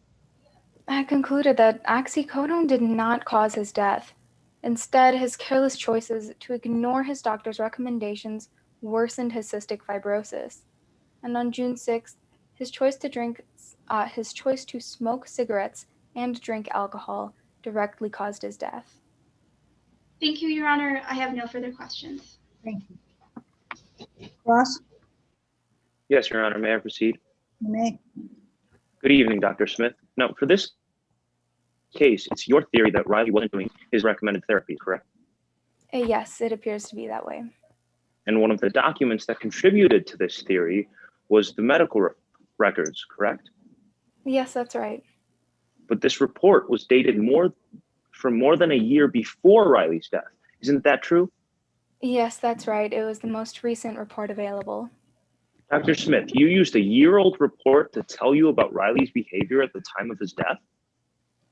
I concluded that oxycodone did not cause his death. Instead, his careless choices to ignore his doctor's recommendations worsened his cystic fibrosis. And on June 6th, his choice to smoke cigarettes and drink alcohol directly caused his death. Thank you, Your Honor. I have no further questions. Thank you. Ross? Yes, Your Honor. May I proceed? You may. Good evening, Dr. Smith. Now, for this case, it's your theory that Riley wasn't doing his recommended therapy, correct? Yes, it appears to be that way. And one of the documents that contributed to this theory was the medical records, correct? Yes, that's right. But this report was dated more than a year before Riley's death. Isn't that true? Yes, that's right. It was the most recent report available. Dr. Smith, you used a year-old report to tell you about Riley's behavior at the time of his death?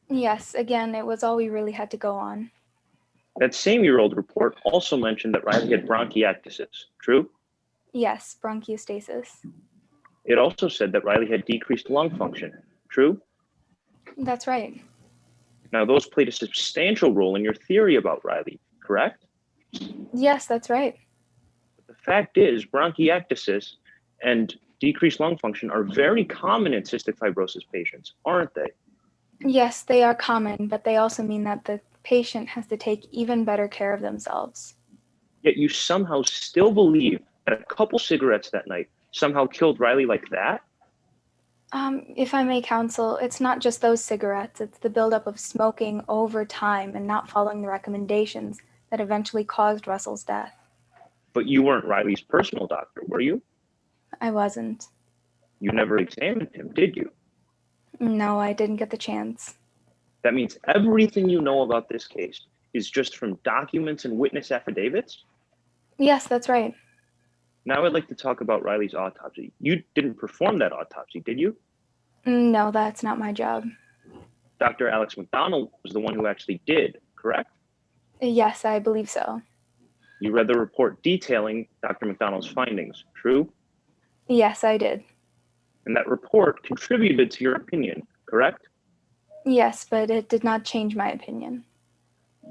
Yes, again, it was all we really had to go on. That same year-old report also mentioned that Riley had bronchiectasis, true? Yes, bronchiostasis. It also said that Riley had decreased lung function, true? That's right. Now, those played a substantial role in your theory about Riley, correct? Yes, that's right. But the fact is, bronchiectasis and decreased lung function are very common in cystic fibrosis patients, aren't they? Yes, they are common, but they also mean that the patient has to take even better care of themselves. Yet you somehow still believe that a couple cigarettes that night somehow killed Riley like that? If I may counsel, it's not just those cigarettes, it's the buildup of smoking over time and not following the recommendations that eventually caused Russell's death. But you weren't Riley's personal doctor, were you? I wasn't. You never examined him, did you? No, I didn't get the chance. That means everything you know about this case is just from documents and witness affidavits? Yes, that's right. Now I'd like to talk about Riley's autopsy. You didn't perform that autopsy, did you? No, that's not my job. Dr. Alex McDonald was the one who actually did, correct? Yes, I believe so. You read the report detailing Dr. McDonald's findings, true? Yes, I did. And that report contributed to your opinion, correct? Yes, but it did not change my opinion.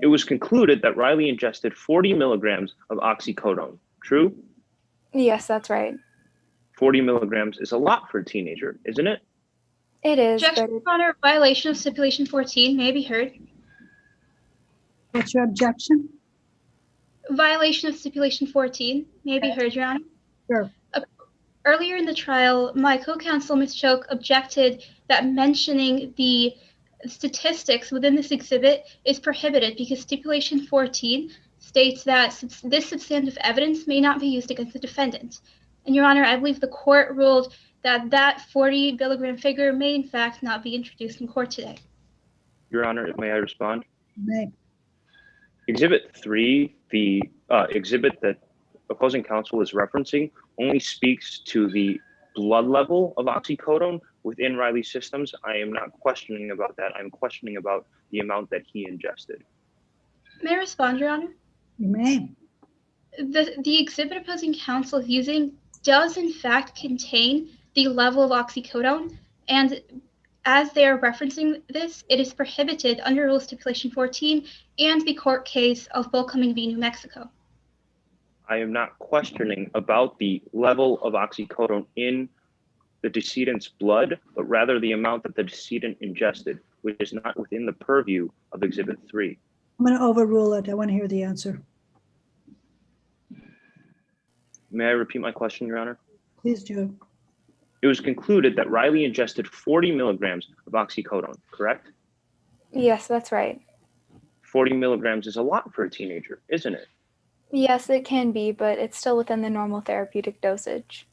It was concluded that Riley ingested 40 milligrams of oxycodone, true? Yes, that's right. 40 milligrams is a lot for a teenager, isn't it? It is, Objection, Your Honor, violation of stipulation 14 may be heard. What's your objection? Violation of stipulation 14 may be heard, Your Honor. Sure. Earlier in the trial, my co-counsel, Ms. Choke, objected that mentioning the statistics within this exhibit is prohibited because stipulation 14 states that this substantive evidence may not be used against the defendant. And Your Honor, I believe the court ruled that that 40 milligram figure may in fact not be introduced in court today. Your Honor, may I respond? May. Exhibit 3, the exhibit that opposing counsel is referencing, only speaks to the blood level of oxycodone within Riley's systems. I am not questioning about that. I'm questioning about the amount that he ingested. May I respond, Your Honor? You may. The exhibit opposing counsel is using does in fact contain the level of oxycodone, and as they are referencing this, it is prohibited under Rule Stipulation 14 and the court case of Bullcoming v. New Mexico. I am not questioning about the level of oxycodone in the decedent's blood, but rather the amount that the decedent ingested, which is not within the purview of Exhibit 3. I'm going to overrule it. I want to hear the answer. May I repeat my question, Your Honor? Please do. It was concluded that Riley ingested 40 milligrams of oxycodone, correct? Yes, that's right. 40 milligrams is a lot for a teenager, isn't it? Yes, it can be, but it's still within the normal therapeutic dosage.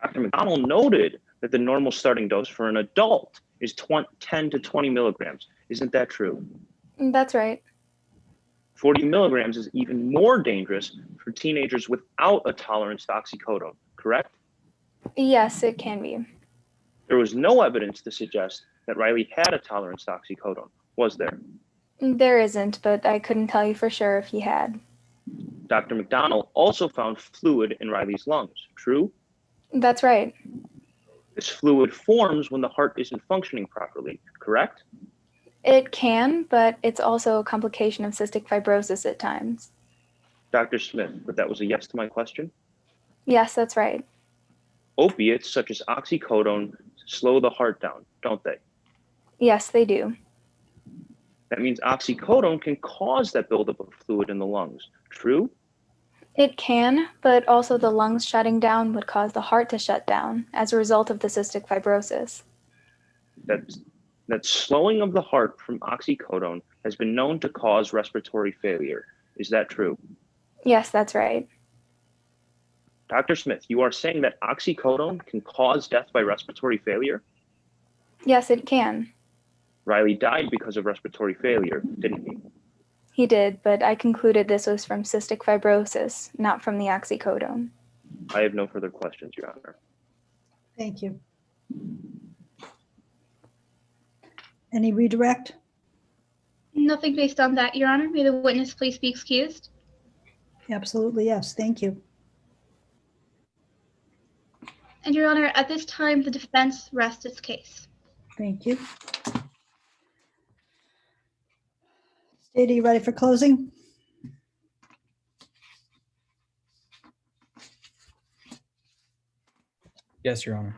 Dr. McDonald noted that the normal starting dose for an adult is 10 to 20 milligrams. Isn't that true? That's right. 40 milligrams is even more dangerous for teenagers without a tolerance to oxycodone, correct? Yes, it can be. There was no evidence to suggest that Riley had a tolerance to oxycodone, was there? There isn't, but I couldn't tell you for sure if he had. Dr. McDonald also found fluid in Riley's lungs, true? That's right. This fluid forms when the heart isn't functioning properly, correct? It can, but it's also a complication of cystic fibrosis at times. Dr. Smith, but that was a yes to my question? Yes, that's right. Opiates such as oxycodone slow the heart down, don't they? Yes, they do. That means oxycodone can cause that buildup of fluid in the lungs, true? It can, but also the lungs shutting down would cause the heart to shut down as a result of the cystic fibrosis. That slowing of the heart from oxycodone has been known to cause respiratory failure. Is that true? Yes, that's right. Dr. Smith, you are saying that oxycodone can cause death by respiratory failure? Yes, it can. Riley died because of respiratory failure, didn't he? He did, but I concluded this was from cystic fibrosis, not from the oxycodone. I have no further questions, Your Honor. Thank you. Any redirect? Nothing based on that, Your Honor. May the witness please be excused? Absolutely, yes. Thank you. And Your Honor, at this time, the defense rests its case. Thank you. State, are you ready for closing? Yes, Your Honor.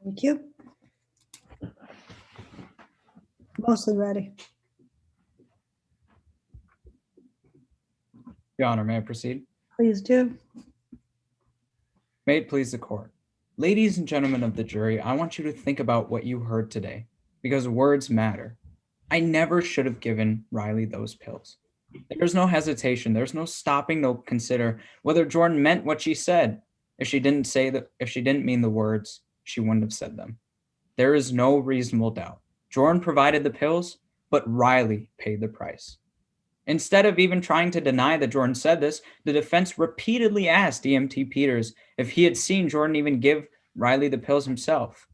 Thank you. Mostly ready. Your Honor, may I proceed? Please do. May it please the court. Ladies and gentlemen of the jury, I want you to think about what you heard today, because words matter. I never should have given Riley those pills. There's no hesitation. There's no stopping to consider whether Jordan meant what she said. If she didn't mean the words, she wouldn't have said them. There is no reasonable doubt. Jordan provided the pills, but Riley paid the price. Instead of even trying to deny that Jordan said this, the defense repeatedly asked EMT Peters if he had seen Jordan even give Riley the pills himself.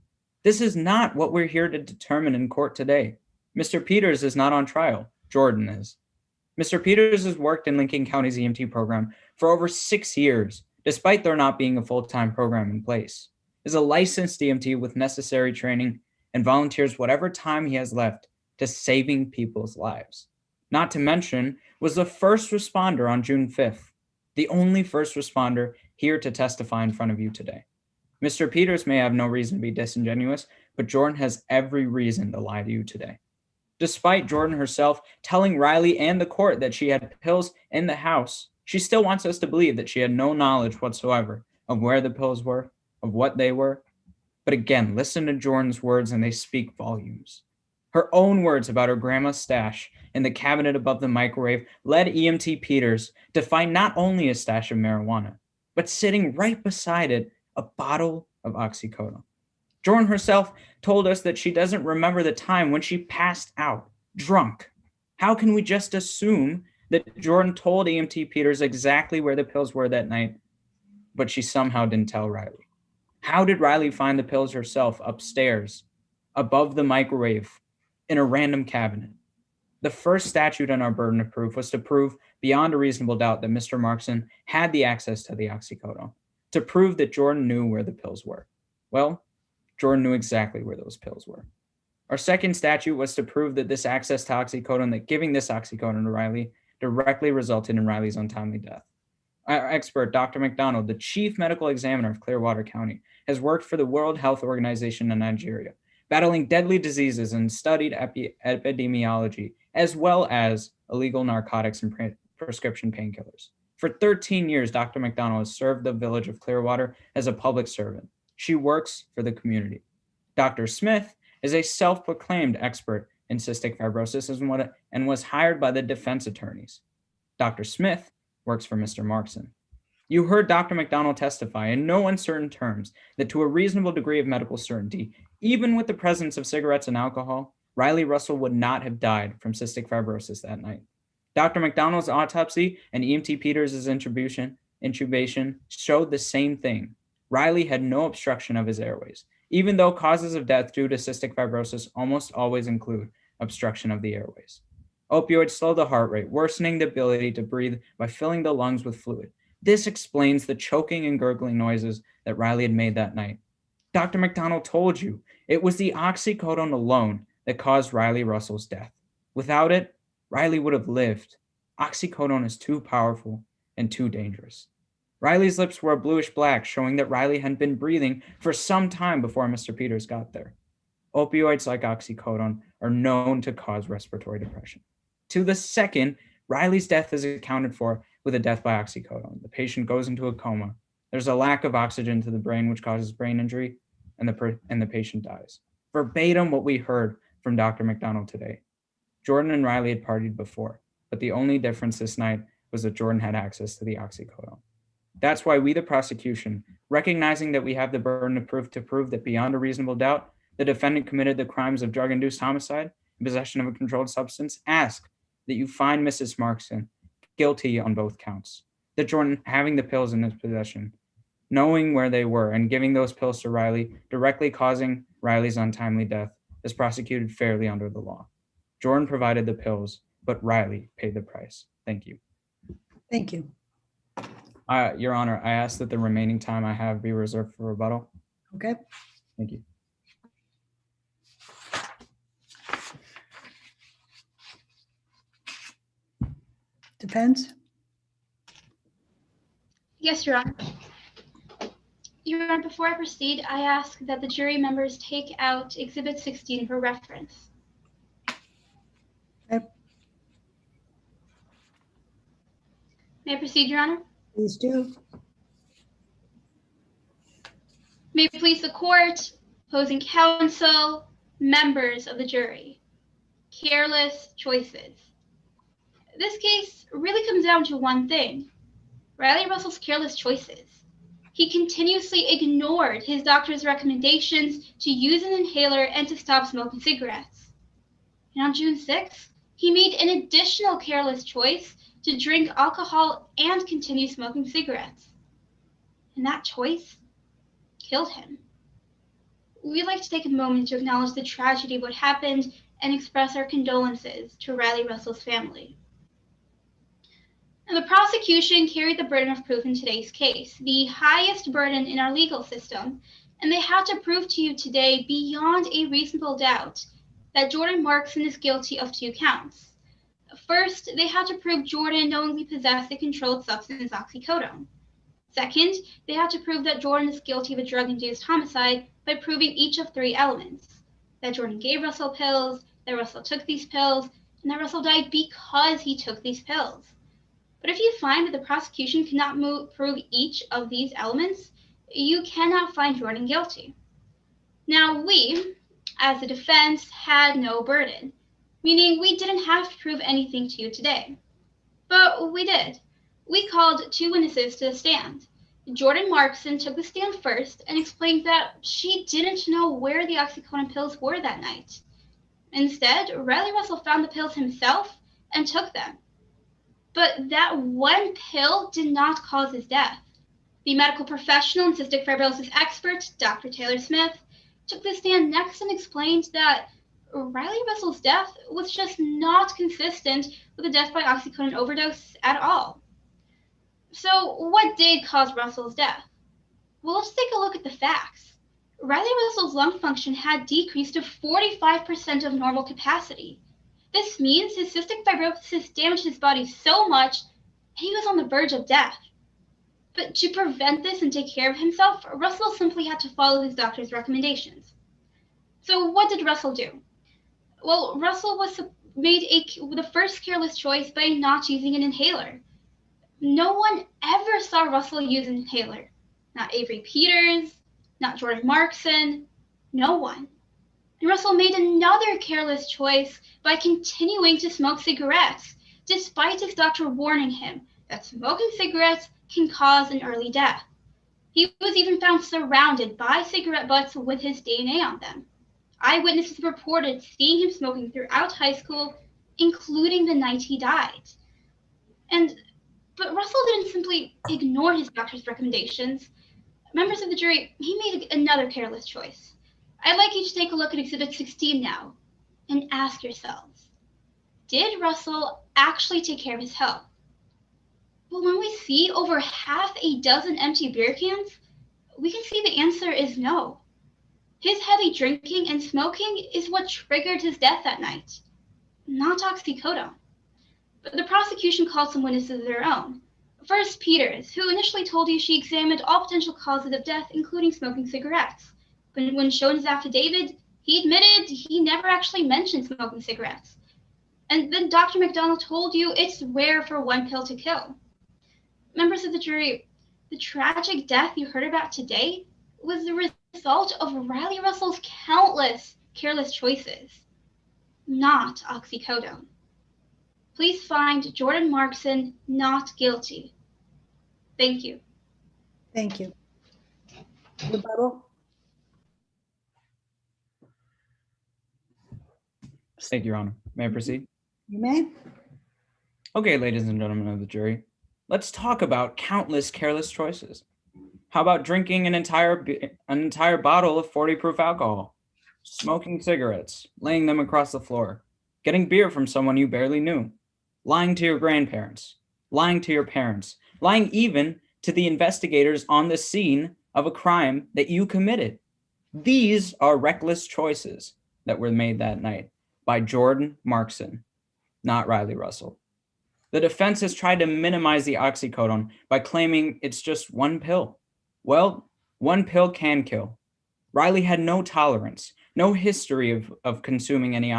This is not what we're here to determine in court today. Mr. Peters is not on trial. Jordan is. Mr. Peters has worked in Lincoln County's EMT program for over 6 years, despite there not being a full-time program in place. Is a licensed EMT with necessary training and volunteers whatever time he has left to saving people's lives. Not to mention, was the first responder on June 5th, the only first responder here to testify in front of you today. Mr. Peters may have no reason to be disingenuous, but Jordan has every reason to lie to you today. Despite Jordan herself telling Riley and the court that she had pills in the house, she still wants us to believe that she had no knowledge whatsoever of where the pills were, of what they were. But again, listen to Jordan's words and they speak volumes. Her own words about her grandma's stash in the cabinet above the microwave led EMT Peters to find not only a stash of marijuana, but sitting right beside it, a bottle of oxycodone. Jordan herself told us that she doesn't remember the time when she passed out, drunk. How can we just assume that Jordan told EMT Peters exactly where the pills were that night, but she somehow didn't tell Riley? How did Riley find the pills herself upstairs, above the microwave, in a random cabinet? The first statute in our burden of proof was to prove beyond a reasonable doubt that Mr. Markson had the access to the oxycodone, to prove that Jordan knew where the pills were. Well, Jordan knew exactly where those pills were. Our second statute was to prove that this access to oxycodone, that giving this oxycodone to Riley, directly resulted in Riley's untimely death. Our expert, Dr. McDonald, the chief medical examiner of Clearwater County, has worked for the World Health Organization in Nigeria, battling deadly diseases and studied epidemiology, as well as illegal narcotics and prescription painkillers. For 13 years, Dr. McDonald has served the village of Clearwater as a public servant. She works for the community. Dr. Smith is a self-proclaimed expert in cystic fibrosis and was hired by the defense attorneys. Dr. Smith works for Mr. Markson. You heard Dr. McDonald testify in no uncertain terms that to a reasonable degree of medical certainty, even with the presence of cigarettes and alcohol, Riley Russell would not have died from cystic fibrosis that night. Dr. McDonald's autopsy and EMT Peters' intubation showed the same thing. Riley had no obstruction of his airways, even though causes of death due to cystic fibrosis almost always include obstruction of the airways. Opioids slow the heart rate, worsening the ability to breathe by filling the lungs with fluid. This explains the choking and gurgling noises that Riley had made that night. Dr. McDonald told you it was the oxycodone alone that caused Riley Russell's death. Without it, Riley would have lived. Oxycodone is too powerful and too dangerous. Riley's lips were a bluish black, showing that Riley had been breathing for some time before Mr. Peters got there. Opioids like oxycodone are known to cause respiratory depression. To the second, Riley's death is accounted for with a death by oxycodone. The patient goes into a coma. There's a lack of oxygen to the brain, which causes brain injury, and the patient dies. Verbatim what we heard from Dr. McDonald today. Jordan and Riley had partied before, but the only difference this night was that Jordan had access to the oxycodone. That's why we, the prosecution, recognizing that we have the burden of proof to prove that beyond a reasonable doubt, the defendant committed the crimes of drug-induced homicide and possession of a controlled substance, ask that you find Mrs. Markson guilty on both counts. That Jordan having the pills in his possession, knowing where they were, and giving those pills to Riley, directly causing Riley's untimely death, is prosecuted fairly under the law. Jordan provided the pills, but Riley paid the price. Thank you. Thank you. Your Honor, I ask that the remaining time I have be reserved for rebuttal. Okay. Thank you. Defense? Yes, Your Honor. Your Honor, before I proceed, I ask that the jury members take out Exhibit 16 for reference. Okay. May I proceed, Your Honor? Please do. May it please the court, opposing counsel, members of the jury. Careless choices. This case really comes down to one thing: Riley Russell's careless choices. He continuously ignored his doctor's recommendations to use an inhaler and to stop smoking cigarettes. And on June 6th, he made an additional careless choice to drink alcohol and continue smoking cigarettes. And that choice killed him. We'd like to take a moment to acknowledge the tragedy of what happened and express our condolences to Riley Russell's family. And the prosecution carried the burden of proof in today's case, the highest burden in our legal system, and they had to prove to you today beyond a reasonable doubt that Jordan Markson is guilty of 2 counts. First, they had to prove Jordan knowingly possessed the controlled substance oxycodone. Second, they had to prove that Jordan is guilty of a drug-induced homicide by proving each of 3 elements: that Jordan gave Russell pills, that Russell took these pills, and that Russell died because he took these pills. But if you find that the prosecution cannot prove each of these elements, you cannot find Jordan guilty. Now, we, as a defense, had no burden, meaning we didn't have to prove anything to you today. But we did. We called 2 witnesses to the stand. Jordan Markson took the stand first and explained that she didn't know where the oxycodone pills were that night. Instead, Riley Russell found the pills himself and took them. But that one pill did not cause his death. The medical professional and cystic fibrosis expert, Dr. Taylor Smith, took the stand next and explained that Riley Russell's death was just not consistent with a death by oxycodone overdose at all. So what did cause Russell's death? Well, let's take a look at the facts. Riley Russell's lung function had decreased to 45% of normal capacity. This means his cystic fibrosis damaged his body so much he was on the verge of death. But to prevent this and take care of himself, Russell simply had to follow his doctor's recommendations. So what did Russell do? Well, Russell made the first careless choice by not using an inhaler. No one ever saw Russell use an inhaler. Not Avery Peters, not Jordan Markson, no one. And Russell made another careless choice by continuing to smoke cigarettes, despite his doctor warning him that smoking cigarettes can cause an early death. He was even found surrounded by cigarette butts with his DNA on them. Eyewitnesses reported seeing him smoking throughout high school, including the night he died. But Russell didn't simply ignore his doctor's recommendations. Members of the jury, he made another careless choice. I'd like you to take a look at Exhibit 16 now and ask yourselves, did Russell actually take care of his health? Well, when we see over half a dozen empty beer cans, we can see the answer is no. His heavy drinking and smoking is what triggered his death that night, not oxycodone. But the prosecution called some witnesses of their own. First, Peters, who initially told you she examined all potential causes of death, including smoking cigarettes. But when shown his affidavit, he admitted he never actually mentioned smoking cigarettes. And then Dr. McDonald told you it's rare for one pill to kill. Members of the jury, the tragic death you heard about today was the result of Riley Russell's countless careless choices, not oxycodone. Please find Jordan Markson not guilty. Thank you. Thank you. Rebuttal? Thank you, Your Honor. May I proceed? You may. Okay, ladies and gentlemen of the jury, let's talk about countless careless choices. How about drinking an entire bottle of 40 proof alcohol, smoking cigarettes, laying them across the floor, getting beer from someone you barely knew, lying to your grandparents, lying to your parents, lying even to the investigators on the scene of a crime that you committed. These are reckless choices that were made that night by Jordan Markson, not Riley Russell. The defense has tried to minimize the oxycodone by claiming it's just one pill. Well, one pill can kill. Riley had no tolerance, no history of consuming any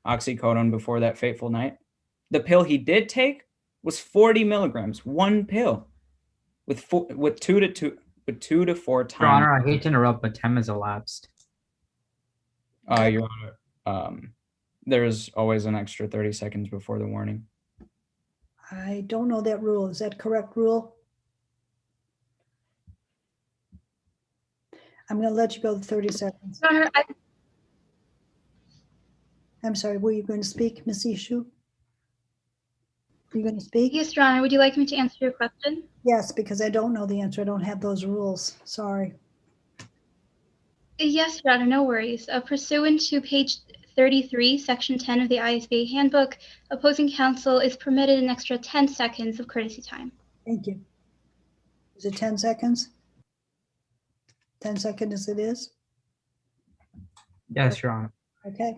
oxycodone before that fateful night. The pill he did take was 40 milligrams, one pill, with 2 to 4 times. Your Honor, I hate to interrupt, but time has elapsed. Your Honor, there's always an extra 30 seconds before the warning. I don't know that rule. Is that correct rule? I'm going to let you go 30 seconds. I'm sorry, were you going to speak, Ms. Ishu? You going to speak? Yes, Your Honor. Would you like me to answer your question? Yes, because I don't know the answer. I don't have those rules. Sorry. Yes, Your Honor, no worries. Pursuant to page 33, section 10 of the ISBA handbook, opposing counsel is permitted an extra 10 seconds of courtesy time. Thank you. Is it 10 seconds? 10 seconds as it is? Yes, Your Honor. Okay.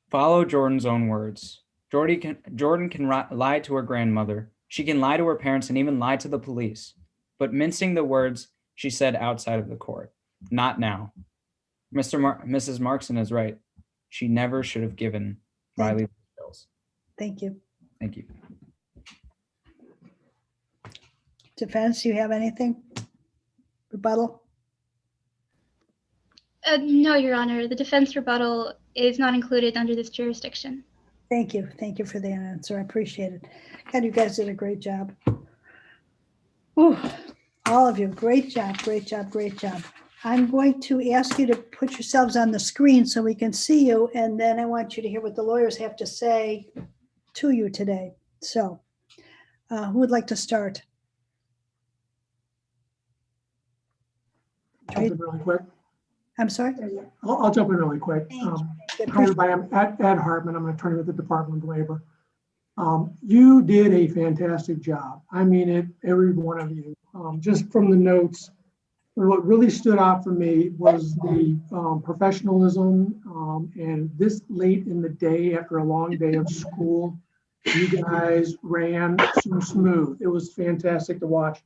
Follow Jordan's own words. Jordan can lie to her grandmother. She can lie to her parents and even lie to the police. But mincing the words she said outside of the court. Not now. Mrs. Markson is right. She never should have given Riley the pills. Thank you. Thank you. Defense, you have anything? Rebuttal? No, Your Honor. The defense rebuttal is not included under this jurisdiction. Thank you. Thank you for the answer. I appreciate it. God, you guys did a great job. Whew. All of you, great job, great job, great job. I'm going to ask you to put yourselves on the screen so we can see you, and then I want you to hear what the lawyers have to say to you today. So, who would like to start? Jump in really quick. I'm sorry? I'll jump in really quick. Hi, everybody. I'm Ed Hartman. I'm an attorney with the Department of Labor. You did a fantastic job. I mean it, every one of you. Just from the notes, what really stood out for me was the professionalism, and this late in the day after a long day of school, you guys ran so smooth. It was fantastic to watch.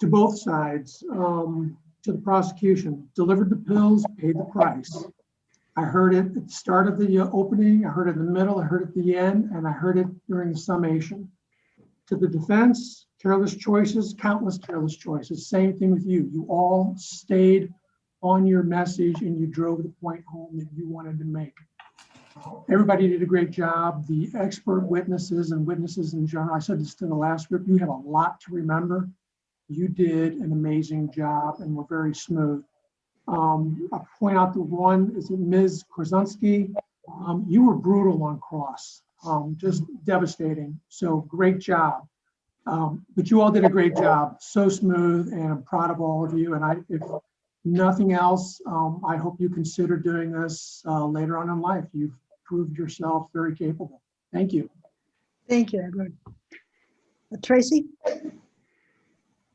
To both sides, to the prosecution, delivered the pills, paid the price. I heard it at the start of the opening, I heard it in the middle, I heard it at the end, and I heard it during the summation. To the defense, careless choices, countless careless choices. Same thing with you. You all stayed on your message and you drove the point home that you wanted to make. Everybody did a great job. The expert witnesses and witnesses in general, I said this to the last group, you have a lot to remember. You did an amazing job and were very smooth. I'll point out the one, is it Ms. Korzunski? You were brutal on cross, just devastating. So great job. But you all did a great job, so smooth, and I'm proud of all of you. And if nothing else, I hope you consider doing this later on in life. You've proved yourself very capable. Thank you. Thank you, Edward. Tracy?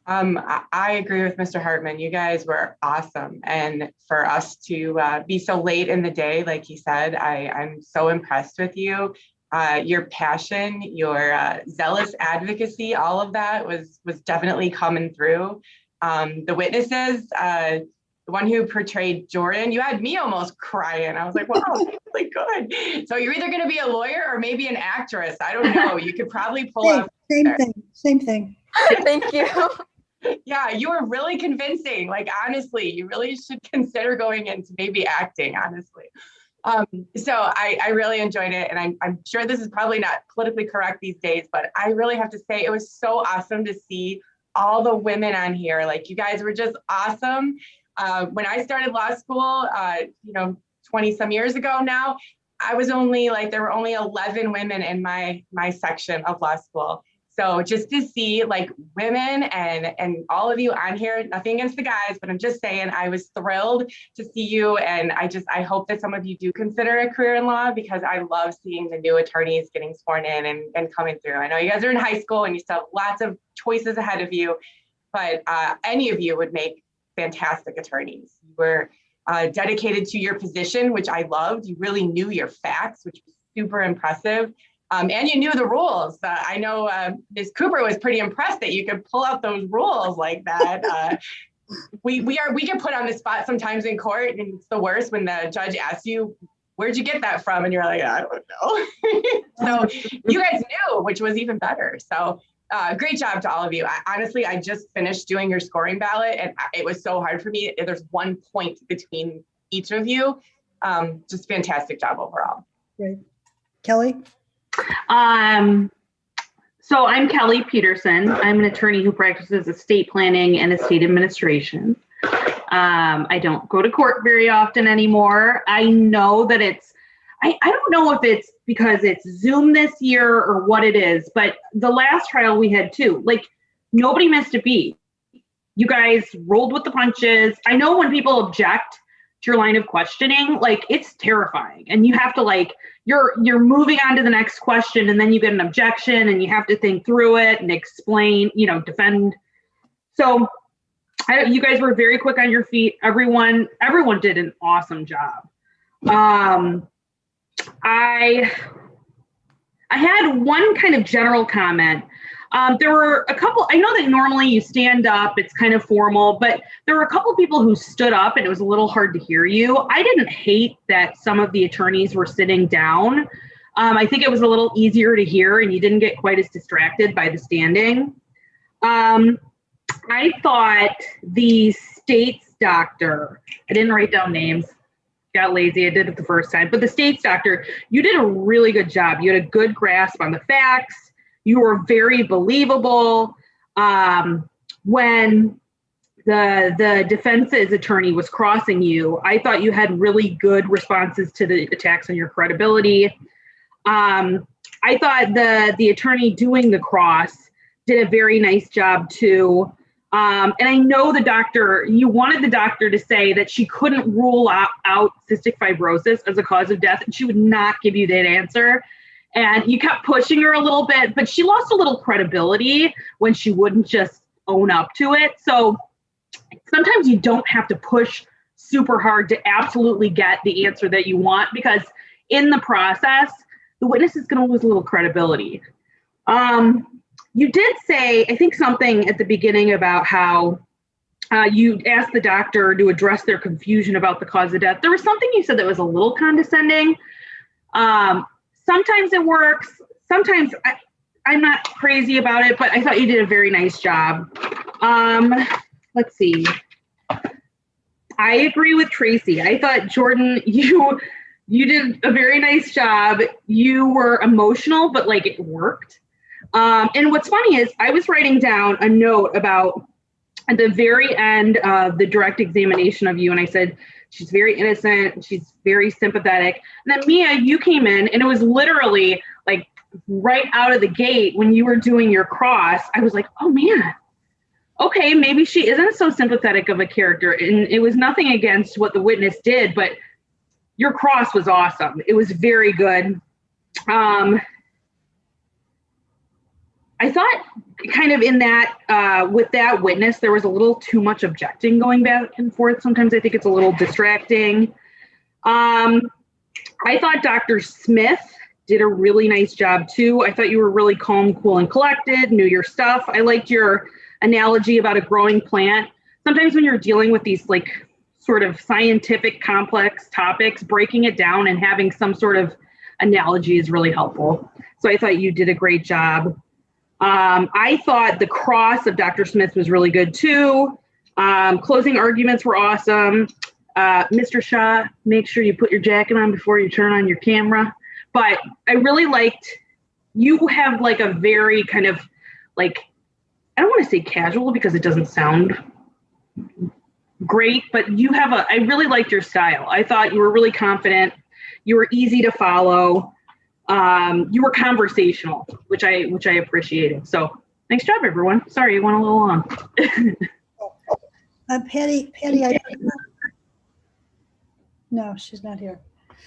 I agree with Mr. Hartman. You guys were awesome. And for us to be so late in the day, like he said, I'm so impressed with you. Your passion, your zealous advocacy, all of that was definitely coming through. The witnesses, the one who portrayed Jordan, you had me almost crying. I was like, wow, really good. So you're either going to be a lawyer or maybe an actress. I don't know. You could probably pull off. Same thing. Thank you. Yeah, you were really convincing. Like, honestly, you really should consider going into maybe acting, honestly. So I really enjoyed it. And I'm sure this is probably not politically correct these days, but I really have to say it was so awesome to see all the women on here. Like, you guys were just awesome. When I started law school, 20 some years ago now, I was only there were only 11 women in my section of law school. So just to see women and all of you on here, nothing against the guys, but I'm just saying I was thrilled to see you. And I hope that some of you do consider a career in law, because I love seeing the new attorneys getting sworn in and coming through. I know you guys are in high school and you still have lots of choices ahead of you, but any of you would make fantastic attorneys. You were dedicated to your position, which I loved. You really knew your facts, which was super impressive. And you knew the rules. I know Ms. Cooper was pretty impressed that you could pull out those rules like that. We get put on the spot sometimes in court, and it's the worst when the judge asks you, "Where'd you get that from?" And you're like, "I don't know." So you guys knew, which was even better. So great job to all of you. Honestly, I just finished doing your scoring ballot, and it was so hard for me. There's 1 point between each of you. Just fantastic job overall. Great. Kelly? So I'm Kelly Peterson. I'm an attorney who practices estate planning and estate administration. I don't go to court very often anymore. I know that I don't know if it's because it's Zoom this year or what it is, but the last trial we had too, like nobody missed a beat. You guys rolled with the punches. I know when people object to your line of questioning, like it's terrifying, and you have to like, you're moving on to the next question, and then you get an objection and you have to think through it and explain, defend. So you guys were very quick on your feet. Everyone did an awesome job. I had one kind of general comment. There were a couple, I know that normally you stand up, it's kind of formal, but there were a couple people who stood up and it was a little hard to hear you. I didn't hate that some of the attorneys were sitting down. I think it was a little easier to hear and you didn't get quite as distracted by the standing. I thought the state's doctor, I didn't write down names, got lazy, I did it the first time, but the state's doctor, you did a really good job. You had a good grasp on the facts. You were very believable. When the defense's attorney was crossing you, I thought you had really good responses to the attacks on your credibility. I thought the attorney doing the cross did a very nice job too. And I know you wanted the doctor to say that she couldn't rule out cystic fibrosis as a cause of death, and she would not give you that answer. And you kept pushing her a little bit, but she lost a little credibility when she wouldn't just own up to it. So sometimes you don't have to push super hard to absolutely get the answer that you want, because in the process, the witness is going to lose a little credibility. You did say, I think, something at the beginning about how you asked the doctor to address their confusion about the cause of death. There was something you said that was a little condescending. Sometimes it works. Sometimes I'm not crazy about it, but I thought you did a very nice job. Let's see. I agree with Tracy. I thought, Jordan, you did a very nice job. You were emotional, but like it worked. And what's funny is I was writing down a note about at the very end of the direct examination of you, and I said, she's very innocent, she's very sympathetic. And then Mia, you came in, and it was literally like right out of the gate when you were doing your cross, I was like, oh man, okay, maybe she isn't so sympathetic of a character. And it was nothing against what the witness did, but your cross was awesome. It was very good. I thought kind of in that, with that witness, there was a little too much objecting going back and forth. Sometimes I think it's a little distracting. I thought Dr. Smith did a really nice job too. I thought you were really calm, cool, and collected, knew your stuff. I liked your analogy about a growing plant. Sometimes when you're dealing with these like sort of scientific complex topics, breaking it down and having some sort of analogy is really helpful. So I thought you did a great job. I thought the cross of Dr. Smith was really good too. Closing arguments were awesome. Mr. Shah, make sure you put your jacket on before you turn on your camera. But I really liked, you have like a very kind of like, I don't want to say casual because it doesn't sound great, but you have I really liked your style. I thought you were really confident. You were easy to follow. You were conversational, which I appreciated. So nice job, everyone. Sorry, it went a little long. Patty, no, she's not here.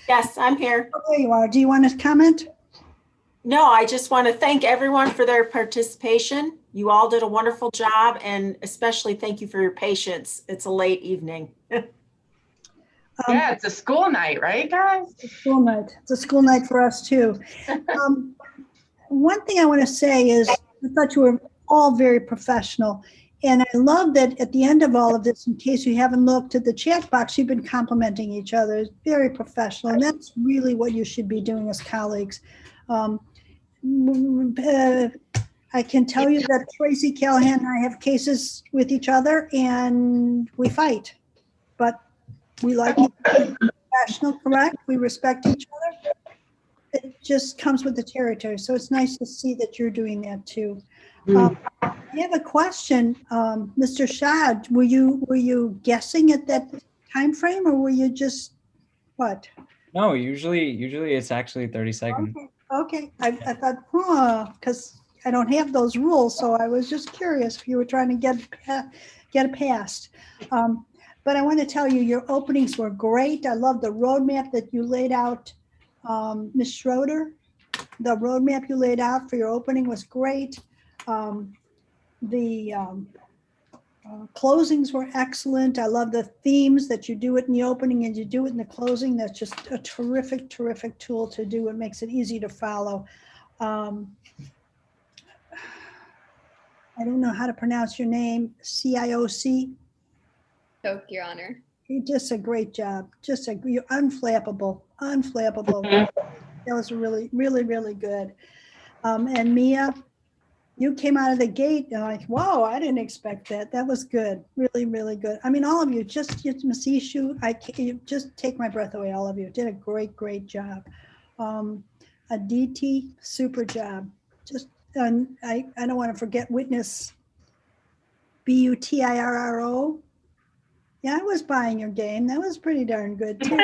Yes, I'm here. Oh, there you are. Do you want to comment? No, I just want to thank everyone for their participation. You all did a wonderful job, and especially thank you for your patience. It's a late evening. Yeah, it's a school night, right, guys? It's a school night. It's a school night for us too. One thing I want to say is I thought you were all very professional. And I love that at the end of all of this, in case you haven't looked at the chat box, you've been complimenting each other. It's very professional. And that's really what you should be doing as colleagues. I can tell you that Tracy Callahan and I have cases with each other and we fight. But we like each other, professional, correct? We respect each other. It just comes with the territory. So it's nice to see that you're doing that too. I have a question, Mr. Shad. Were you guessing at that time frame, or were you just what? No, usually it's actually 30 seconds. Okay, I thought, because I don't have those rules, so I was just curious if you were trying to get it passed. But I want to tell you, your openings were great. I love the roadmap that you laid out, Ms. Schroeder. The roadmap you laid out for your opening was great. The closings were excellent. I love the themes that you do it in the opening and you do it in the closing. That's just a terrific, terrific tool to do. It makes it easy to follow. I don't know how to pronounce your name, CIOC. So, Your Honor. You did a great job. You're unflappable. That was really, really, really good. And Mia, you came out of the gate and like, wow, I didn't expect that. That was good. Really, really good. I mean, all of you, just Ms. Ishu, you just take my breath away. All of you did a great, great job. Aditi, super job. Just, I don't want to forget witness Butirro. Yeah, I was buying your game. That was pretty darn good too.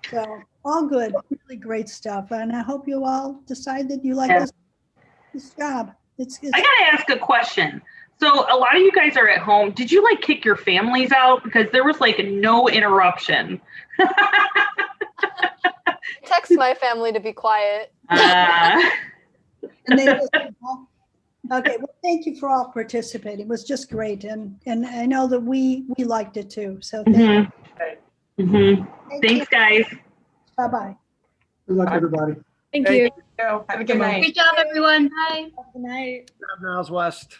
So all good, really great stuff. And I hope you all decide that you like this job. It's I gotta ask a question. So a lot of you guys are at home. Did you like kick your families out? Because there was like no interruption. Text my family to be quiet. And they listen, huh? Okay, well, thank you for all participating. It was just great. And I know that we liked it too. So thank you. Thanks, guys. Bye-bye. Good luck, everybody. Thank you. Have a good night. Great job, everyone. Bye. Good night. Good job, Niles West.